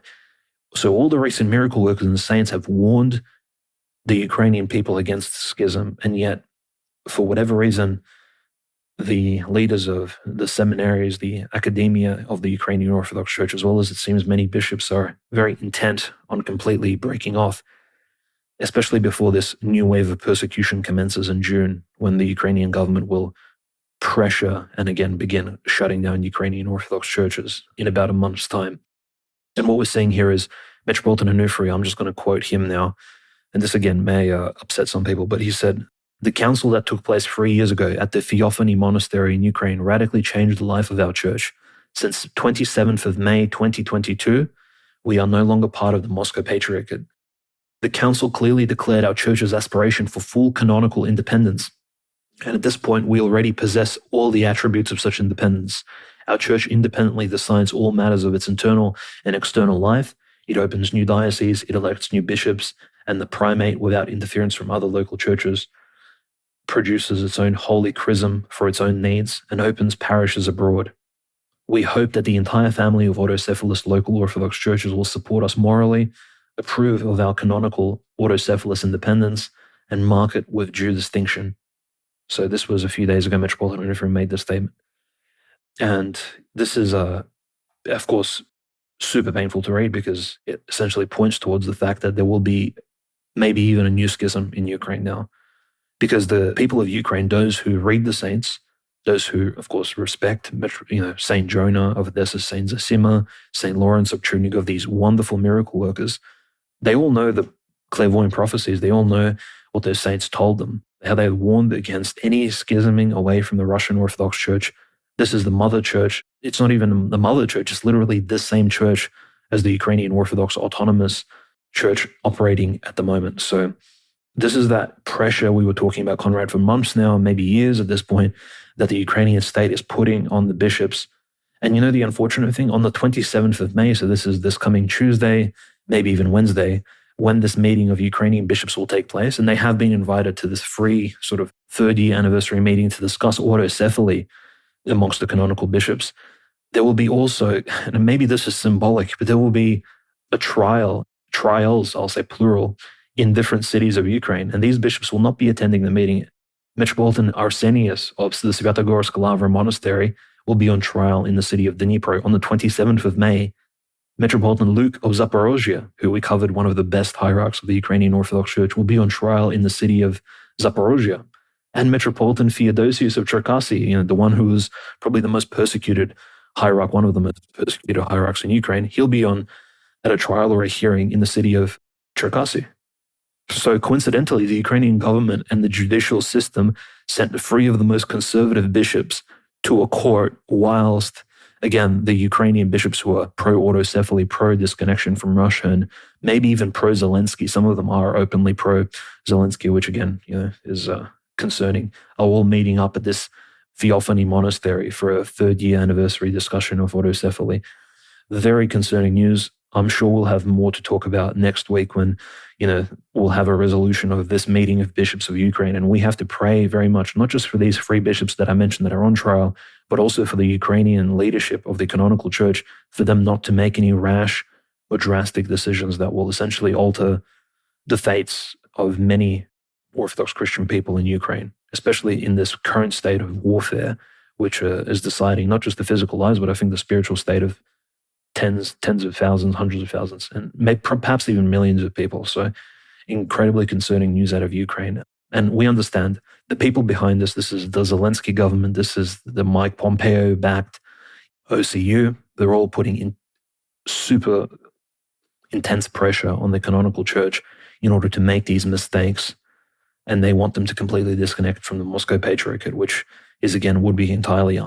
so all the recent miracle workers and saints have warned the Ukrainian people against schism. And yet, for whatever reason, the leaders of the seminaries, the academia of the Ukrainian Orthodox Church, as well as it seems many bishops, are very intent on completely breaking off, especially before this new wave of persecution commences in June, when the Ukrainian government will pressure and again begin shutting down Ukrainian Orthodox churches in about a month's time. And what we're seeing here is Metropolitan Onufry. I'm just going to quote him now, and this again may upset some people, but he said, "The council that took place 3 years ago at the Theophany Monastery in Ukraine radically changed the life of our church. Since 27th of May 2022, we are no longer part of the Moscow Patriarchate. The council clearly declared our church's aspiration for full canonical independence. And at this point, we already possess all the attributes of such independence. Our church independently decides all matters of its internal and external life. It opens new dioceses, it elects new bishops and the primate without interference from other local churches. produces its own holy chrism for its own needs, and opens parishes abroad. We hope that the entire family of autocephalous local Orthodox churches will support us morally, approve of our canonical autocephalous independence, and mark it with due distinction. So this was a few days ago, Metropolitan Onufrian made this statement. And this is, of course, super painful to read because it essentially points towards the fact that there will be maybe even a new schism in Ukraine now. Because the people of Ukraine, those who read the saints, those who, of course, respect, Saint Jonah of Odessa, Saint Zosima, Saint Lawrence of Chernigov, these wonderful miracle workers, they all know the clairvoyant prophecies. They all know what those saints told them, how they warned against any schisming away from the Russian Orthodox Church. This is the mother church. It's not even the mother church. It's literally this same church as the Ukrainian Orthodox Autonomous Church operating at the moment. So this is that pressure we were talking about, Conrad, for months now, maybe years at this point, that the Ukrainian state is putting on the bishops. And the unfortunate thing, on the 27th of May, so this is this coming Tuesday, maybe even Wednesday, when this meeting of Ukrainian bishops will take place, and they have been invited to this free sort of third-year anniversary meeting to discuss autocephaly amongst the canonical bishops. There will be also, and maybe this is symbolic, but there will be a trials, I'll say plural, in different cities of Ukraine. And these bishops will not be attending the meeting. Metropolitan Arsenius of the Svyatogorsk Lavra Monastery will be on trial in the city of Dnipro on the 27th of May. Metropolitan Luke of Zaporozhye, who we covered, one of the best hierarchs of the Ukrainian Orthodox Church, will be on trial in the city of Zaporozhye. And Metropolitan Theodosius of Cherkasy, the one who was probably the most persecuted hierarch, one of the most persecuted hierarchs in Ukraine, he'll be at a trial or a hearing in the city of Cherkasy. So coincidentally, the Ukrainian government and the judicial system sent 3 of the most conservative bishops to a court, whilst, again, the Ukrainian bishops who are pro-autocephaly, pro-disconnection from Russia, and maybe even pro-Zelensky, some of them are openly pro-Zelensky, which again, is concerning, are all meeting up at this Theophany monastery for a 3rd-year anniversary discussion of autocephaly. Very concerning news. I'm sure we'll have more to talk about next week when, we'll have a resolution of this meeting of bishops of Ukraine. And we have to pray very much, not just for these 3 bishops that I mentioned that are on trial, but also for the Ukrainian leadership of the canonical church, for them not to make any rash or drastic decisions that will essentially alter the fates of many Orthodox Christian people in Ukraine, especially in this current state of warfare, which is deciding not just the physical lives, but I think the spiritual state of tens of thousands, hundreds of thousands, and maybe perhaps even millions of people. So incredibly concerning news out of Ukraine. And we understand the people behind this is the Zelensky government, this is the Mike Pompeo-backed OCU. They're all putting in super intense pressure on the canonical church in order to make these mistakes. And they want them to completely disconnect from the Moscow Patriarchate, which is, again, would be entirely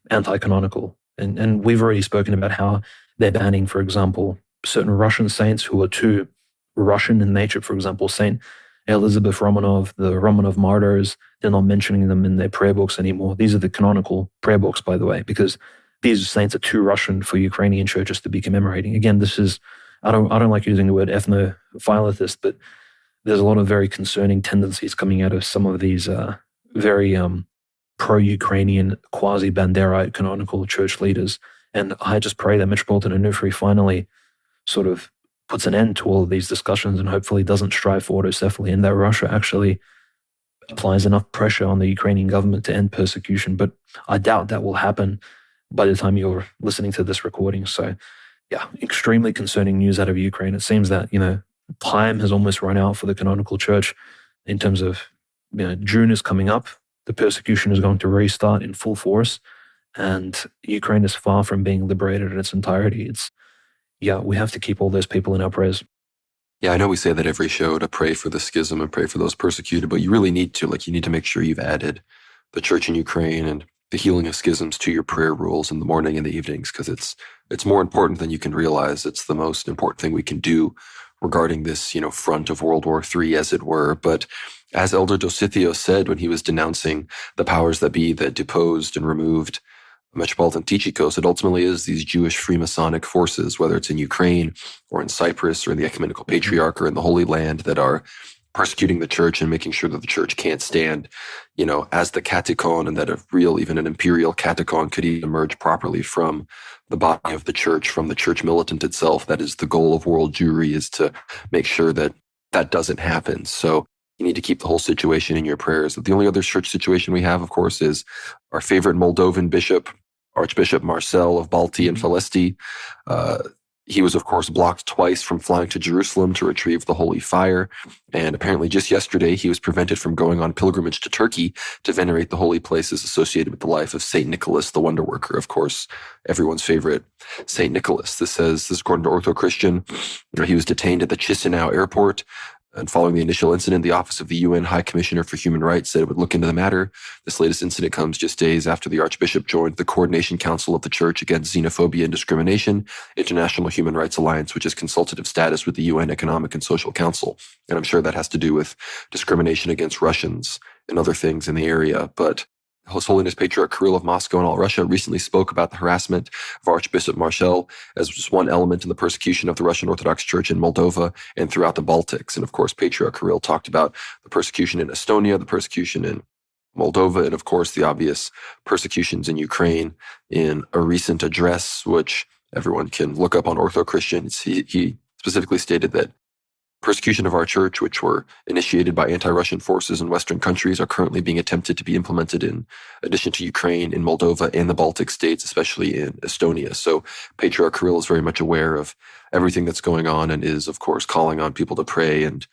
anti-canonical. And we've already spoken about how they're banning, for example, certain Russian saints who are too Russian in nature. For example, Saint Elizabeth Romanov, the Romanov martyrs, they're not mentioning them in their prayer books anymore. These are the canonical prayer books, by the way, because these saints are too Russian for Ukrainian churches to be commemorating. Again, this is, I don't like using the word ethnophilatist, but there's a lot of very concerning tendencies coming out of some of these very pro-Ukrainian, quasi-Banderite canonical church leaders. And I just pray that Metropolitan Onufrian finally sort of puts an end to all of these discussions and hopefully doesn't strive for autocephaly, and that Russia actually applies enough pressure on the Ukrainian government to end persecution. But I doubt that will happen by the time you're listening to this recording. So yeah, extremely concerning news out of Ukraine. It seems that, time has almost run out for the canonical church in terms of, June is coming up. The persecution is going to restart in full force, and Ukraine is far from being liberated in its entirety. We have to keep all those people in our prayers. Yeah, I know we say that every show to pray for the schism and pray for those persecuted, but you really need to. You need to make sure you've added the church in Ukraine and the healing of schisms to your prayer rules in the morning and the evenings, because it's more important than you can realize. It's the most important thing we can do regarding this, front of World War III, as it were. But as Elder Dosithio said when he was denouncing the powers that be that deposed and removed Metropolitan Tychikos, it ultimately is these Jewish Freemasonic forces, whether it's in Ukraine or in Cyprus or in the Ecumenical Patriarch or in the Holy Land, that are persecuting the church and making sure that the church can't stand, as the catechon, and that a real, even an imperial catechon could even emerge properly from the body of the church, from the church militant itself. That is the goal of world Jewry, is to make sure that that doesn't happen. So you need to keep the whole situation in your prayers. The only other church situation we have, of course, is our favorite Moldovan bishop, Archbishop Marcel of Balti and Felesti. He was, of course, blocked twice from flying to Jerusalem to retrieve the Holy Fire. And apparently just yesterday, he was prevented from going on pilgrimage to Turkey to venerate the holy places associated with the life of St. Nicholas, the wonder worker, of course, everyone's favorite St. Nicholas. This is according to Ortho Christian. He was detained at the Chisinau airport. And following the initial incident, the Office of the UN High Commissioner for Human Rights said it would look into the matter. This latest incident comes just days after the Archbishop joined the Coordination Council of the Church Against Xenophobia and Discrimination, International Human Rights Alliance, which is consultative status with the UN Economic and Social Council. And I'm sure that has to do with discrimination against Russians and other things in the area. But His Holiness Patriarch Kirill of Moscow and all Russia recently spoke about the harassment of Archbishop Marcel as just one element in the persecution of the Russian Orthodox Church in Moldova and throughout the Baltics. And of course, Patriarch Kirill talked about the persecution in Estonia, the persecution in Moldova, and of course, the obvious persecutions in Ukraine in a recent address, which everyone can look up on Ortho Christians. He specifically stated that persecution of our church, which were initiated by anti-Russian forces in Western countries, are currently being attempted to be implemented in addition to Ukraine, in Moldova, and the Baltic states, especially in Estonia. So Patriarch Kirill is very much aware of everything that's going on and is, of course, calling on people to pray and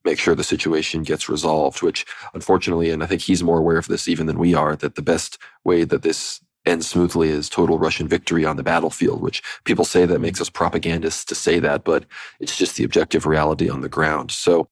make sure the situation gets resolved, which unfortunately, and I think he's more aware of this even than we are, that the best way that this ends smoothly is total Russian victory on the battlefield, which people say that makes us propagandists to say that, but it's just the objective reality on the ground. So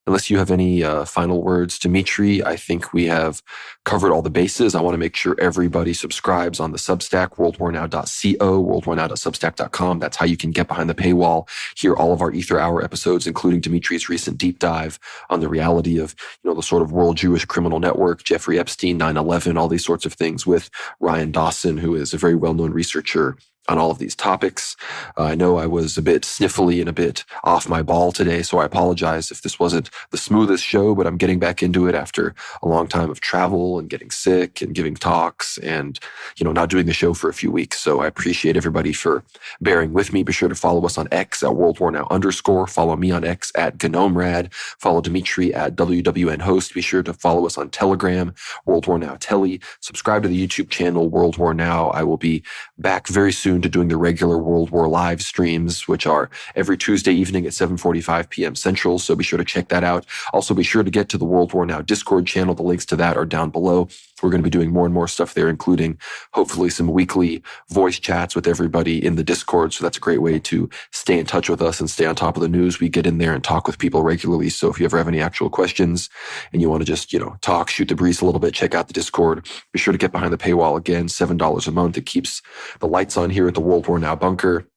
unless you have any final words, Dimitri, I think we have covered all the bases. I want to make sure everybody subscribes on the Substack, worldwarnow.co, worldwarnow.substack.com. That's how you can get behind the paywall, hear all of our Ether Hour episodes, including Dimitri's recent deep dive on the reality of, the sort of world Jewish criminal network, Jeffrey Epstein, 9/11, all these sorts of things with Ryan Dawson, who is a very well-known researcher on all of these topics. I know I was a bit sniffly and a bit off my ball today, so I apologize if this wasn't the smoothest show, but I'm getting back into it after a long time of travel and getting sick and giving talks and, not doing the show for a few weeks. So I appreciate everybody for bearing with me. Be sure to follow us on X at @WorldWarNow_. Follow me on X at GnomeRad. Follow Dimitri at WWN Host. Be sure to follow us on Telegram, World War Now Telly. Subscribe to the YouTube channel, World War Now. I will be back very soon to doing the regular World War live streams, which are every Tuesday evening at 7:45 p.m. Central. So be sure to check that out. Also, be sure to get to the World War Now Discord channel. The links to that are down below. We're going to be doing more and more stuff there, including hopefully some weekly voice chats with everybody in the Discord. So that's a great way to stay in touch with us and stay on top of the news. We get in there and talk with people regularly. So if you ever have any actual questions and you want to just, talk, shoot the breeze a little bit, check out the Discord. Be sure to get behind the paywall again, $7 a month. It keeps the lights on here at the World War Now bunker.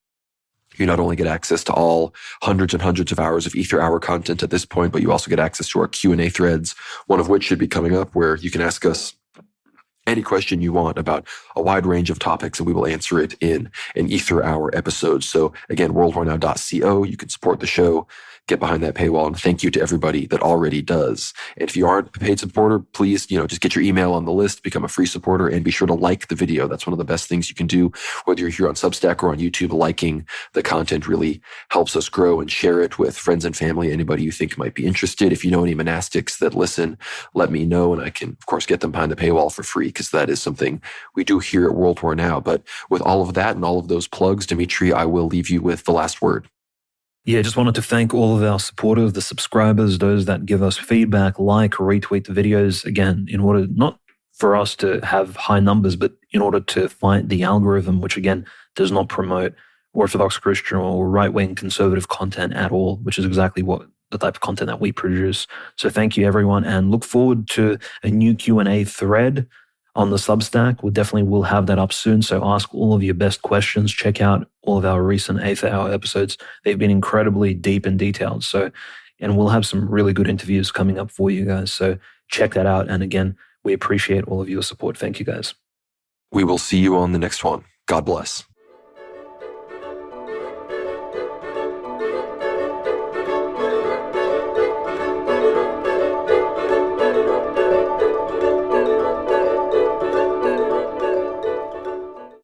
You not only get access to all hundreds and hundreds of hours of Ether Hour content at this point, but you also get access to our Q&A threads, one of which should be coming up, where you can ask us any question you want about a wide range of topics, and we will answer it in an Ether Hour episode. So again, worldwarnow.co. You can support the show, get behind that paywall, and thank you to everybody that already does. And if you aren't a paid supporter, please, just get your email on the list, become a free supporter, and be sure to like the video. That's one of the best things you can do, whether you're here on Substack or on YouTube. Liking the content really helps us grow, and share it with friends and family, anybody you think might be interested. If you know any monastics that listen, let me know, and I can, of course, get them behind the paywall for free, because that is something we do here at World War Now. But with all of that and all of those plugs, Dimitri, I will leave you with the last word. Yeah, just wanted to thank all of our supporters, the subscribers, those that give us feedback, like, retweet the videos. Again, in order not for us to have high numbers, but in order to fight the algorithm, which again does not promote Orthodox Christian or right-wing conservative content at all, which is exactly what the type of content that we produce. So thank you, everyone, and look forward to a new Q&A thread on the Substack. We definitely will have that up soon. So ask all of your best questions. Check out all of our recent Eighth Hour episodes. They've been incredibly deep and detailed. And we'll have some really good interviews coming up for you guys. So check that out. And again, we appreciate all of your support. Thank you, guys. We will see you on the next one. God bless.